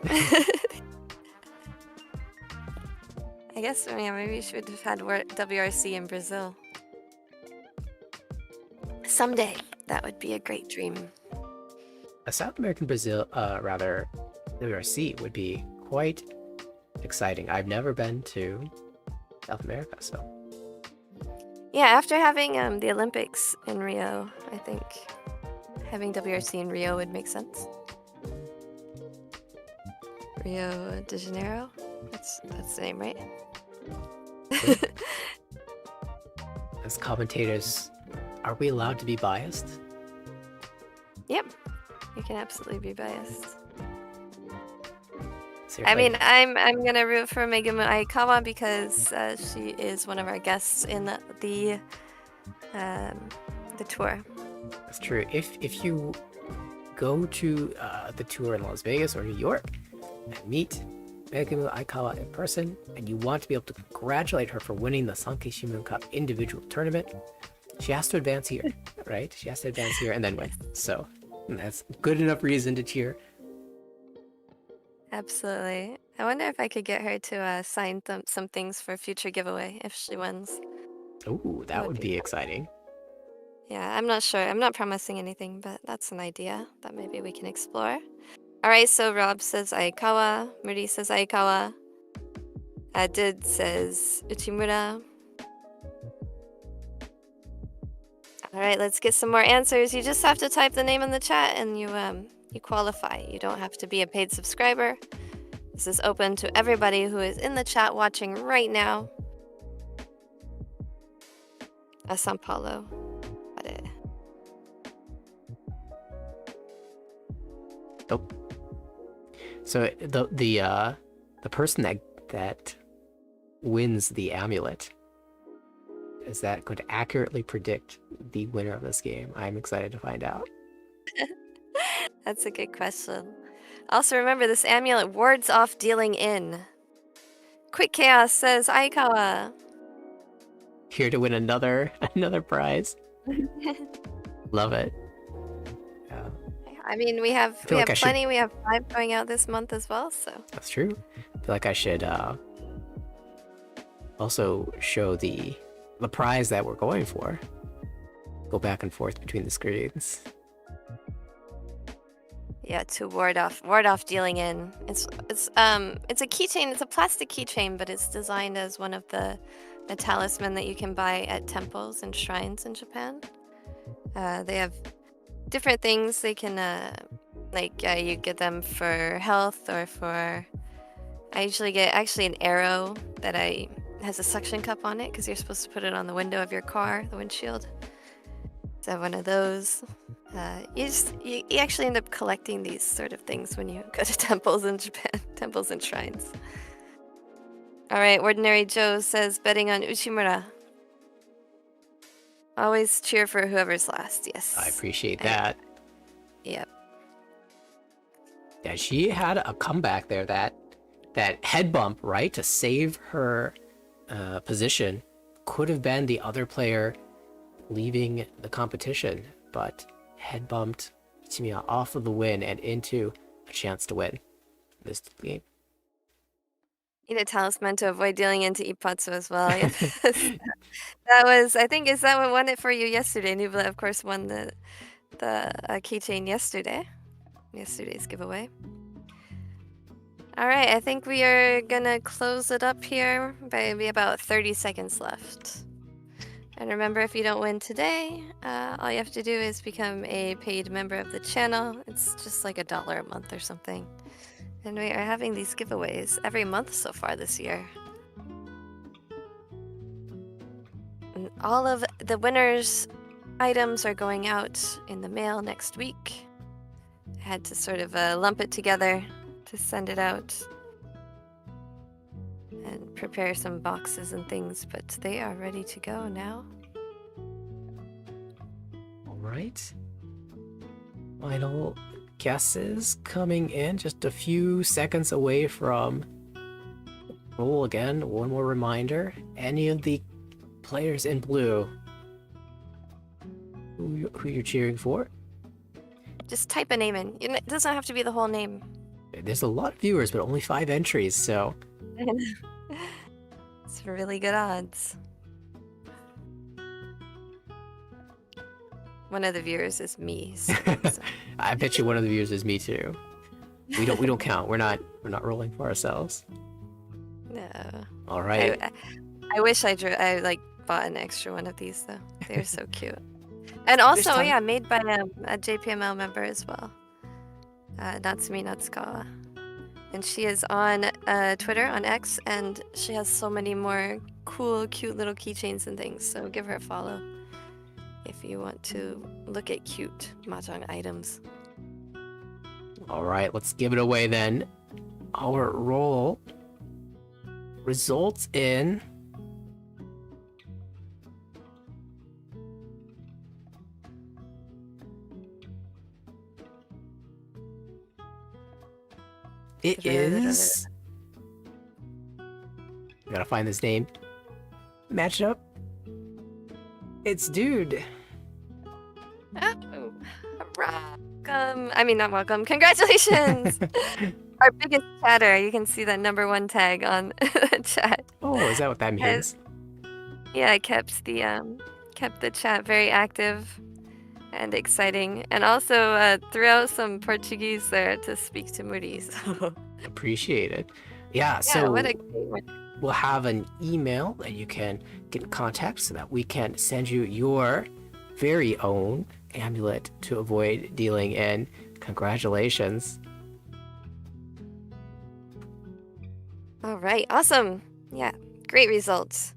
I guess, yeah, maybe we should have had WRC in Brazil. Someday, that would be a great dream. A South American WRC would be quite exciting. I've never been to South America, so. Yeah, after having the Olympics in Rio, I think having WRC in Rio would make sense. Rio de Janeiro? That's the name, right? As commentators, are we allowed to be biased? Yep, you can absolutely be biased. I mean, I'm gonna root for Megumu Aikawa because she is one of our guests in the tour. That's true. If you go to the tour in Las Vegas or New York and meet Megumu Aikawa in person, and you want to be able to congratulate her for winning the Sankei Shimbun Cup individual tournament, she has to advance here, right? She has to advance here and then win. So that's good enough reason to cheer. Absolutely. I wonder if I could get her to sign some things for future giveaway if she wins. Ooh, that would be exciting. Yeah, I'm not sure. I'm not promising anything, but that's an idea that maybe we can explore. All right, so Rob says Aikawa. Muri says Aikawa. Did says Uchimura. All right, let's get some more answers. You just have to type the name in the chat and you qualify. You don't have to be a paid subscriber. This is open to everybody who is in the chat watching right now. San Paulo. Nope. So the person that wins the amulet, is that going to accurately predict the winner of this game? I'm excited to find out. That's a good question. Also remember, this amulet wards off dealing in. Quick Chaos says Aikawa. Here to win another prize. Love it. Yeah. I mean, we have plenty. We have 5 going out this month as well, so. That's true. I feel like I should also show the prize that we're going for. Go back and forth between the screens. Yeah, to ward off dealing in. It's a keychain. It's a plastic keychain, but it's designed as one of the talisman that you can buy at temples and shrines in Japan. They have different things they can you get them for health or for. I usually get actually an arrow that has a suction cup on it because you're supposed to put it on the window of your car, the windshield. So one of those. You actually end up collecting these sort of things when you go to temples in Japan, temples and shrines. All right, Ordinary Joe says betting on Uchimura. Always cheer for whoever's last. Yes, I appreciate that. Yep. Yeah, she had a comeback there. That head bump, right, to save her position, could have been the other player leaving the competition, but head bumped Ichimiya off of the win and into a chance to win this game. Need a talisman to avoid dealing into Ippatsu as well. Yes. That was, I think, is that what won it for you yesterday? Nubla, of course, won the keychain yesterday's giveaway. All right, I think we are gonna close it up here by maybe about 30 seconds left. And remember, if you don't win today, all you have to do is become a paid member of the channel. It's just like $1 a month or something. And we are having these giveaways every month so far this year. And all of the winners' items are going out in the mail next week. I had to sort of lump it together to send it out and prepare some boxes and things, but they are ready to go now. All right. Final guesses coming in just a few seconds away from roll again. One more reminder, any of the players in blue who you're cheering for, just type a name in. It doesn't have to be the whole name. There's a lot of viewers, but only 5 entries, so it's really good odds. One of the viewers is me. So. I bet you one of the viewers is me too. We don't count. We're not rolling for ourselves. No. All right. I wish I bought an extra one of these though. They're so cute. And also, yeah, made by a JPML member as well. Natsumi Natsukawa. And she is on Twitter, on X, and she has so many more cool, cute little keychains and things. So give her a follow if you want to look at cute Mahjong items. All right, let's give it away then. our roll results in it is. I gotta find this name. Match it up. It's Dude. Oh, welcome. I mean, not welcome. Congratulations. Our biggest chatter. You can see that #1 tag on the chat. Oh, is that what that means? Yeah, I kept the chat very active and exciting, and also threw out some Portuguese there to speak to Moody. So. Appreciate it. Yeah, so what a great one. We'll have an email that you can get in contact so that we can send you your very own amulet to avoid dealing in. Congratulations. All right, awesome. Yeah, great results.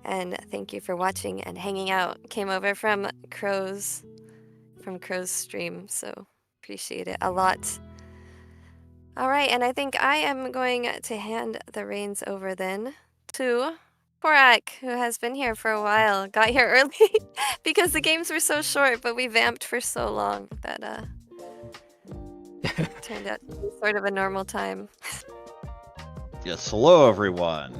And thank you for watching and hanging out. Came over from Crow's stream, so appreciate it a lot. All right, and I think I am going to hand the reins over then to Corak, who has been here for a while. Got here early because the games were so short, but we vamped for so long that turned out to be sort of a normal time. Yes, hello everyone.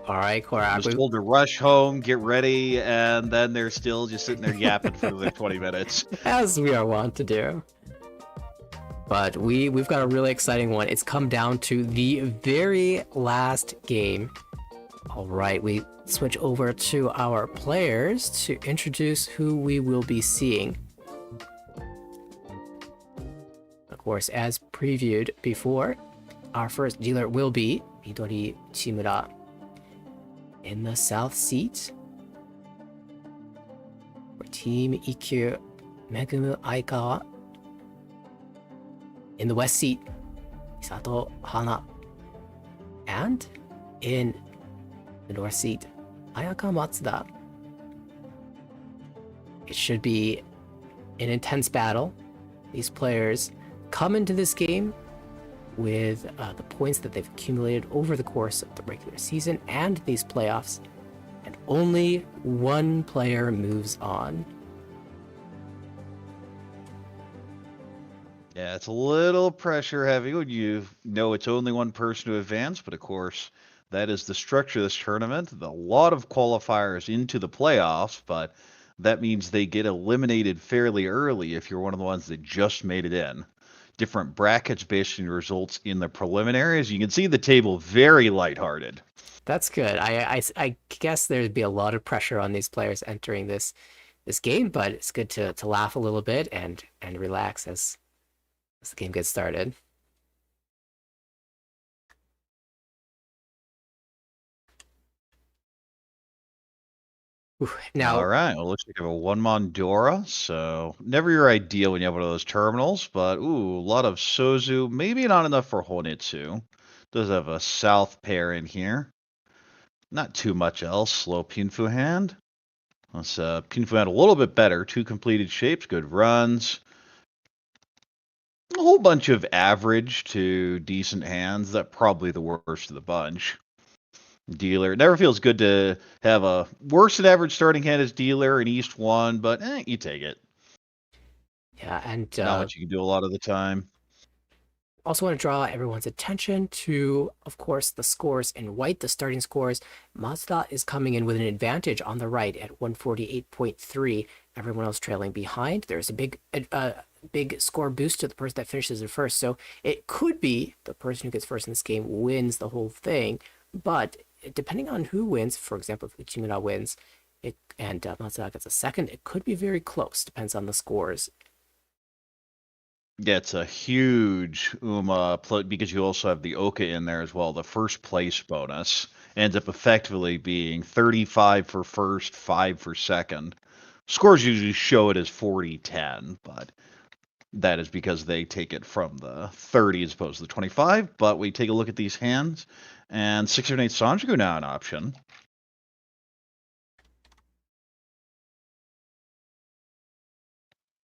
All right, Corak. I was told to rush home, get ready, and then they're still just sitting there yapping for their 20 minutes. As we are wont to do. But we've got a really exciting one. It's come down to the very last game. All right, we switch over to our players to introduce who we will be seeing. Of course, as previewed before, our first dealer will be Midori Uchimura. In the south seat, for Team Ikkyu, Megumu Aikawa. In the west seat, Misato, Hana. And in the north seat, Ayaka Matsuda. It should be an intense battle. These players come into this game with the points that they've accumulated over the course of the regular season and these playoffs, and only one player moves on. Yeah, it's a little pressure heavy when you know it's only one person to advance, but of course, that is the structure of this tournament. A lot of qualifiers into the playoffs, but that means they get eliminated fairly early if you're one of the ones that just made it in. Different brackets based on your results in the preliminaries. You can see the table very lighthearted. That's good. I guess there'd be a lot of pressure on these players entering this game, but it's good to laugh a little bit and relax as the game gets started. Now, all right, well, looks like I have a one Mondora, so never your ideal when you have one of those terminals, but ooh, a lot of Sozu, maybe not enough for Honitsu. Does have a south pair in here. Not too much else. Slow Pinfu hand. Let's Pinfu hand a little bit better. 2 completed shapes, good runs. A whole bunch of average to decent hands. That probably the worst of the bunch. Dealer. It never feels good to have a worse than average starting hand as dealer in East 1, but you take it. Yeah, and not what you can do a lot of the time. Also want to draw everyone's attention to, of course, the scores in white, the starting scores. Mazda is coming in with an advantage on the right at 148.3. Everyone else trailing behind. There's a big score boost to the person that finishes in first. So it could be the person who gets first in this game wins the whole thing. But depending on who wins, for example, if Uchimura wins and Mazda gets a second, it could be very close. Depends on the scores. Yeah, it's a huge because you also have the Oka in there as well. The first place bonus ends up effectively being 35 for first, 5 for second. Scores usually show it as 40-10, but that is because they take it from the 30 as opposed to the 25. But we take a look at these hands, and 6 and 8 Sanjuku now an option.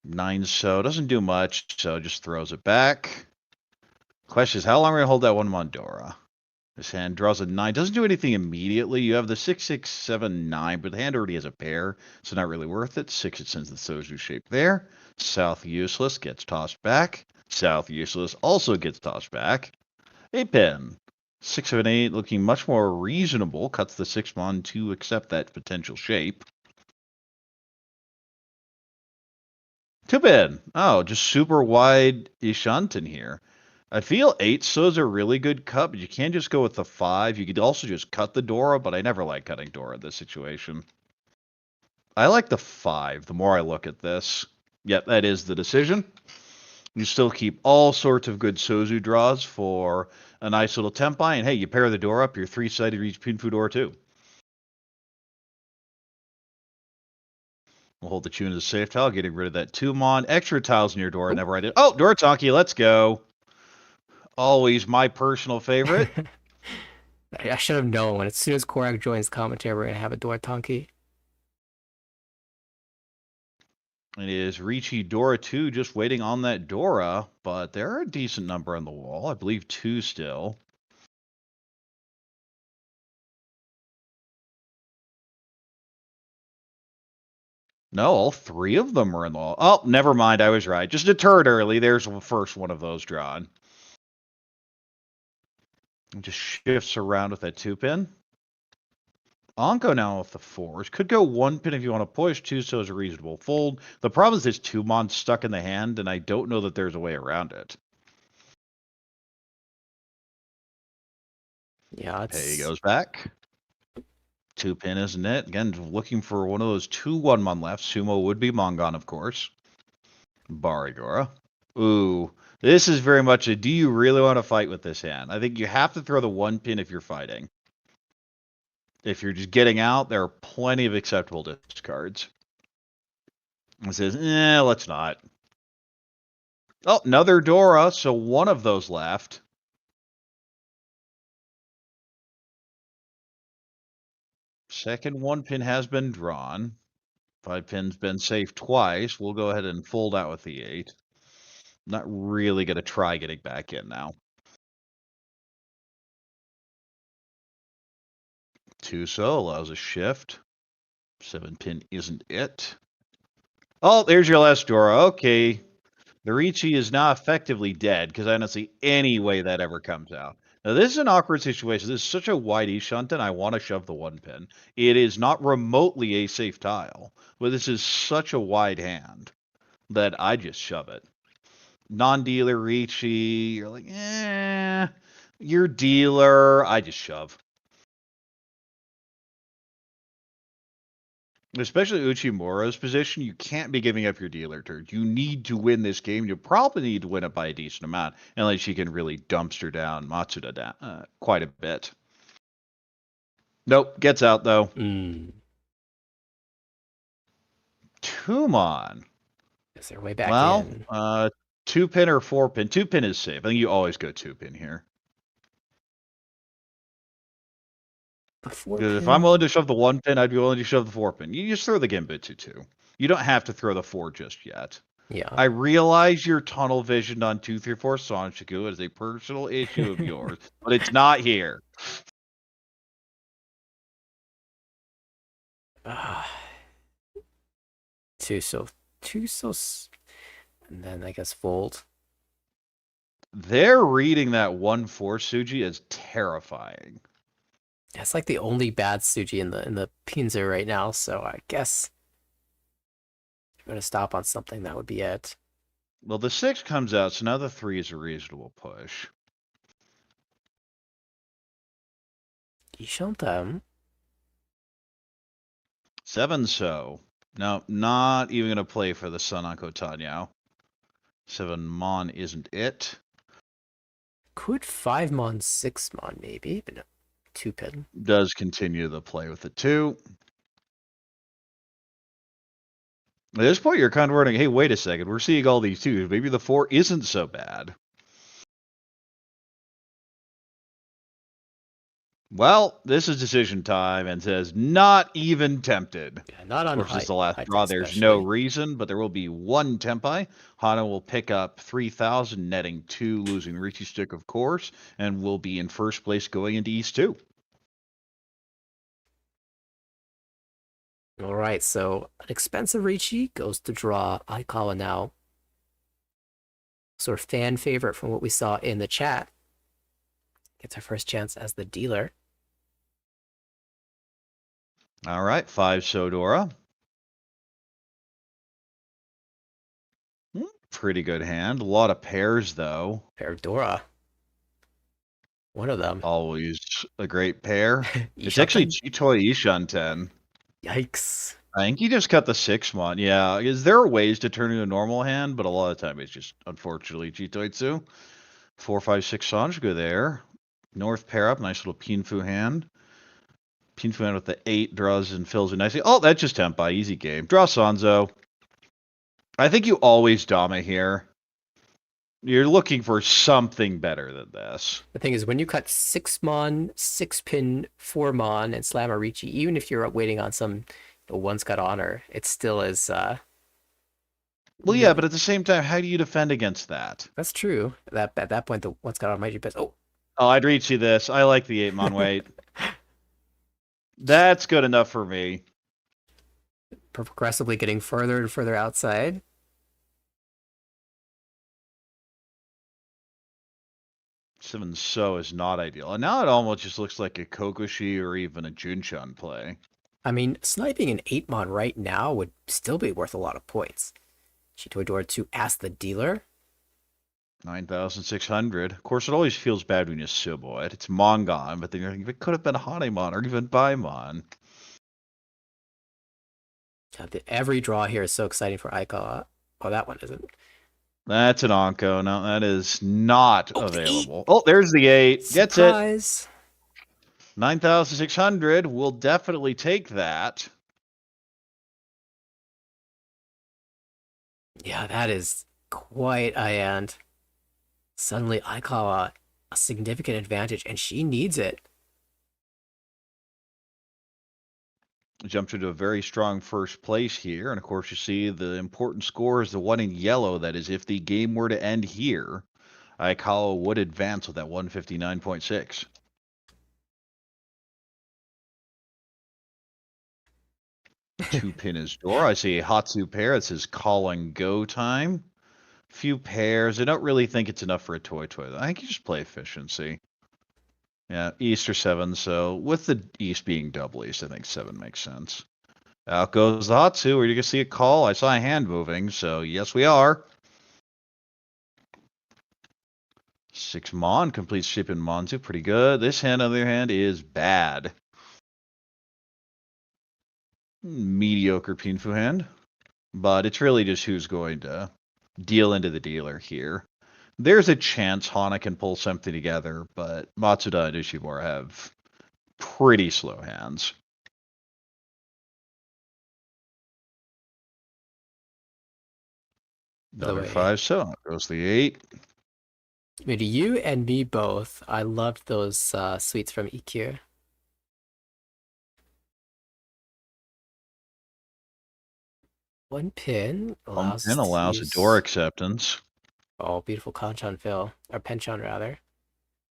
9 so doesn't do much, so just throws it back. Question is, how long are we going to hold that one Mondora? This hand draws a 9. Doesn't do anything immediately. You have the 6, 6, 7, 9, but the hand already has a pair, so not really worth it. 6, it sends the Soju shape there. South useless, gets tossed back. South useless also gets tossed back. 8 pin. 6, 7, 8 looking much more reasonable. Cuts the 6 mon to accept that potential shape. 2 pin. Oh, just super wide Ishanten here. I feel 8 so's a really good cut, but you can't just go with the 5. You could also just cut the Dora, but I never like cutting Dora in this situation. I like the 5 the more I look at this. Yep, that is the decision. You still keep all sorts of good Sozu draws for a nice little Tempai, and hey, you pair the Dora up, you're 3-sided Reach Pinfu Dora too. We'll hold the Chun as a safe tile, getting rid of that 2-mon. Extra tiles in your Dora, never I did. Oh, Dora Tonki, let's go. Always my personal favorite. I should have known. As soon as Corak joins commentary, we're gonna have a Dortanki. It is Riichi Dora 2 just waiting on that Dora, but there are a decent number on the wall. I believe 2 still. No, all 3 of them are in the wall. Oh, never mind. I was right. Just a turd early. There's the first one of those drawn. It just shifts around with that 2-pin. Anko now with the 4s. Could go 1 pin if you want to push. 2 so is a reasonable fold. The problem is this 2-mon stuck in the hand, and I don't know that there's a way around it. Yeah, Pei goes back. 2-pin, isn't it? Again, looking for one of those 2 1-mon left. Sumo would be Mongon, of course. Barigora. Ooh, this is very much a do you really want to fight with this hand? I think you have to throw the 1 pin if you're fighting. If you're just getting out, there are plenty of acceptable discards. It says, let's not. Oh, another Dora, so one of those left. Second 1 pin has been drawn. 5 pin's been safe twice. We'll go ahead and fold out with the 8. Not really going to try getting back in now. 2 so allows a shift. 7 pin isn't it. Oh, there's your last Dora. Okay. The Riichi is now effectively dead because I don't see any way that ever comes out. Now, this is an awkward situation. This is such a wide Ishanten. I want to shove the 1 pin. It is not remotely a safe tile, but this is such a wide hand that I just shove it. Non-dealer Riichi, you're like, you're dealer. I just shove. Especially Uchimura's position, you can't be giving up your dealer turns. You need to win this game. You probably need to win it by a decent amount, unless you can really dumpster down Matsuda down quite a bit. Nope, gets out though. 2-mon. Is there way back in? 2-pin or 4-pin. 2-pin is safe. I think you always go 2-pin here. Because if I'm willing to shove the 1 pin, I'd be willing to shove the 4 pin. You just throw the Genbutsu too. You don't have to throw the 4 just yet. Yeah. I realize you're tunnel visioned on 2, 3, 4 Sanshiku. It is a personal issue of yours, but it's not here. Two so, and then I guess fold. They're reading that 1-4 Tsuji as terrifying. That's like the only bad Tsuji in the Pinzer right now, so I guess if I'm gonna stop on something, that would be it. Well, the 6 comes out, so now the 3 is a reasonable push. Ishanten. 7 so. No, not even going to play for the Sun on Kotanyao. 7-mon isn't it. Could 5-mon, 6-mon maybe, but no. 2-pin. Does continue the play with the 2. At this point, you're kind of wondering, hey, wait a second. We're seeing all these 2s. Maybe the 4 isn't so bad. Well, this is decision time and says not even tempted. Yeah, not on Of course, this high, is the last high draw. tech There's no especially. reason, but there will be one tempai. Hana will pick up 3,000, netting 2, losing Riichi stick, of course, and will be in first place going into East 2. All right, so an expensive Riichi goes to draw Aikawa now. Sort of fan favorite from what we saw in the chat. Gets her first chance as the dealer. All right, 5 Sodora. Pretty good hand. A lot of pairs, though. Pair of Dora. One of them. Always a great pair. It's actually Ishanten? Chitoi Ishanten. Yikes. I think he just cut the 6-mon. Yeah, is there ways to turn into a normal hand? But a lot of the time it's just, unfortunately, Chitoitsu. 4, 5, 6 Sanjuku there. North pair up, nice little Pinfu hand. Pinfu hand with the 8 draws and fills it nicely. Oh, that's just Tempai, easy game. Draw Sanzo. I think you always Dama here. You're looking for something better than this. The thing is, when you cut 6 mon, 6 pin, 4 mon, and slam a Riichi, even if you're waiting on some one's got honor, it still is. Well, yeah, but at the same time, how do you defend against that? That's true. That at that point, the one's got honor might be best. Oh, I'd reach you this. I like the 8-mon weight. That's good enough for me. progressively getting further and further outside. Seven So is not ideal. And now it almost just looks like a Kokoshi or even a Junshan play. I mean, sniping an 8-mon right now would still be worth a lot of points. Chitoidora to ask the dealer. 9,600. Of course, it always feels bad when you subo it. It's Mongon, but then you're thinking, it could have been Hanemon or even Baimon. Every draw here is so exciting for Aikawa. Oh, that one isn't. That's an Onko. No, that is not available. Oh, there's the 8. Gets Surprise. it. 9,600. We'll definitely take that. Yeah, that is quite a hand. Suddenly, Aikawa a significant advantage, and she needs it. Jumped into a very strong first place here. And of course, you see the important score is the one in yellow. That is, if the game were to end here, Aikawa would advance with that 159.6. Two pin is door. I see a Hatsu pair. It says call and go time. Few pairs. I don't really think it's enough for a toy. I think you just play efficiency. Yeah, East or 7. So with the East being double East, I think 7 makes sense. Out goes the Hatsu. Are you going to see a call? I saw a hand moving, so yes, we are. 6 Mon completes ship in Monzu. Pretty good. This hand, on the other hand, is bad. Mediocre Pinfu hand. But it's really just who's going to deal into the dealer here. There's a chance Hana can pull something together, but Matsuda and Ishimura have pretty slow hands. Another 5, so out goes the 8. I mean, you and me both. I loved those sweets from Ikkyu. One pin allows, a door acceptance. Oh, beautiful Kanchan fill. Or Penchon, rather.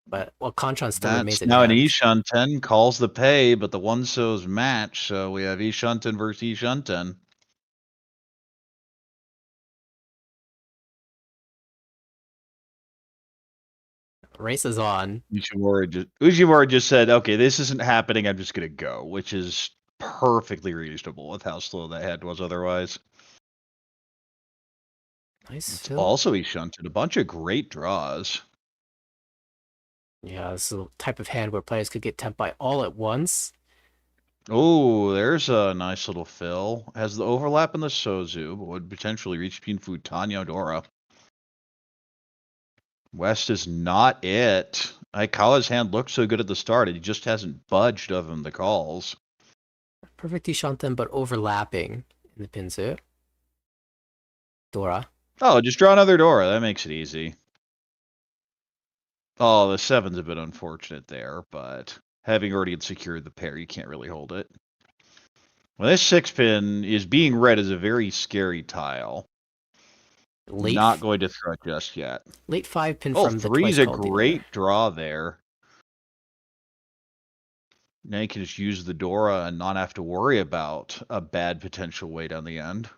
But, well, Kanchan still remains That's now an advanced. Ishanten calls the pay, but the one so's match, so we have Ishanten versus Ishanten. Race is on. Uchimura just said, okay, this isn't happening, I'm just going to go, which is perfectly reasonable with how slow that head was otherwise. Nice It's fill. also Ishanten, a bunch of great draws. Yeah, this is a type of hand where players could get tempai all at once. Oh, there's a nice little fill. Has the overlap in the Sozu, but would potentially reach Pinfu Tanya Dora. West is not it. Aikawa's hand looked so good at the start, he just hasn't budged other than the calls. Perfect Ishanten, but overlapping in the Pinzu. Dora. Oh, just draw another Dora. That makes it easy. Oh, the 7's a bit unfortunate there, but having already secured the pair, you can't really hold it. Well, this 6-pin is being read as a very scary tile. Not going to throw it just yet. Late 5-pin Oh, from the 3's twice a called great draw there. Now you can just use the Dora and not have to worry about a bad potential way down the end.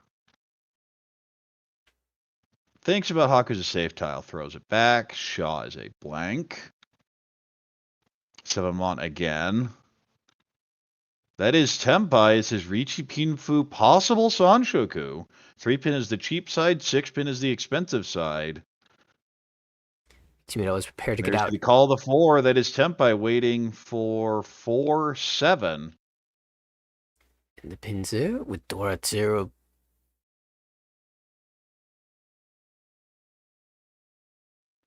Thinks about Haku's a safe tile, throws it back. Shaw is a blank. 7-mon again. That is Tenpai. It says Riichi Pinfu, possible Sanshoku. 3-pin is the cheap side, 6-pin is the expensive side. Ichimiya is prepared to get There's out. the call the 4. That is Tenpai waiting for 4-7. And the Pinzu with Dora 0.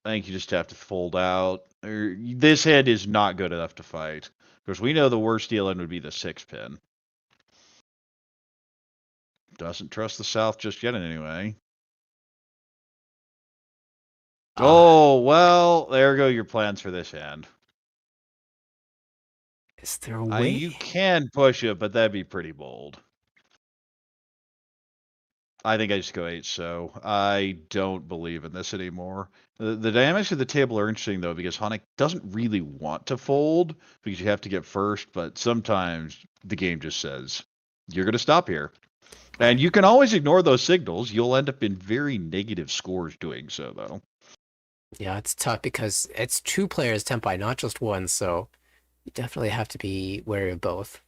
I think you just have to fold out. This hand is not good enough to fight. Because we know the worst deal end would be the 6-pin. Doesn't trust the South just yet anyway. Oh, well, there go your plans for this hand. Is there a way? You can push it, but that'd be pretty bold. I think I just go 8, so I don't believe in this anymore. The dynamics of the table are interesting, though, because Hana doesn't really want to fold, because you have to get first, but sometimes the game just says, you're going to stop here. And you can always ignore those signals. You'll end up in very negative scores doing so, though. Yeah, it's tough because it's 2 players Tenpai, not just one, so you definitely have to be wary of both.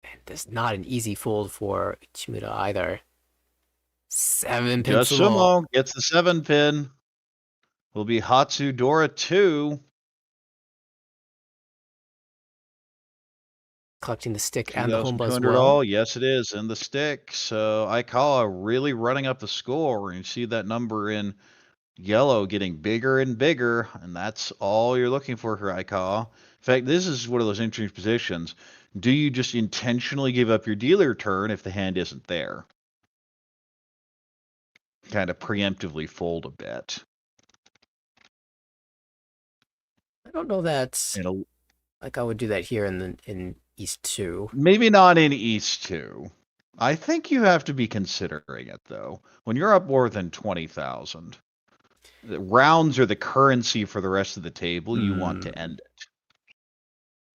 And this is not an easy fold for Uchimura either. 7-pin Just Sumo gets the 7-pin. Will be Hatsu Dora 2. Collecting the stick and the Homba as 200 well. all. Yes, it is. And the stick. So Aikawa really running up the score. And you see that number in yellow getting bigger and bigger. And that's all you're looking for Aikawa. In fact, this is one of those interesting positions. Do you just intentionally give up your dealer turn if the hand isn't there? Kind of preemptively fold a bit. I don't know that like I would do that here in East 2. Maybe not in East 2. I think you have to be considering it, though. When you're up more than 20,000, the rounds are the currency for the rest of the table. You want to end it.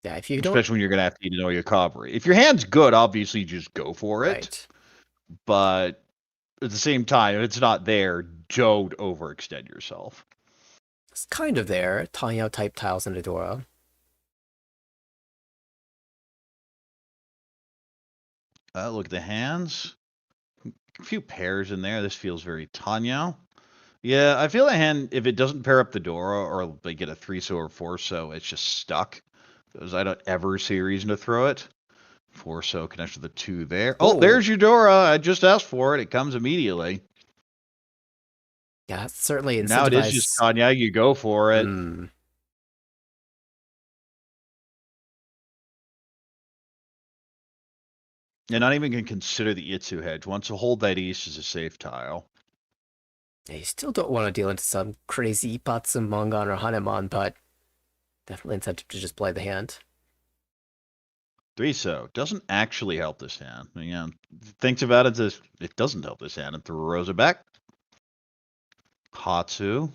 Yeah, if you don't... Especially when you're going to have to eat an Oyakabari. If your hand's good, obviously you just go for it. Right. But at the same time, if it's not there, don't overextend yourself. It's kind of there. Tanyo type tiles in Dora. Look at the hands. A few pairs in there. This feels very Tanyo. Yeah, I feel the hand, if it doesn't pair up the Dora or they get a 3-so or 4-so, it's just stuck. Because I don't ever see a reason to throw it. 4-so connects with the 2 there. Oh, there's your Dora. I just asked for it. It comes immediately. Yeah, that's certainly incentivized. Now it is just Tanya. You go for it. You're not even going to consider the Itsu hedge. Once you hold that east is a safe tile. Yeah, you still don't want to deal into some crazy Ipatsu Mongan or Hanemon, but definitely incentive to just play the hand. 3-so doesn't actually help this hand. Yeah, thinks about it as it doesn't help this hand and throws it back. Hatsu.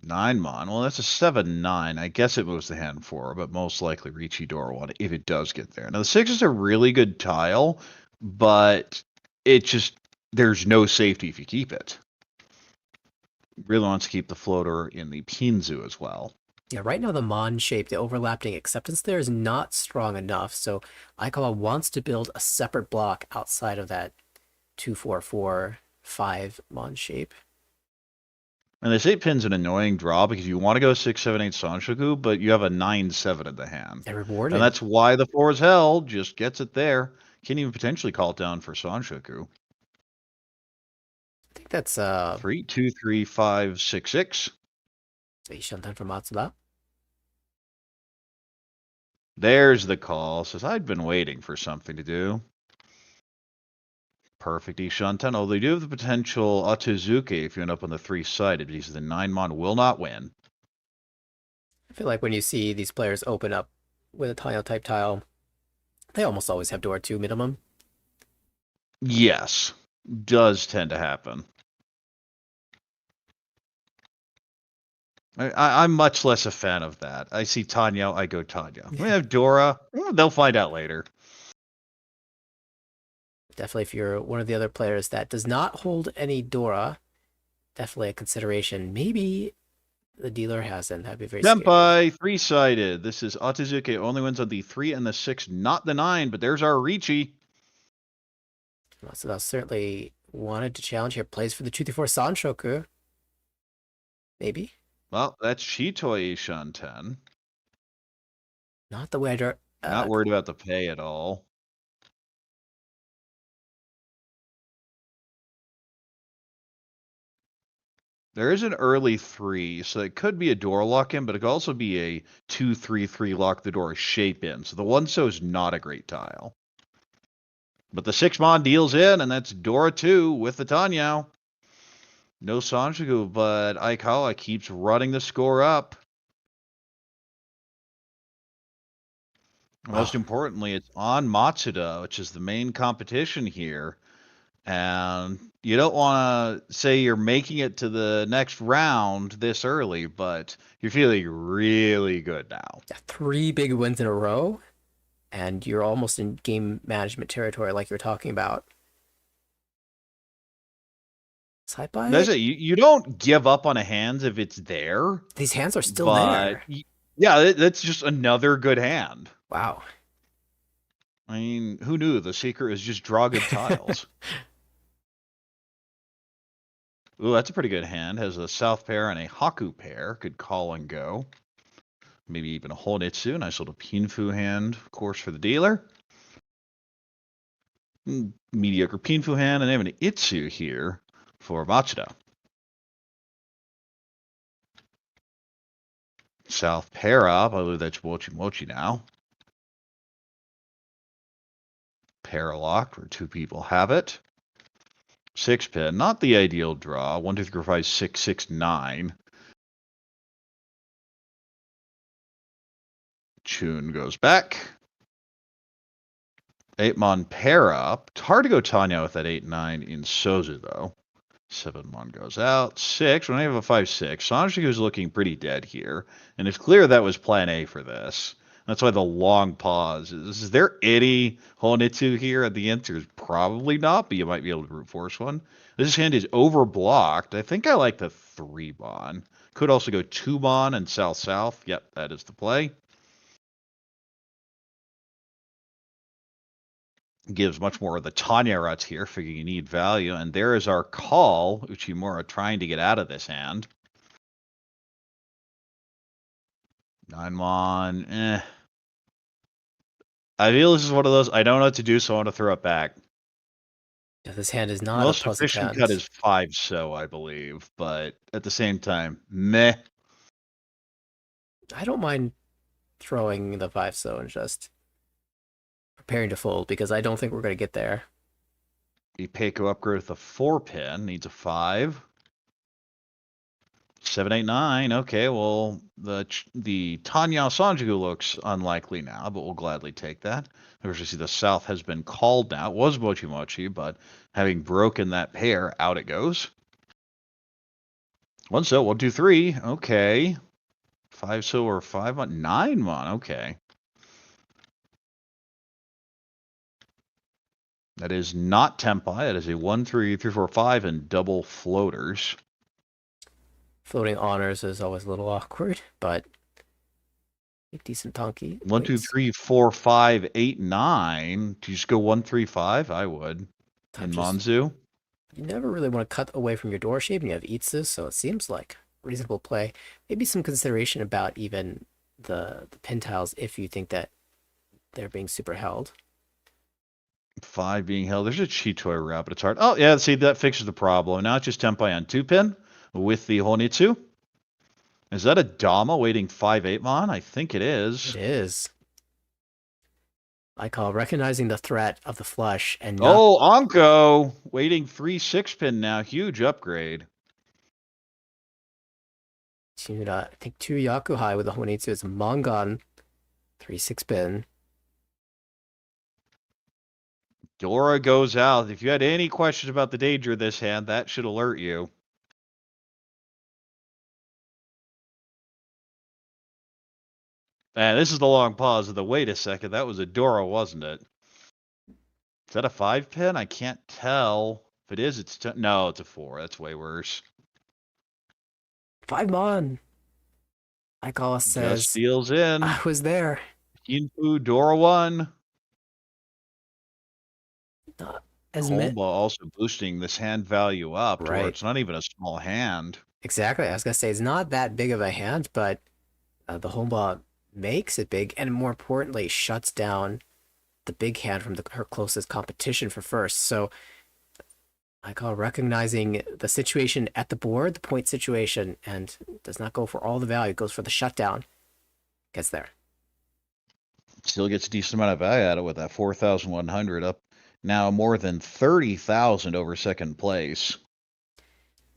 9-mon. Well, that's a 7-9. I guess it moves the hand 4, but most likely Riichi Dora 1 if it does get there. Now, the 6 is a really good tile, but it just, there's no safety if you keep it. Really wants to keep the floater in the Pinzu as well. Yeah, right now the Mon shape, the overlapping acceptance there is not strong enough, so Aikawa wants to build a separate block outside of that 2-4-4-5 Mon shape. And this 8-pin's an annoying draw because you want to go 6-7-8 Sanshoku, but you have a 9-7 in the hand. And rewarded. And that's why the 4 is held, just gets it there. Can't even potentially call it down for Sanshoku. I think that's 3, 2, 3, 5, 6, 6. So Ishantan from Matsuda. There's the call. Says I'd been waiting for something to do. Perfect Ishanten. Oh, they do have the potential Otozuke if you end up on the 3-sided, because the 9-mon will not win. I feel like when you see these players open up with a Tanyo type tile, they almost always have Dora 2 minimum. Yes, does tend to happen. I'm much less a fan of that. I see Tanya, I go Tanya. We have Dora. They'll find out later. Definitely, if you're one of the other players that does not hold any Dora, definitely a consideration. Maybe the dealer hasn't. That'd be very scary. Senpai, 3-sided. This is Otozuke only wins on the 3 and the 6, not the 9, but there's our Riichi. So they'll certainly wanted to challenge here. Plays for the 2-4 Sanshoku. Maybe. Well, that's Shitoi Ishanten. Not the way I Not worried about the pay at all. There is an early 3, so it could be a door lock in, but it could also be a 2-3-3 lock the door shape in. So the 1-so is not a great tile. But the 6-mon deals in, and that's Dora 2 with the Tanyao. No Sanjuku, but Aikawa keeps running the score up. Most importantly, it's on Matsuda, which is the main competition here. And you don't want to say you're making it to the next round this early, but you're feeling really good now. 3 big wins in a row, and you're almost in game management territory like you're talking about. Side by? That's it. You don't give up on a hand if it's there. These hands are still there. Yeah, that's just another good hand. Wow. I mean, who knew? The secret is just draw good tiles. Ooh, that's a pretty good hand. Has a South pair and a Haku pair. Could call and go. Maybe even a Honitsu. Nice little Pinfu hand, of course, for the dealer. Mediocre Pinfu hand, and they have an Itsu here for Matsuda. South pair up. I believe that's Mochi Mochi now. Pair locked where 2 people have it. 6-pin, not the ideal draw. 1, 2, 3, 4, 5, 6, 6, 9. Chun goes back. 8-mon pair up. It's hard to go Tanya with that 8-9 in Sozu, though. 7-mon goes out. 6. When I have a 5-6, Sanjuku is looking pretty dead here. And it's clear that was plan A for this. That's why the long pause is there any Honitsu here? The answer is probably not, but you might be able to brute force one. This hand is overblocked. I think I like the 3-mon. Could also go 2-mon and south-south. Yep, that is the play. Gives much more of the Tanya ruts here, figuring you need value. And there is our call, Uchimura trying to get out of this hand. 9-mon, I feel this is one of those, I don't know what to do, so I want to throw it back. Yeah, this hand is not Most a pleasant efficient hand. cut is 5-so, I believe, but at the same time, meh. I don't mind throwing the 5-so and just preparing to fold, because I don't think we're going to get there. Ipeco upgrade with a 4-pin, needs a 5. 7, 8, 9. Okay, well, the Tanya Sanjuku looks unlikely now, but we'll gladly take that. Of course, you see the South has been called now. It was Mochi Mochi, but having broken that pair, out it goes. 1-so, 1, 2, 3. Okay. 5-so or 5-mon. 9-mon. Okay. That is not Tempai. That is a 1, 3, 3, 4, 5, and double floaters. Floating honors is always a little awkward, but a decent Tonki. 1, 2, 3, 4, 5, 8, 9. Do you just go 1, 3, 5? I would. In Manzu. You never really want to cut away from your door shape, and you have Itsu, so it seems like reasonable play. Maybe some consideration about even the pin tiles if you think that they're being super held. 5 being held. There's a Chitoi route, but it's hard. Oh, yeah, see, that fixes the problem. Now it's just Tempai on 2-pin with the Honitsu. Is that a Dama waiting 5, 8-mon? I think it is. It is. I call recognizing the threat of the flush and not. Oh, Anko! Waiting 3-6 pin now. Huge upgrade. I think 2 Yaku high with the Honitsu is Mongon. 3-6 pin. Dora goes out. If you had any questions about the danger of this hand, that should alert you. Man, this is the long pause of the wait a second. That was a Dora, wasn't it? Is that a 5 pin? I can't tell. If it is, it's no, it's a 4. That's way worse. 5 Mon. Aikawa says, Just deals in. I was there. Keirinbu, Dora 1. As also boosting this hand value up to where Right. it's not even a small hand. Exactly. I was gonna say it's not that big of a hand, but the Homba makes it big, and more importantly, shuts down the big hand from her closest competition for first. So I call recognizing the situation at the board, the point situation, and does not go for all the value, goes for the shutdown. Gets there. Still gets a decent amount of value out of it with that 4,100 up. Now more than 30,000 over second place.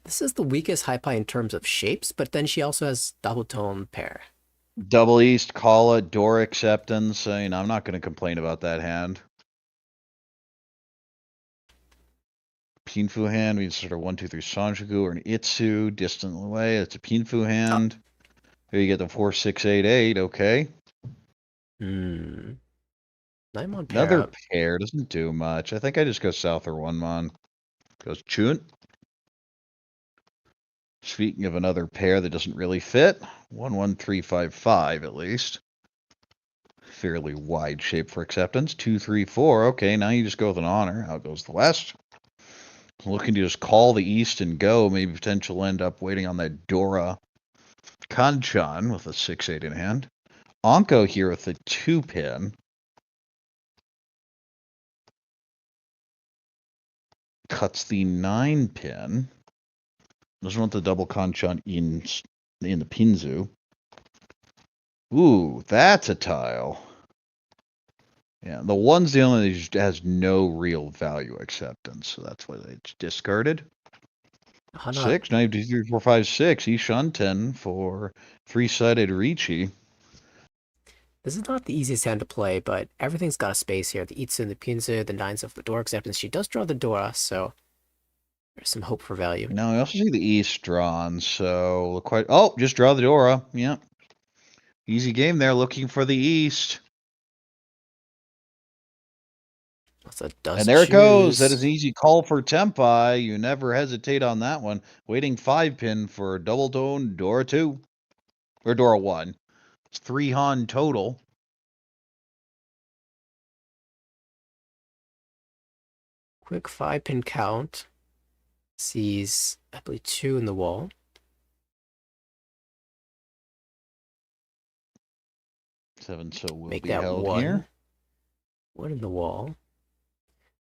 This is the weakest high pie in terms of shapes, but then she also has double tone pair. Double East, call it, door acceptance. I'm not going to complain about that hand. Pinfu hand, we sort of 1, 2, 3 Sanjuku or an Itsu distant away. It's a Pinfu hand. Here you get the 4, 6, 8, 8. Okay. Naimon pair Another up. pair doesn't do much. I think I just go south or 1 mon. Goes Chun. Speaking of another pair that doesn't really fit, 1, 1, 3, 5, 5 at least. Fairly wide shape for acceptance. 2, 3, 4. Okay, now you just go with an honor. Out goes the west. Looking to just call the east and go. Maybe potential end up waiting on that Dora Kanchan with a 6, 8 in hand. Anko here with a 2 pin. Cuts the 9 pin. Doesn't want the double Kanchan in the Pinzu. Ooh, that's a tile. Yeah, the 1's the only that has no real value acceptance, so that's why it's discarded. Hana. 6, 9, 2, 3, 4, 5, 6. Ishanten for 3-sided Riichi. This is not the easiest hand to play, but everything's got a space here. The Itsu and the Pinzu, the 9s of the Dora acceptance. She does draw the Dora, so there's some hope for value. Now I also see the East drawn, so quite. Oh, just draw the Dora. Yeah, easy game there. Looking for the East. So it does And there it goes. choose. That is an easy call for Tempai. You never hesitate on that one. Waiting 5 pin for double tone Dora 2. Or Dora 1. It's 3 Han total. Quick 5-pin count. Sees, I believe, 2 in the wall. Seven, so will Make be that held 1. here. 1 in the wall.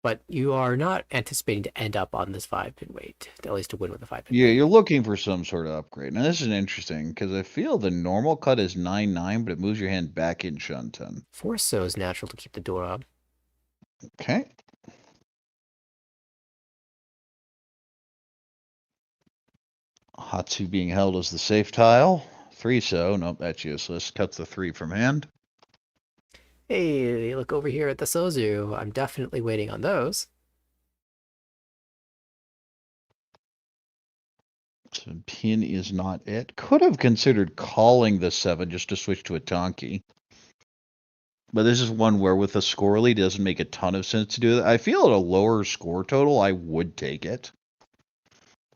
But you are not anticipating to end up on this 5-pin weight, at least to win with a 5-pin Yeah, weight. you're looking for some sort of upgrade. Now, this is interesting, because I feel the normal cut is 9-9, but it moves your hand back in Shunten. Force so is natural to keep the door up. Okay. Hatsu being held as the safe tile. 3 so. Nope, that's useless. Cuts the 3 from hand. Hey, look over here at the Sozu. I'm definitely waiting on those. So pin is not it. Could have considered calling the 7 just to switch to a Tonki. But this is one where with a score lead, it doesn't make a ton of sense to do that. I feel at a lower score total, I would take it.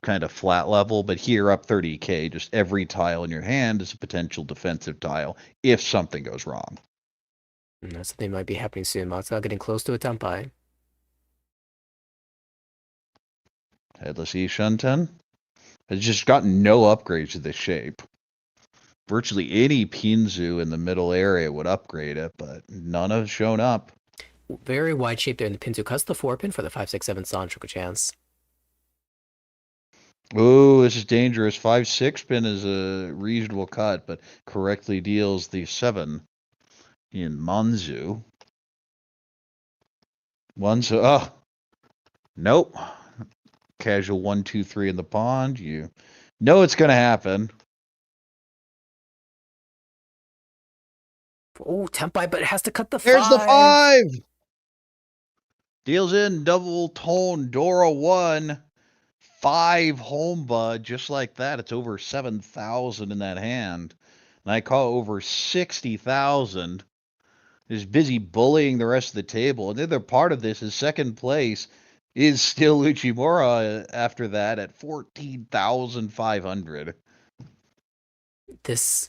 Kind of flat level, but here up 30k, just every tile in your hand is a potential defensive tile if something goes wrong. And something might be happening soon. Matsushima getting close to a Tenpai. Headless Shunten has just gotten no upgrades to this shape. Virtually any Pinzu in the middle area would upgrade it, but none have shown up. Very wide shape there in the Pinzu. Cuts the 4-pin for the 5-6-7 Sanchoku chance. Ooh, this is dangerous. 5-6 pin is a reasonable cut, but correctly deals the 7 in Manzu. One, so, oh, nope. Casual 1, 2, 3 in the pond. You know it's going to happen. Oh, Tempai, but it has to cut the There's the 5. 5. Deals in double tone Dora 1. 5 home bud, just like that. It's over 7,000 in that hand. And I call over 60,000. Is busy bullying the rest of the table. And the other part of this is second place is still Uchimura after that at 14,500. This,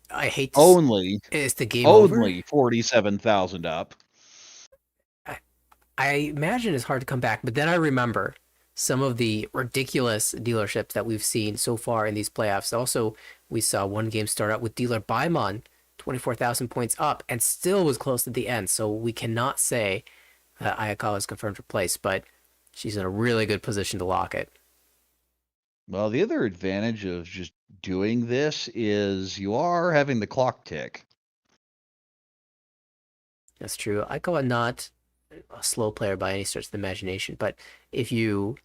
I hate to Only, is the game over? only 47,000 up. I imagine it's hard to come back, but then I remember some of the ridiculous dealerships that we've seen so far in these playoffs. Also, we saw one game start out with dealer Baimon, 24,000 points up, and still was close at the end. So we cannot say that Ayaka is confirmed for place, but she's in a really good position to lock it. Well, the other advantage of just doing this is you are having the clock tick. That's true. Aikawa not a slow player by any stretch of the imagination, but if you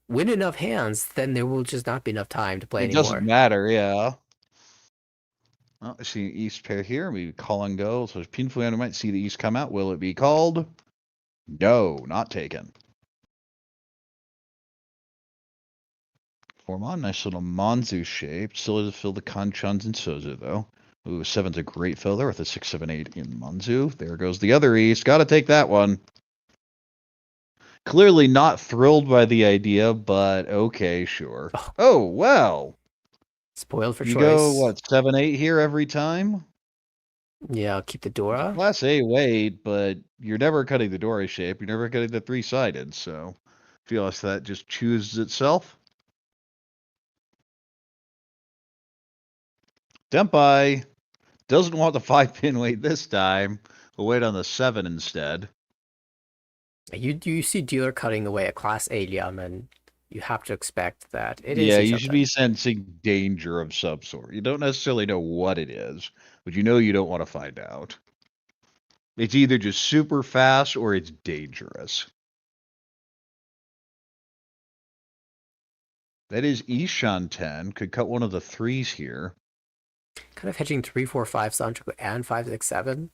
win enough hands, then there will just not be enough time to play It anymore. doesn't matter, yeah. Well, I see East pair here. We call and go. So painfully, I might see the East come out. Will it be called? No, not taken. Formon, nice little Manzu shape. Still doesn't fill the Kanchans and Sozu, though. Ooh, 7's a great fill there with a 6, 7, 8 in Manzu. There goes the other East. Gotta take that one. Clearly not thrilled by the idea, but okay, sure. Oh, well. Spoiled for You choice. go, what, 7, 8 here every time? Yeah, I'll keep the Dora. Class A weight, but you're never cutting the Dora shape. You're never cutting the 3-sided, so I feel like that just chooses itself. Tempai doesn't want the 5-pin weight this time. We'll wait on the 7 instead. You see dealer cutting away a Class A Liam, and you have to expect that it is. Yeah, you should be sensing danger of some sort. You don't necessarily know what it is, but you know you don't want to find out. It's either just super fast or it's dangerous. That is Ishan 10. Could cut one of the 3s here. Kind of hedging 3, 4, 5 Sancho and 5, 6, 7.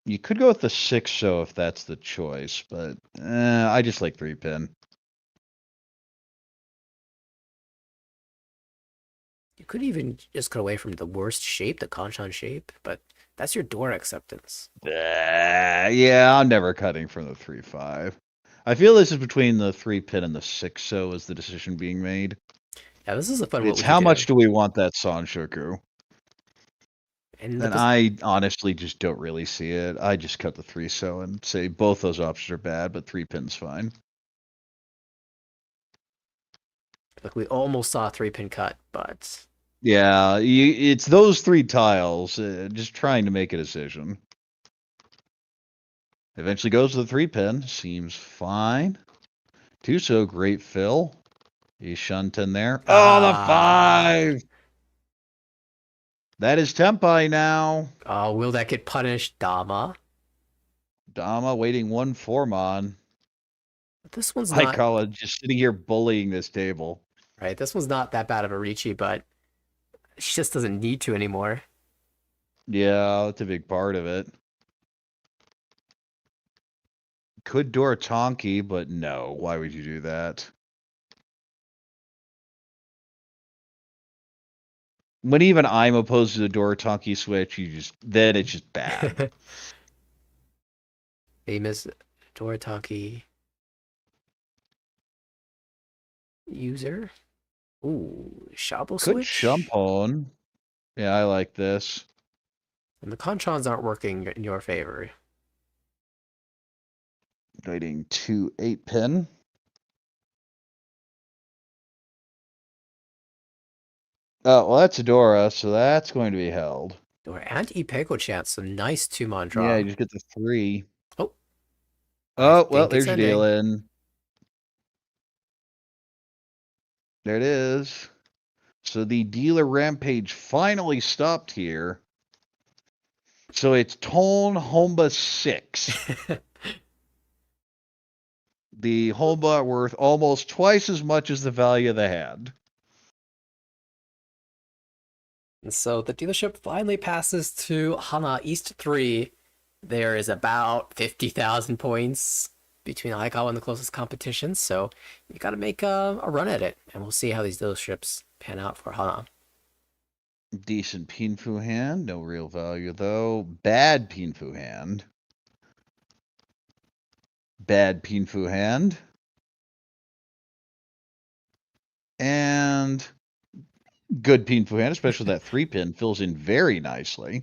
You could go with the 6 so if that's the choice, but I just like 3-pin. You could even just cut away from the worst shape, the Kanchan shape, but that's your Dora acceptance. Yeah, I'm never cutting from the 3-5. I feel this is between the 3-pin and the 6 so is the decision being made. Yeah, this is a fun. It's how much do we want that Sanshoku? And I honestly just don't really see it. I just cut the 3 so and say both those options are bad, but 3-pin's fine. Like we almost saw a 3-pin cut, but yeah, it's those 3 tiles. Just trying to make a decision. Eventually goes to the 3-pin. Seems fine. 2 so great fill. Ishunten there. Oh, the 5! That is Tempai now. Will that get punished? Dama waiting 1 Formon. This one's not... Aikawa just sitting here bullying this table. Right, this one's not that bad of a Riichi, but she just doesn't need to anymore. Yeah, that's a big part of it. Could Doratonki, but no. Why would you do that? When even I'm opposed to the Doratonki switch, then it's just bad. Famous Doratonki user. Ooh, Shabo switch. Could Shumpon. Yeah, I like this. And the Conchons aren't working in your favor. Waiting 2 8-pin. Oh, well, that's Dora, so that's going to be held. Dora and Ipeko chance, so nice 2-mon draw. Yeah, you just get the 3. Oh. Oh, well, there's your deal in. There it is. So the dealer rampage finally stopped here. So it's Ton Homba 6. The whole bot worth almost twice as much as the value of the hand. And so the dealership finally passes to Hana East 3. There is about 50,000 points between Aikawa and the closest competition, so you got to make a run at it, and we'll see how these dealerships pan out for Hana. Decent Pinfu hand, no real value though. Bad Pinfu hand. Bad Pinfu hand. And good Pinfu hand, especially that 3-pin, fills in very nicely.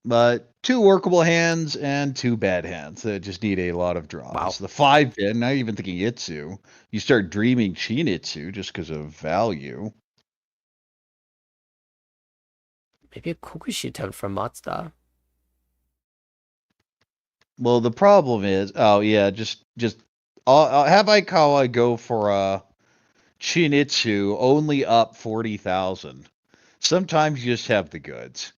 But 2 workable hands and 2 bad hands that just need a lot of draws. Wow. The 5-pin, not even thinking Itsu. You start dreaming Shinitsu just because of value. Maybe a Kokushi attempt from Matsuda. Well, the problem is, oh yeah, just I'll have Aikawa go for a Shinitsu only up 40,000. Sometimes you just have the goods.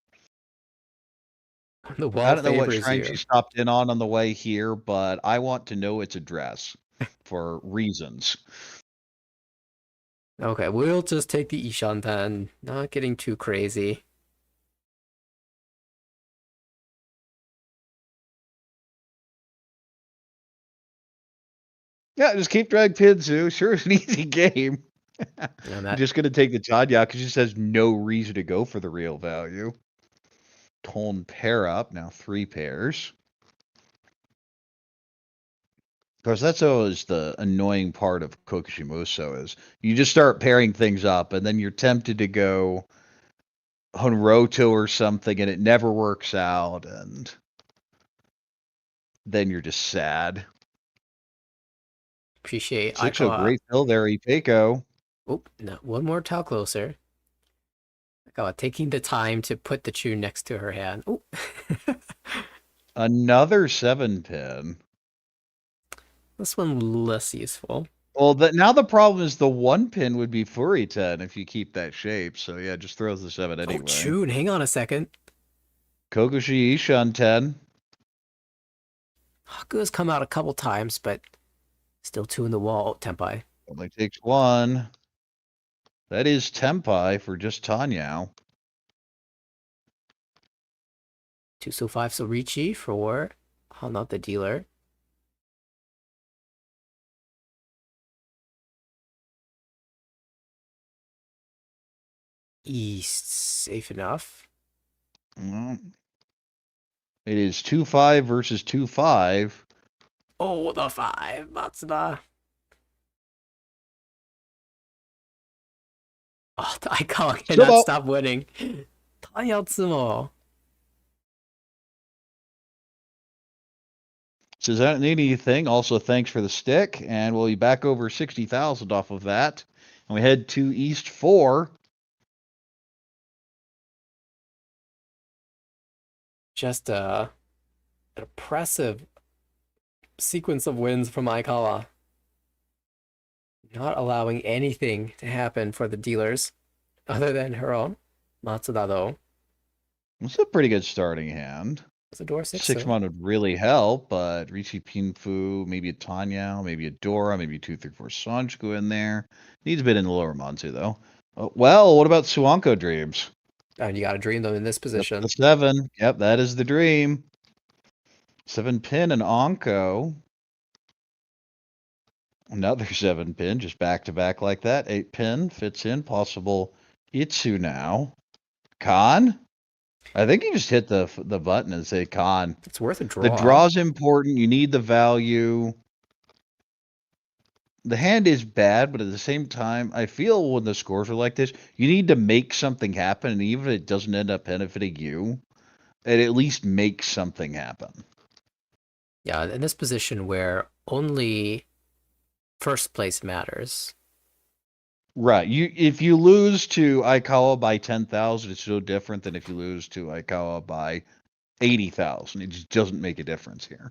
The I wall don't know what favors shrine you. she stopped in on the way here, but I want to know its address for reasons. Okay, we'll just take the Ishan then. Not getting too crazy. Yeah, just keep drag Pinsu. Sure, it's an easy game. And I'm that just gonna take the Tanya because she says no reason to go for the real value. Tone pair up now, 3 pairs. Of course, that's always the annoying part of Kokushimuso is you just start pairing things up, and then you're tempted to go Honroto or something, and it never works out, and then you're just sad. appreciate 6-0, Aikawa. great fill there, Ipeko. Oh, no, one more tile closer. Aikawa taking the time to put the chew next to her hand. Oh. Another 7-pin. This one less useful. Well, now the problem is the 1-pin would be Furiten if you keep that shape. So yeah, just throws the 7 anyway. Oh, Chun, hang on a second. Kokushi Ishan 10. Haku has come out a couple times, but still 2 in the wall. Oh, Tenpai. Only takes 1. That is Tenpai for just Tanyao. 2 so 5 so Riichi for Hana the dealer. East, safe enough. It is 2-5 versus 2-5. Oh, the 5, Matsuda. Oh, Aikawa cannot stop winning. Tanyatsumo. Says, I don't need anything. Also, thanks for the stick. And we'll be back over 60,000 off of that. And we head to East 4. Just an oppressive sequence of wins from Aikawa. Not allowing anything to happen for the dealers other than her own. Matsuda, though. It's a pretty good starting hand. It's a door 6. 6-1 would really help, but Riichi Pinfu, maybe a Tanya, maybe a Dora, maybe 2-3-4 Sanjiku in there. Needs a bit in the lower Mansu, though. Well, what about Suanko Dreams? And you got to dream them in this position. The 7. Yep, that is the dream. 7-pin and Onko. Another 7-pin, just back to back like that. 8-pin fits in. Possible Itsu now. Khan? I think you just hit the button and say Khan. It's worth a draw. The draw's important. You need the value. The hand is bad, but at the same time, I feel when the scores are like this, you need to make something happen, and even if it doesn't end up benefiting you, it at least makes something happen. Yeah, in this position where only first place matters. Right. If you lose to Aikawa by 10,000, it's no different than if you lose to Aikawa by 80,000. It just doesn't make a difference here.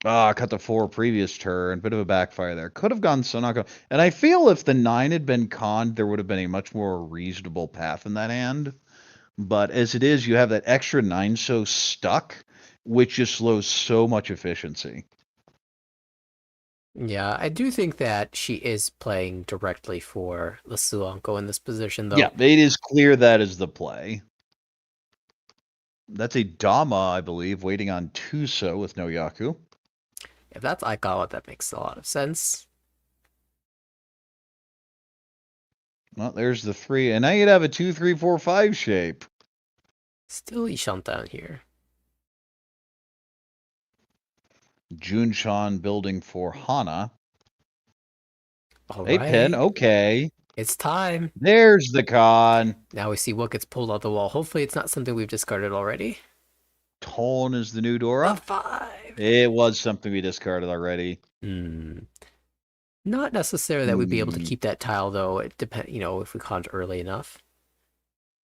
Ah, cut the 4 previous turn. Bit of a backfire there. Could have gone Sonaka. And I feel if the 9 had been conned, there would have been a much more reasonable path in that hand. But as it is, you have that extra 9 so stuck, which just slows so much efficiency. Yeah, I do think that she is playing directly for the Suanko in this position, though. Yeah, it is clear that is the play. That's a Dama, I believe, waiting on Tuso with no Yaku. If that's Aikawa, that makes a lot of sense. Well, there's the 3. And now you'd have a 2, 3, 4, 5 shape. Still Ishan down here. Junshan building for Hana. All 8 pin, right. okay. It's time. There's the con. Now we see what gets pulled out the wall. Hopefully it's not something we've discarded already. Tone is the new A Dora. 5. It was something we discarded already. Not necessarily that we'd be able to keep that tile, though. It depends, if we conned early enough.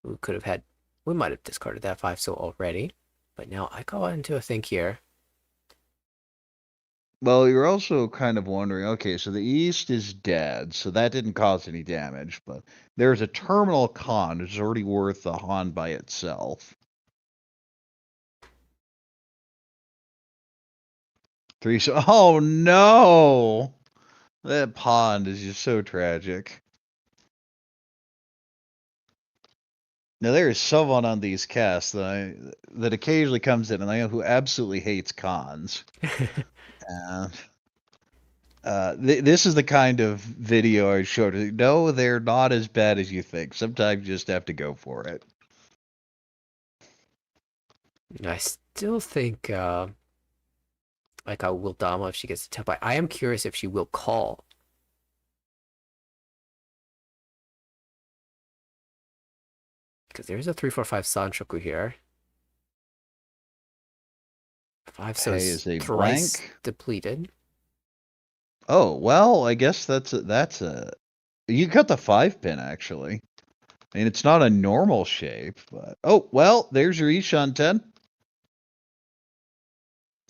We might have discarded that 5 so already. But now I go into a think here. Well, you're also kind of wondering, okay, so the east is dead, so that didn't cause any damage, but there's a terminal con, which is already worth the Han by itself. 3, so, oh no! That pond is just so tragic. Now there is someone on these casts that occasionally comes in, and I know who absolutely hates cons. And this is the kind of video I showed. No, they're not as bad as you think. Sometimes you just have to go for it. I still think like I will Dama if she gets to Tenpai. I am curious if she will call. Because there's a 3, 4, 5 Sanshoku here. 5 so is a thrice blank. depleted. Oh, well, I guess that's a you cut the 5 pin actually. I mean, it's not a normal shape, but oh, well, there's your Ishanten.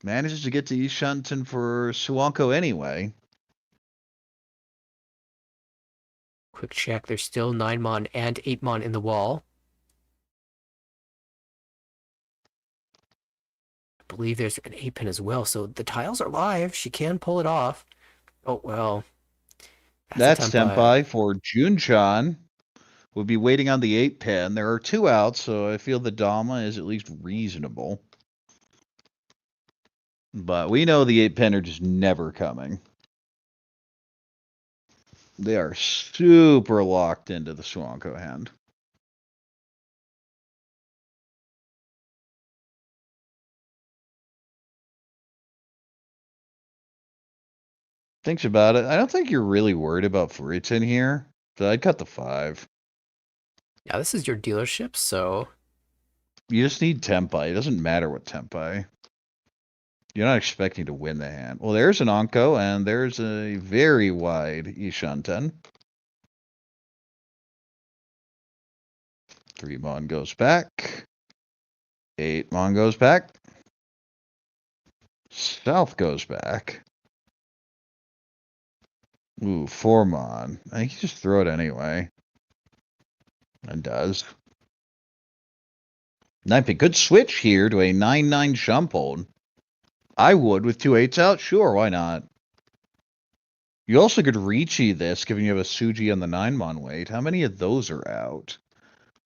Manages to get to Ishanten for Suanko anyway. Quick check, there's still 9 mon and 8 mon in the wall. I believe there's an 8 pin as well, so the tiles are live. She can pull it off. Oh, well. That's Tenpai for Junchan. We'll be waiting on the 8 pin. There are 2 outs, so I feel the Dama is at least reasonable. But we know the 8 pin are just never coming. They are super locked into the Suanko hand. Thinks about it. I don't think you're really worried about Furitz in here, so I'd cut the 5. Yeah, this is your dealership, so You just need Tenpai. It doesn't matter what Tenpai. You're not expecting to win the hand. Well, there's an Anko, and there's a very wide Ishanten. 3 mon goes back. 8 mon goes back. South goes back. Ooh, 4 mon. I think you just throw it anyway. And does. 9 pin. Good switch here to a 9-9 Shumpole. I would with 2 8s out. Sure, why not? You also could Riichi this, given you have a Tsuji on the 9 mon weight. How many of those are out?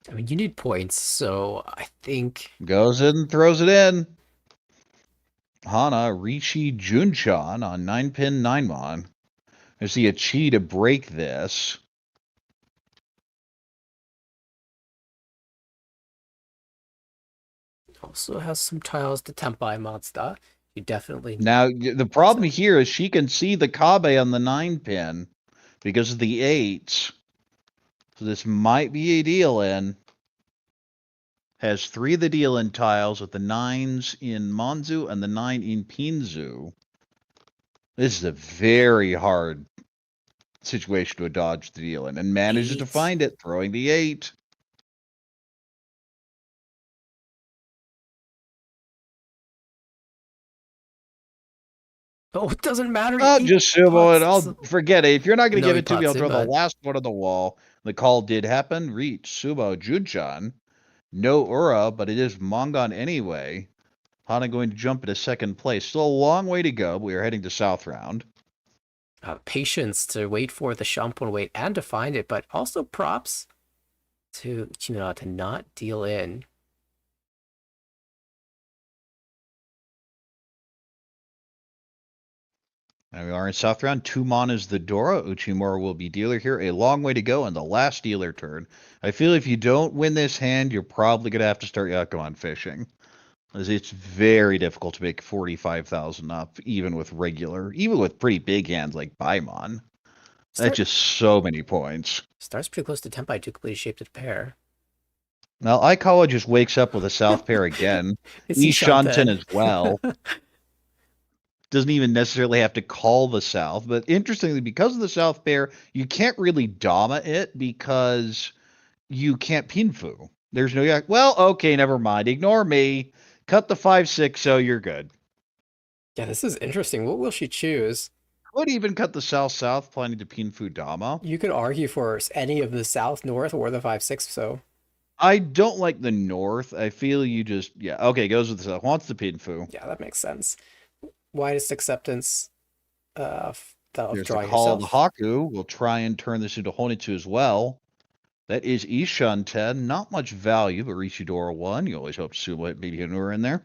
I mean, you need points, so I think... Goes in, throws it in. Hana, Riichi, Junchan on 9 pin 9 mon. I see a Chi to break this. Also has some tiles to Tenpai Mazda. You definitely... Now, the problem here is she can see the Kabe on the 9 pin because of the 8s. So this might be a deal in. Has 3 of the deal in tiles with the 9s in Monzu and the 9 in Pinzu. This is a very hard situation to dodge the deal in, and manages to find it, throwing the 8. Oh, it doesn't matter. Oh, He just sumo it. pots. I'll forget it. If you're not going to No, give he it to me, pots I'll it, throw the but last one on the wall. The call did happen. Reach sumo Junchan. No Ura, but it is Mongon anyway. Hana going to jump into second place. Still a long way to go. We are heading to South Round. patience to wait for the Shampoo wait and to find it, but also props to Ichimiya to not deal in. Now we are in South Round. 2 Mon is the Dora. Uchimura will be dealer here. A long way to go on the last dealer turn. I feel if you don't win this hand, you're probably going to have to start Yakuman fishing. As it's very difficult to make 45,000 up, even with pretty big hands like Baimon. That's just so many points. Starts pretty close to Tenpai to completely shaped a pair. Now, Aikawa just wakes up with a south pair again. Ishanten as well. Doesn't even necessarily have to call the south. But interestingly, because of the south pair, you can't really Dama it because you can't Pinfu. There's no, well, okay, never mind. Ignore me. Cut the 5-6, so you're good. Yeah, this is interesting. What will she choose? Could even cut the south-south, planning to Pinfu Dama. You could argue for any of the south, north, or the 5-6, so. I don't like the north. I feel you just, yeah, okay, goes with the south. Wants the Pinfu. Yeah, that makes sense. Widest acceptance of There's drawing the call of yourself. the Haku. We'll try and turn this into Honitsu as well. That is Ishanten. Not much value, but Rishidora 1. You always hope to sumo hit Medianura in there.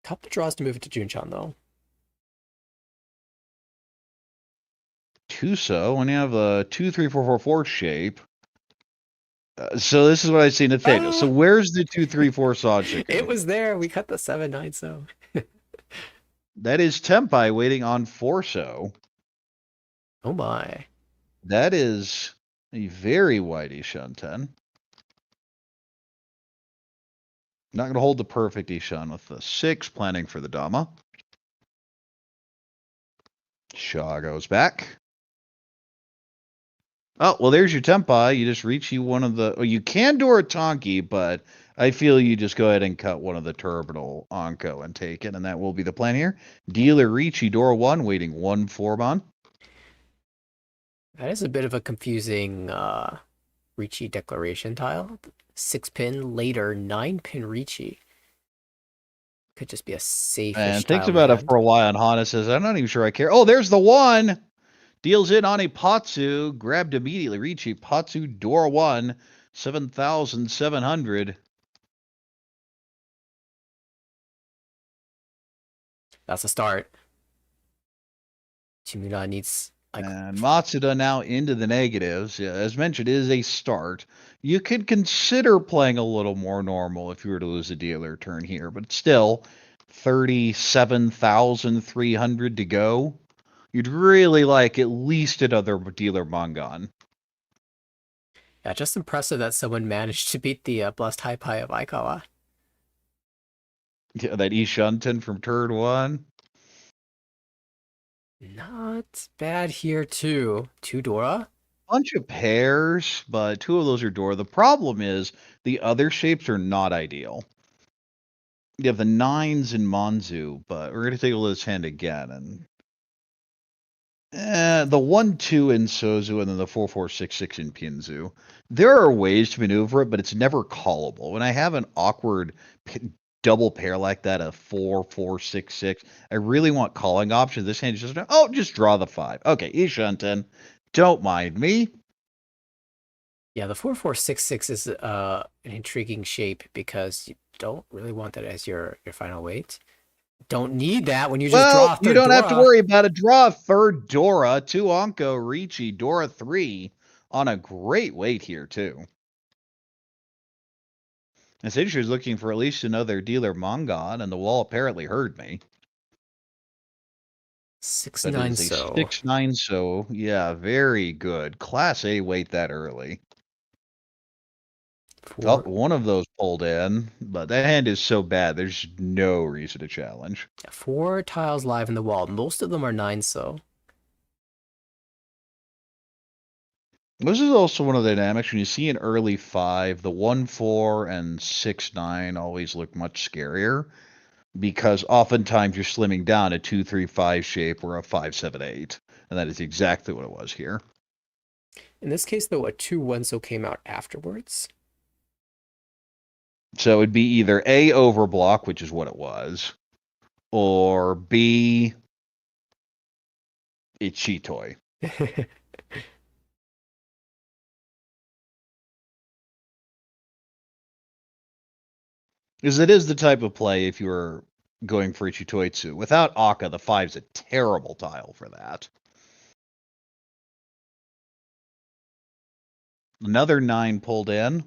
Couple draws to move it to Junchan, though. Tuso, when you have a 2-3-4-4-4 shape. So this is what I see in Nathanael. So where's the 2-3-4 Sajiku? It was there. We cut the 7-9, so. That is Tenpai waiting on Forso. Oh my. That is a very wide Ishanten. Not going to hold the perfect Ishan with the 6, planning for the Dama. Shaw goes back. Oh, well, there's your Tenpai. You just reach one of the... Oh, you can do a Tonki, but I feel you just go ahead and cut one of the terminal Onko and take it, and that will be the plan here. Dealer Riichi, Dora 1, waiting 1 Formon. That is a bit of a confusing Riichi declaration tile. 6-pin, later 9-pin Riichi. Could just be a safe. And thinks about it for a while, and Hana says, I'm not even sure I care. Oh, there's the 1! Deals in on a Patsu, grabbed immediately. Riichi, Patsu, Dora 1, 7,700. That's a start. Ichimiya needs... And Matsuda now into the negatives. Yeah, as mentioned, it is a start. You could consider playing a little more normal if you were to lose a dealer turn here, but still, 37,300 to go. You'd really like at least another dealer Mongon. Yeah, just impressive that someone managed to beat the Blessed High Pi of Aikawa. Yeah, that Ishanten from turn 1. Not bad here, too. 2 Dora? Bunch of pairs, but 2 of those are Dora. The problem is the other shapes are not ideal. You have the 9s in Monzu, but we're going to take a look at this hand again. And the 1-2 in Sozu, and then the 4-4-6-6 in Pinzu. There are ways to maneuver it, but it's never callable. When I have an awkward double pair like that, a 4-4-6-6, I really want calling options. This hand is just, oh, just draw the 5. Okay, Ishanten, don't mind me. Yeah, the 4-4-6-6 is an intriguing shape because you don't really want that as your final weight. Don't need that when you just draw a third you don't Dora. have to worry about it. Draw a third Dora, 2 Onko, Riichi, Dora 3 on a great weight here, too. And Sirius is looking for at least another dealer Mongon, and the wall apparently heard me. 6-9 so. 6-9 so. Yeah, very good. Class A weight that early. Oh, one of those pulled in, but that hand is so bad, there's no reason to challenge. 4 tiles live in the wall. Most of them are 9 so. This is also one of the dynamics. When you see an early 5, the 1-4 and 6-9 always look much scarier. because oftentimes you're slimming down a 2-3-5 shape or a 5-7-8, and that is exactly what it was here. In this case, though, a 2-1 came out afterwards. So it'd be either A, overblock, which is what it was, or B, Ichitoi. Because it is the type of play if you were going for Ichitoitsu. Without Aka, the 5's a terrible tile for that. Another 9 pulled in.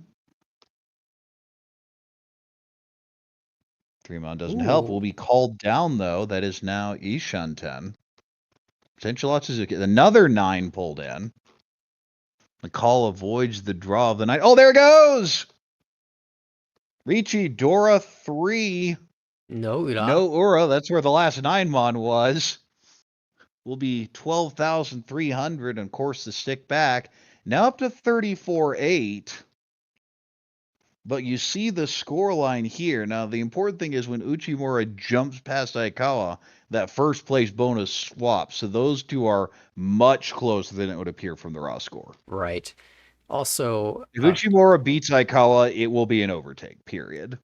3-mon doesn't help. Will be called down, though. That is now Ishanten. Potential Atsuzuki. Another 9 pulled in. The call avoids the draw of the night. Oh, there it goes! Riichi Dora 3. No Ura. No Ura. That's where the last 9-mon was. Will be 12,300, and of course the stick back. Now up to 34-8. But you see the score line here. Now, the important thing is when Uchimura jumps past Aikawa, that first place bonus swaps. So those two are much closer than it would appear from the raw score. Right. Also, if Uchimura beats Aikawa, it will be an overtake, period.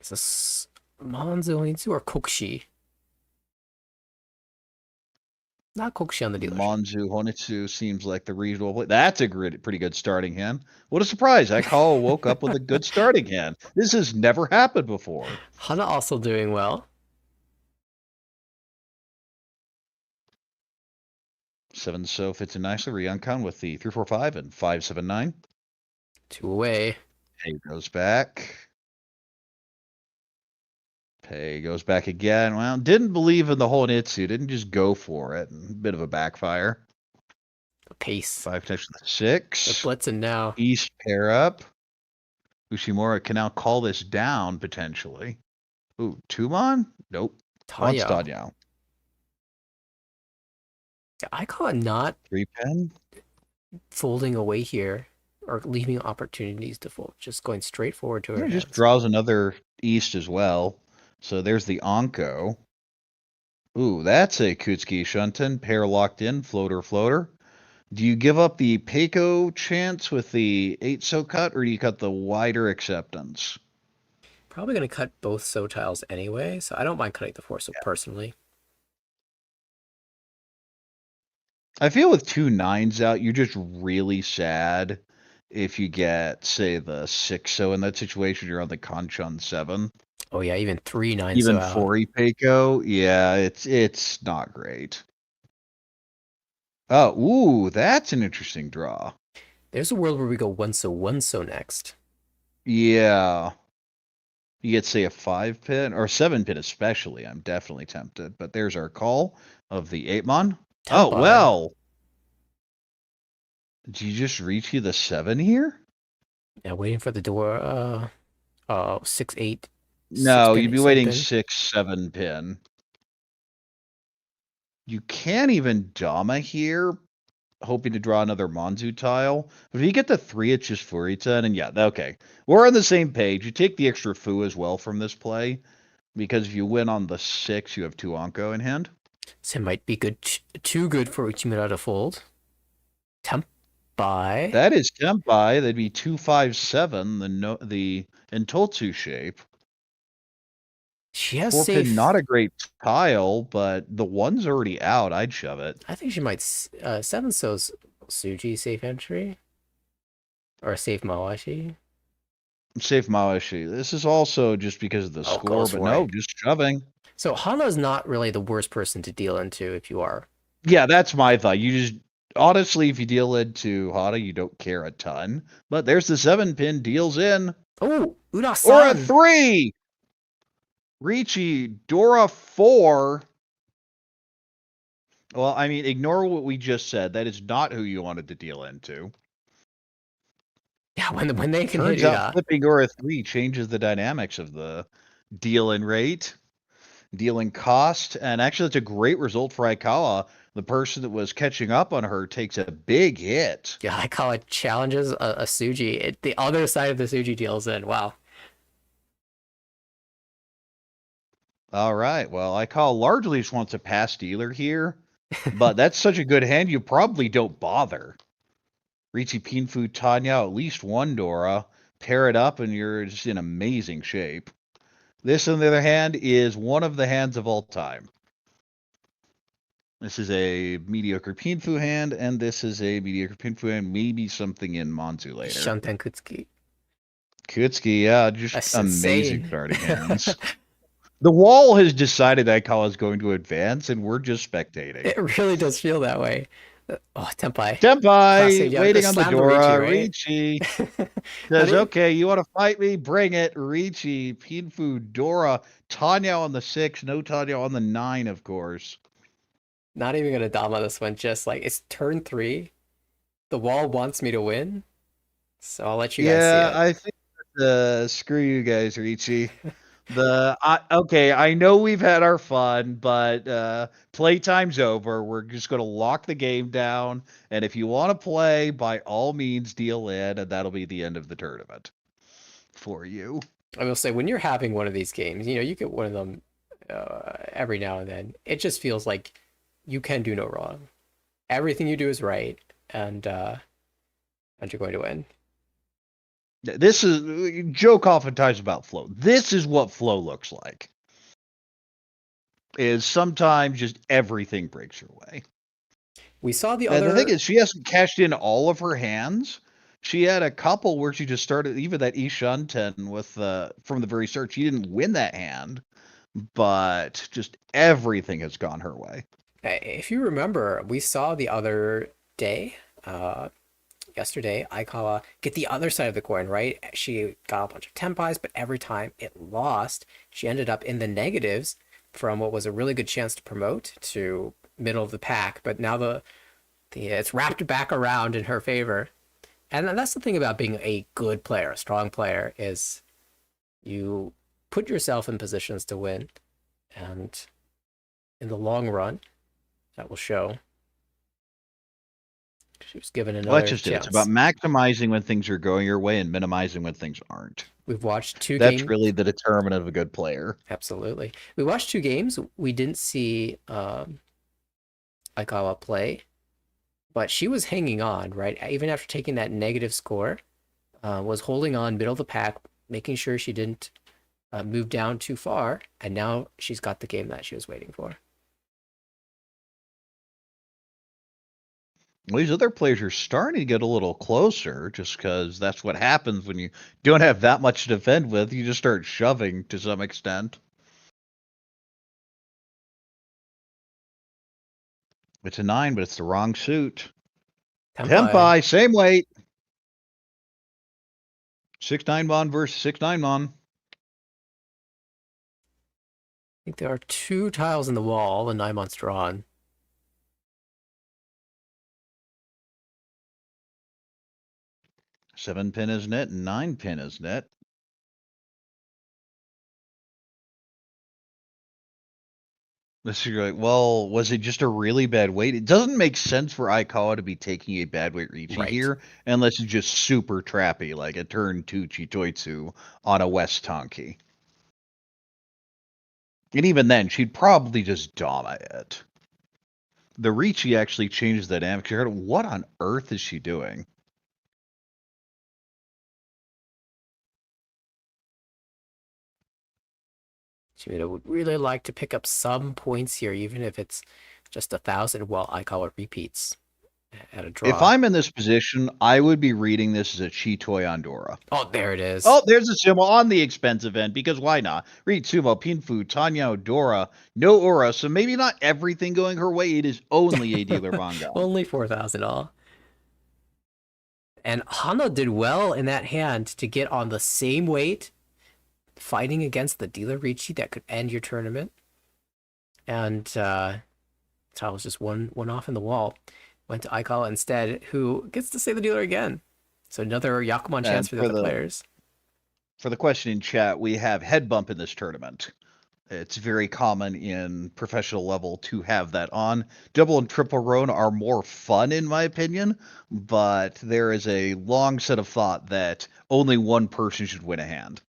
Is this Manzo Onitsu or Kokushi? Not Kokushi on the dealership. Manzu Honitsu seems like the reasonable play. That's a pretty good starting hand. What a surprise. Aikawa woke up with a good starting hand. This has never happened before. Hana also doing well. 7-so fits in nicely. Ryunkan with the 3-4-5 and 5-7-9. 2 away. Pei goes back. Pei goes back again. Well, didn't believe in the whole Nitsu. Didn't just go for it. A bit of a backfire. The pace. 5 connection to 6. The blitzing now. East pair up. Uchimura can now call this down, potentially. Ooh, 2-mon? Nope. Tanya. Tanya. I call it not 3-pin. folding away here or leaving opportunities to fold. Just going straight forward to her. It just draws another East as well. So there's the Anko. Ooh, that's a Kutsuki Shunten. Pair locked in. Floater. Do you give up the Peiko chance with the 8-so cut, or do you cut the wider acceptance? Probably going to cut both so tiles anyway, so I don't mind cutting the 4-so personally. I feel with 2 9s out, you're just really sad if you get, say, the 6-so in that situation. You're on the Kanchan 7. Oh yeah, even 3 9s. Even 4 Peiko, yeah, it's not great. Oh, ooh, that's an interesting draw. There's a world where we go 1-so next. Yeah. You get, say, a 5-pin, or 7-pin especially. I'm definitely tempted. But there's our call of the 8-mon. Oh, well. Did you just reach you the 7 here? Yeah, waiting for the door. 6-8. No, you'd be waiting 6-7 pin. You can't even Dama here, hoping to draw another Manzu tile. But if you get the 3, it's just Furita, and yeah, okay. We're on the same page. You take the extra Fu as well from this play, because if you win on the 6, you have 2 Anko in hand. So it might be too good for Uchimura to fold. Tempai. That is Tempai. That'd be 2-5-7, the Intotsu shape. She has 4-pin, not a great tile, but the 1's already out. I'd shove it. I think she might 7-so's Tsuji safe entry. Or safe Mawashi. Safe Mawashi. This is also just because of the score, but no, just shoving. So Hana's not really the worst person to deal into if you are. Yeah, that's my thought. You just, honestly, if you deal into Hana, you don't care a ton. But there's the 7-pin, deals in. Oh, Ura-san! Or a 3! Riichi, Dora 4. Well, I mean, ignore what we just said. That is not who you wanted to deal into. Yeah, when they can Turns hit out flipping Dora 3 changes the dynamics of the deal-in rate, deal-in cost, and actually it's a great result for Aikawa. The person that was catching up on her takes a big hit. Yeah, Aikawa challenges a Tsuji. The other side of the Tsuji deals in. Wow. All right. Well, Aikawa largely just wants a pass dealer here, but that's such a good hand, you probably don't bother. Riichi Pinfu Tanya, at least one Dora. Pair it up, and you're just in amazing shape. This, on the other hand, is one of the hands of all time. This is a mediocre Pinfu hand, and this is a mediocre Pinfu hand. Maybe something in Monzu later. Shanten Kutsuki. Kutsuki, yeah, just That's amazing insane. starting hands. The wall has decided Aikawa is going to advance, and we're just spectating. It really does feel that way. Oh, Tenpai. Tenpai, Classic, yeah, waiting on the slam Dora. Riichi, Riichi right? says, okay, you want to fight me? Bring it. Riichi, Pinfu, Dora, Tanya on the 6, no Tanya on the 9, of course. Not even gonna Dama this one, just like it's turn 3. The wall wants me to win, so I'll let you guys see it. I think screw you guys, Riichi. Okay, I know we've had our fun, but playtime's over. We're just going to lock the game down, and if you want to play, by all means, deal in, and that'll be the end of the tournament for you. I will say, when you're having one of these games, you get one of them every now and then. It just feels like you can do no wrong. Everything you do is right, and you're going to win. This is joke oftentimes about flow. This is what flow looks like. Is sometimes just everything breaks your way. We saw the And other. the thing is, she hasn't cashed in all of her hands. She had a couple where she just started, even that Ishunten with from the very start. She didn't win that hand, but just everything has gone her way. If you remember, we saw the other day, yesterday, Aikawa get the other side of the coin, right? She got a bunch of Tenpais, but every time it lost, she ended up in the negatives from what was a really good chance to promote to middle of the pack. But now it's wrapped back around in her favor. And that's the thing about being a good player, a strong player, is you put yourself in positions to win. And in the long run, that will show. She was given another Well, that's just chance. it. It's about maximizing when things are going your way and minimizing when things aren't. We've watched two games. That's really the determinant of a good player. Absolutely. We watched 2 games. We didn't see Aikawa play, but she was hanging on, right? Even after taking that negative score, was holding on middle of the pack, making sure she didn't move down too far, and now she's got the game that she was waiting for. Well, these other players are starting to get a little closer just because that's what happens when you don't have that much to defend with. You just start shoving to some extent. It's a 9, but it's the wrong suit. Tenpai, same weight. 6-9 mon versus 6-9 mon. I think there are 2 tiles in the wall, the 9 months drawn. Seven pin is net, and 9 pin is net. This is like, well, was it just a really bad weight? It doesn't make sense for Aikawa to be taking a bad weight Riichi here, unless it's just super trappy, like a turn 2 Chitoitsu on a West Tonki. And even then, she'd probably just Dama it. The Riichi actually changes the dynamic. What on earth is she doing? Ichimiya would really like to pick up some points here, even if it's just 1,000, while Aikawa repeats at a draw. If I'm in this position, I would be reading this as a Chitoi Andorra. Oh, there it is. Oh, there's a symbol on the expensive end, because why not? Ritsumo, Pinfu, Tanya, Dora, no Aura, so maybe not everything going her way. It is only a dealer manga. Only 4,000 all. And Hana did well in that hand to get on the same weight, fighting against the dealer Riichi that could end your tournament. And tile was just one off in the wall. Went to Aikawa instead, who gets to say the dealer again. So another Yakuman chance for the other players. For the question in chat, we have head bump in this tournament. It's very common in professional level to have that on. Double and triple roan are more fun, in my opinion, but there is a long set of thought that only one person should win a hand.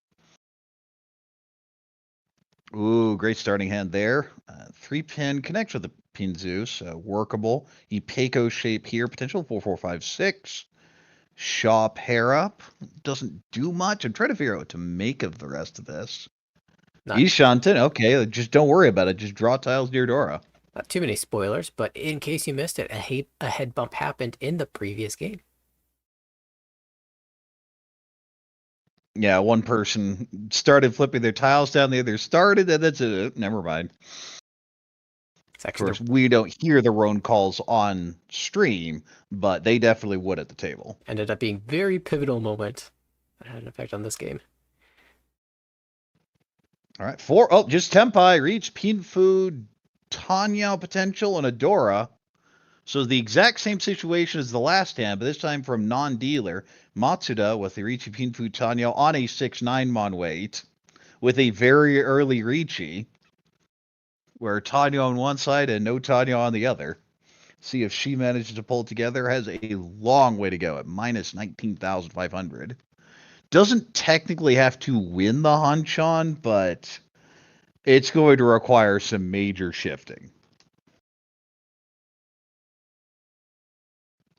Ooh, great starting hand there. 3-pin connects with the Pinzu, so workable. Ipeco shape here, potential 4-4-5-6. Shaw pair up. Doesn't do much. I'm trying to figure out what to make of the rest of this. Not Ishanten, okay, just don't worry about it. Just draw tiles near Dora. not too many spoilers, but in case you missed it, a head bump happened in the previous game. Yeah, one person started flipping their tiles down, the other started, and that's it. Never mind. It's Of actually course, we don't hear their own calls on stream, but they definitely would at the table. ended up being very pivotal moment that had an effect on this game. All right, 4. Oh, just Tempai, Reach, Pinfu, Tanya potential, and Adora. So the exact same situation as the last hand, but this time from non-dealer. Matsuda with the Riichi Pinfu Tanya on a 6-9 mon weight with a very early Riichi, where Tanya on one side and no Tanya on the other. See if she manages to pull it together. Has a long way to go at minus 19,500. Doesn't technically have to win the Hanchan, but it's going to require some major shifting.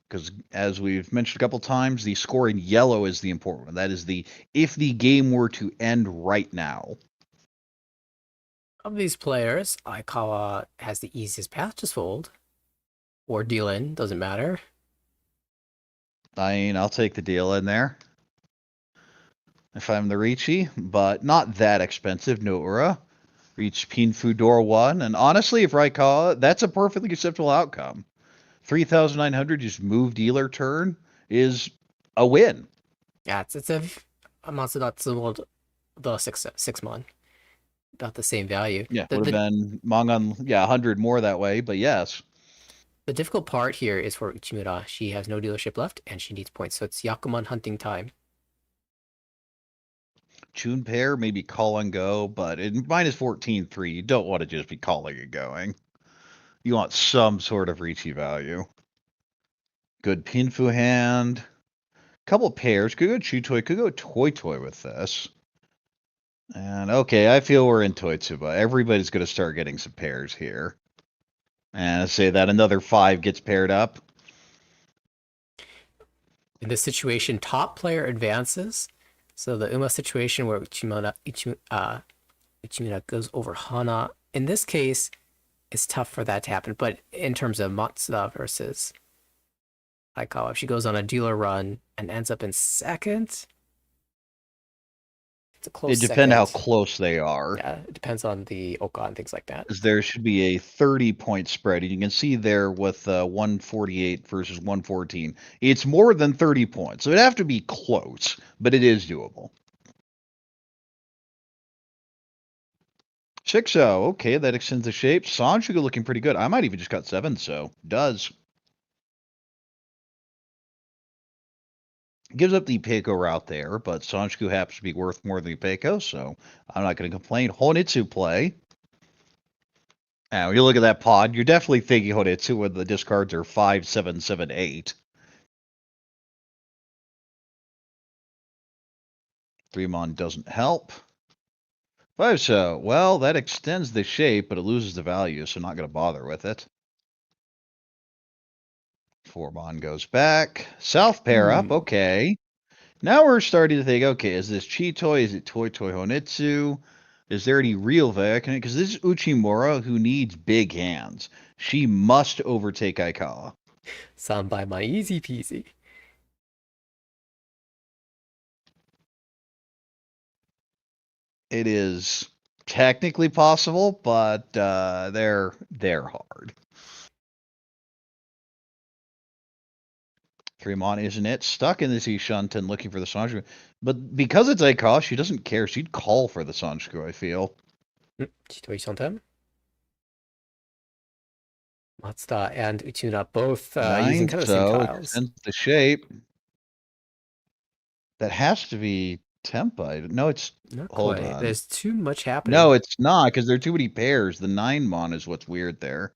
Because as we've mentioned a couple times, the score in yellow is the important one. That is the if the game were to end right now. Of these players, Aikawa has the easiest path to fold. Or deal in, doesn't matter. I mean, I'll take the deal in there. If I'm the Riichi, but not that expensive, no Ura. Reach Pinfu Door 1, and honestly, if Raikawa, that's a perfectly acceptable outcome. 3,900, just move dealer turn is a win. Yeah, it's a Matsudatsu the six mon. About the same value. Yeah, would have been Mangan, 100 more that way, but yes. The difficult part here is for Uchimura. She has no dealership left, and she needs points, so it's Yakuman hunting time. Tune pair, maybe call and go, but in minus 14.3, you don't want to just be calling and going. You want some sort of Riichi value. Good Pinfu hand. Couple pairs. Could go Chutoi, could go Toy with this. And okay, I feel we're in Toitsuba. Everybody's going to start getting some pairs here. And say that another 5 gets paired up. In this situation, top player advances. So the Uma situation where Ichimura goes over Hana. In this case, it's tough for that to happen. But in terms of Matsuda versus Aikawa, if she goes on a dealer run and ends up in second, it's a close It depends how second. close they are. Yeah, it depends on the Oka and things like that. Because there should be a 30-point spread. And you can see there with 148 versus 114. It's more than 30 points. So it'd have to be close, but it is doable. 6-0. Okay, that extends the shape. Sanjuga looking pretty good. I might even just cut 7, so does. Gives up the Peiko route there, but Sanjuku happens to be worth more than the Peiko, so I'm not going to complain. Honitsu play. Now, when you look at that pod, you're definitely thinking Honitsu when the discards are 5, 7, 7, 8. 3-mon doesn't help. 5-so. Well, that extends the shape, but it loses the value, so I'm not going to bother with it. 4-mon goes back. South pair up, okay. Now we're starting to think, okay, is this Chitoi? Is it Toy Honitsu? Is there any real value? Because this is Uchimura who needs big hands. She must overtake Aikawa. Sound by my easy peasy. It is technically possible, but they're hard. 3-mon, isn't it? Stuck in this Ishanten looking for the Sanjuku. But because it's Aikawa, she doesn't care. She'd call for the Sanjuku, I feel. Chitoi Shontem. Matsuda and Uchimura both using 9, kind of the same so tiles. extends the shape. That has to be Tempai. No, it's... Not Hold quite. on. There's too much happening. No, it's not, because there are too many pairs. The 9-mon is what's weird there.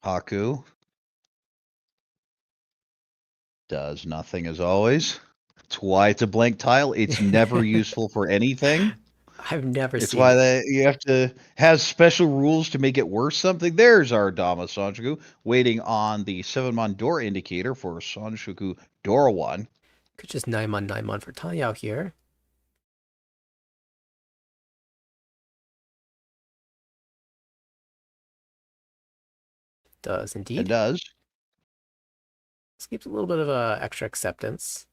Haku. Does nothing as always. That's why it's a blank tile. It's never useful for anything. I've never It's seen why it. you have to have special rules to make it worth something. There's our Dama Sanjuku waiting on the 7-mon door indicator for Sanjuku Dora 1. Could just 9-mon for Tanyao here. Does indeed. It does. This keeps a little bit of extra acceptance.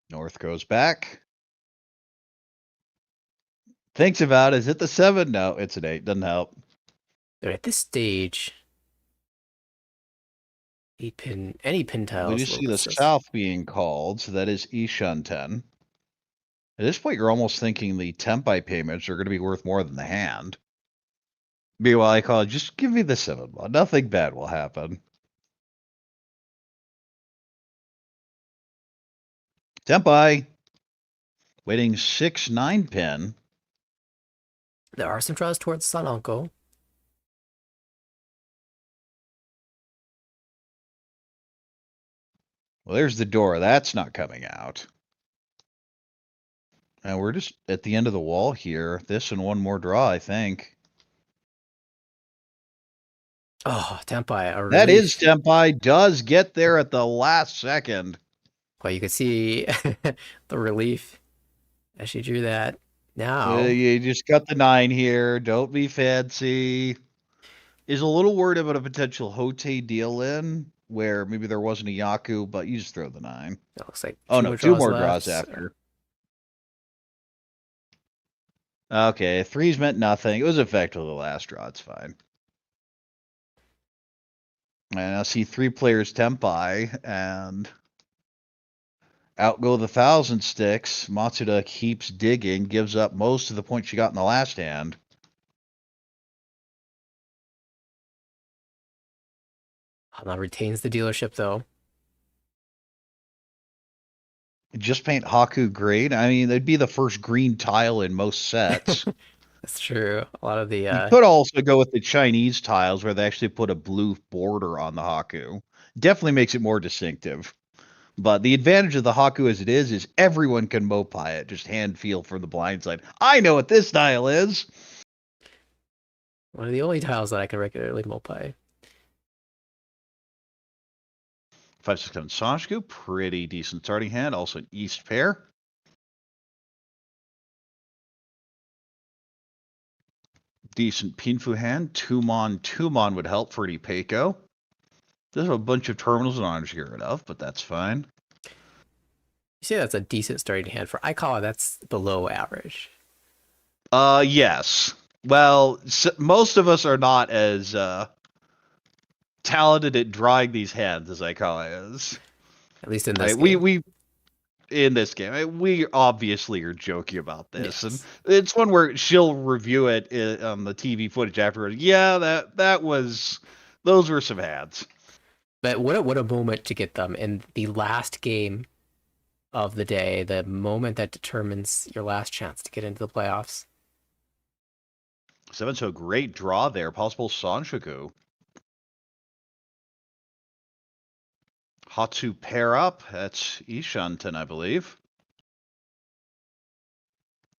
North goes back. Thinks about it. Is it the 7? No, it's an 8. Doesn't help. But at this stage, 8-pin, any pin tile We is a just little see the bit sus. south being called, so that is Ishan 10. At this point, you're almost thinking the Tempai payments are going to be worth more than the hand. Meanwhile, I call it, just give me the 7-mon. Nothing bad will happen. Tempai. Waiting 6-9 pin. There are some draws towards Sanonko. Well, there's the door. That's not coming out. And we're just at the end of the wall here. This and one more draw, I think. Oh, Tempai, a That relief. is Tempai. Does get there at the last second. Well, you can see the relief as she drew that. Now, You just got the 9 here. Don't be fancy. Is a little worried about a potential Hote deal in, where maybe there wasn't a Yaku, but you just throw the 9. it looks like Oh, two no, more 2 draws more left. draws after. Okay, 3's meant nothing. It was effectively the last draw. It's fine. And I see 3 players Tempai, and out go the 1,000 sticks. Matsuda keeps digging, gives up most of the points she got in the last hand. Hana retains the dealership, though. Just paint Haku green. I mean, that'd be the first green tile in most sets. That's true. A lot of the You could also go with the Chinese tiles where they actually put a blue border on the Haku. Definitely makes it more distinctive. But the advantage of the Haku as it is everyone can Mopai it. Just hand feel from the blind side. I know what this tile is. one of the only tiles that I can regularly Mopai. 5, 6, 7 Sanshku. Pretty decent starting hand. Also an East pair. Decent Pinfu hand. 2-mon would help for Ipeko. There's a bunch of terminals I'm not sure of, but that's fine. You say that's a decent starting hand. For Aikawa, that's below average. Yes. Well, most of us are not as talented at drawing these hands as Aikawa is. At least in this Right? game. We in this game, we obviously are joking about this, Yes. and it's one where she'll review it on the TV footage afterwards. Yeah, those were some hands. But what a moment to get them in the last game of the day, the moment that determines your last chance to get into the playoffs. 7, so great draw there. Possible Sanshoku. Hatsu pair up. That's Ishanten, I believe.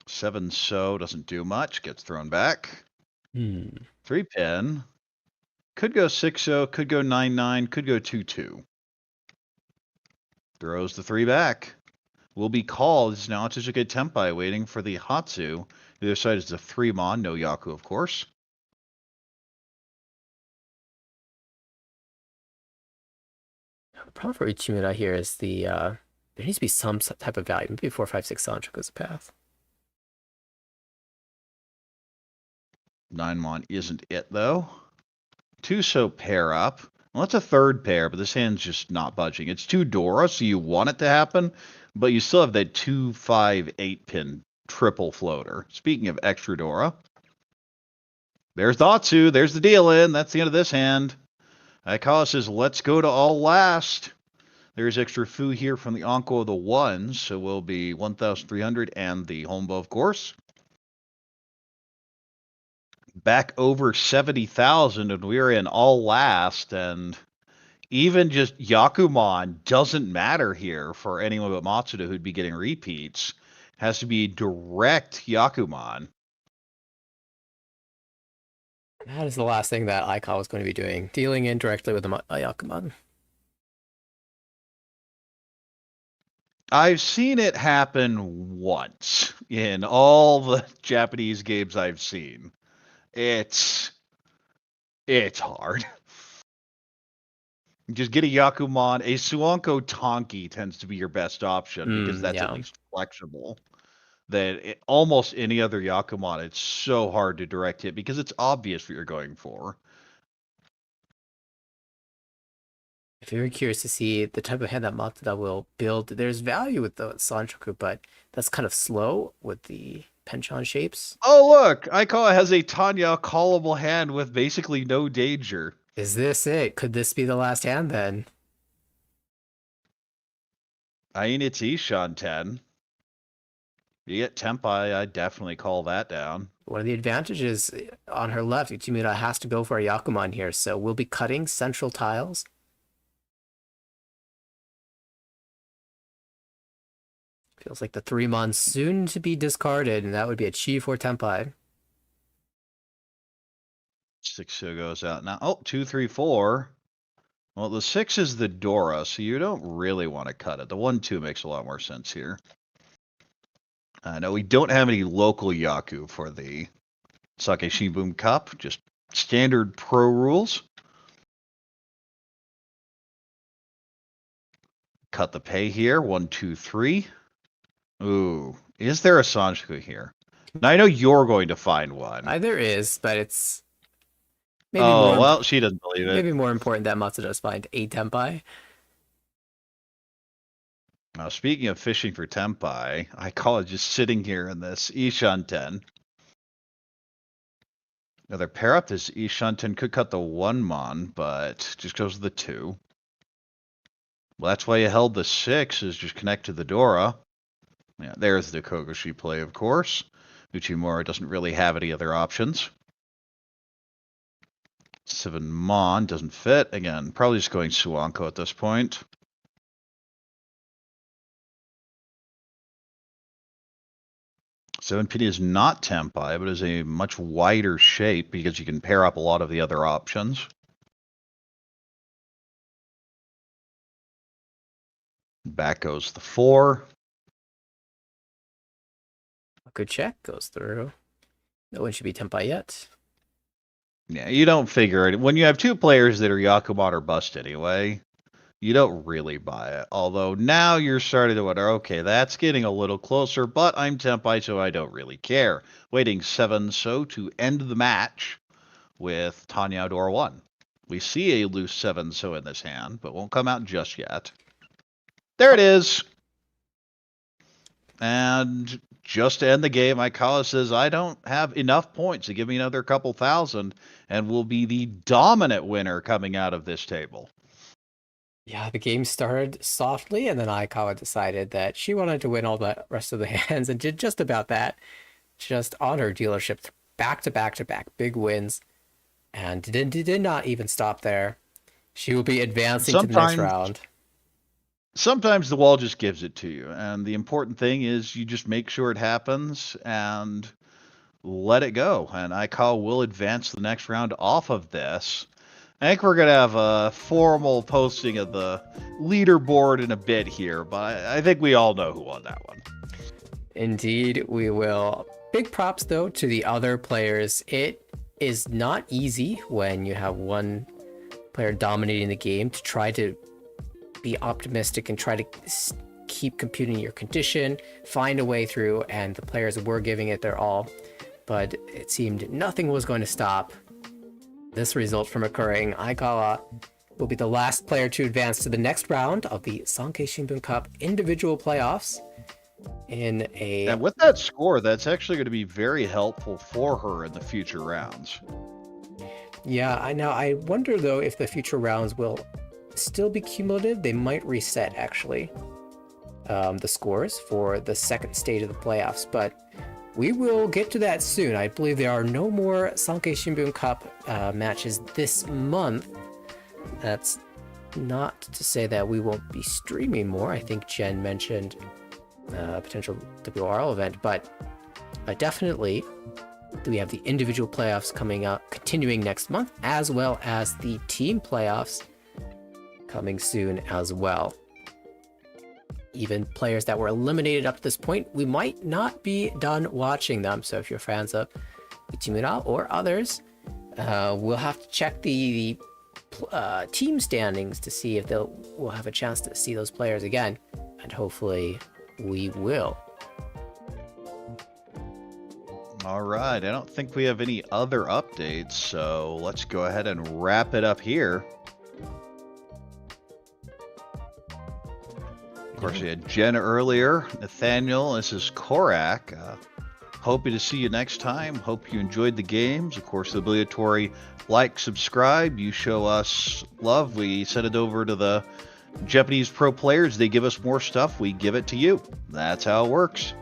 7 so doesn't do much. Gets thrown back. 3 pin. Could go 6-0, could go 9-9, could go 2-2. Throws the 3 back. Will be called. It's now Tsuji Tempai waiting for the Hatsu. The other side is the 3-mon, no Yaku, of course. The problem for Uchimura here is there needs to be some type of value. Maybe 4, 5, 6 Sancho goes a path. 9-mon isn't it, though. 2 so pair up. Well, that's a third pair, but this hand's just not budging. It's 2 Dora, so you want it to happen, but you still have that 2, 5, 8 pin triple floater. Speaking of extra Dora, there's Datsu. There's the deal in. That's the end of this hand. Aikawa says, let's go to all last. There's extra Fu here from the Anko of the 1s, so will be 1,300 and the Hombo, of course. back over 70,000, and we were in all last, and even just Yakuman doesn't matter here for anyone but Matsuda who'd be getting repeats. Has to be direct Yakuman. That is the last thing that Aikawa was going to be doing, dealing indirectly with the Yakuman. I've seen it happen once in all the Japanese games I've seen. It's hard. Just get a Yakuman. A Suanko Tonki tends to be your best option because that's at least flexible. That almost any other Yakuman, it's so hard to direct hit because it's obvious what you're going for. Very curious to see the type of hand that Matsuda will build. There's value with the Sanchoku, but that's kind of slow with the penchant shapes. Oh, look! Aikawa has a Tanya callable hand with basically no danger. Is this it? Could this be the last hand then? I mean, it's Ishan 10. You get Tempai, I definitely call that down. One of the advantages on her left, Ichimiya has to go for a Yakuman here, so we'll be cutting central tiles. Feels like the 3 soon to be discarded, and that would be a Chi for Tempai. 6 goes out now. Oh, 2, 3, 4. Well, the 6 is the Dora, so you don't really want to cut it. The 1, 2 makes a lot more sense here. No, we don't have any local Yaku for the Sankei Shimbun Cup. Just standard pro rules. Cut the pay here. 1, 2, 3. Ooh, is there a Sanchoku here? Now, I know you're going to find one. There is, but it's maybe well, she doesn't believe it. Maybe more important that Matsuda does find a Tempai. Now, speaking of fishing for Tempai, I call it just sitting here in this Ishan 10. Another pair up. This Ishan 10 could cut the 1 but just goes to the 2. Well, that's why you held the 6, is just connect to the Dora. Yeah, there's the Kogoshi play, of course. Uchimura doesn't really have any other options. 7 Mon doesn't fit. Again, probably just going Suanko at this point. Seven Penny is not Tempai, but is a much wider shape because you can pair up a lot of the other options. Back goes the 4. A good check goes through. No one should be Tempai yet. Yeah, you don't figure it. When you have 2 players that are Yakuman or bust anyway, you don't really buy it. Although now you're starting to wonder, okay, that's getting a little closer, but I'm Tempai, so I don't really care. Waiting 7 to end the match with Tanya Dora 1. We see a loose 7 in this hand, but won't come out just yet. There it is. And just to end the game, Aikawa says, I don't have enough points to give me another couple thousand, and will be the dominant winner coming out of this table. Yeah, the game started softly, and then Aikawa decided that she wanted to win all the rest of the hands, and did just about that. Just on her dealership, back to back to back, big wins, and did not even stop there. She will be advancing to the next round. Sometimes the wall just gives it to you, and the important thing is you just make sure it happens and let it go. And Aikawa will advance to the next round off of this. I think we're going to have a formal posting of the leaderboard in a bit here, but I think we all know who won that one. Indeed, we will. Big props, though, to the other players. It is not easy when you have one player dominating the game to try to be optimistic and try to keep computing your condition, find a way through, and the players were giving it their all, but it seemed nothing was going to stop this result from occurring. Aikawa will be the last player to advance to the next round of the Sankei Shimbun Cup individual playoffs. And with that score, that's actually going to be very helpful for her in the future rounds. Yeah, I wonder though if the future rounds will still be cumulative. They might reset actually the scores for the second stage of the playoffs, but we will get to that soon. I believe there are no more Sankei Shimbun Cup matches this month. That's not to say that we won't be streaming more. I think Jenn mentioned a potential WRL event, but definitely we have the individual playoffs coming up, continuing next month, as well as the team playoffs coming soon as well. Even players that were eliminated up to this point, we might not be done watching them. So if you're fans of Ichimura or others, we'll have to check the team standings to see if we'll have a chance to see those players again. And hopefully we will. All right, I don't think we have any other updates, so let's go ahead and wrap it up here. Of course, we had Jenn earlier, Nathanael, this is Corak. Hoping to see you next time. Hope you enjoyed the games. Of course, the obligatory like, subscribe. You show us love. We send it over to the Japanese pro players. They give us more stuff. We give it to you. That's how it works.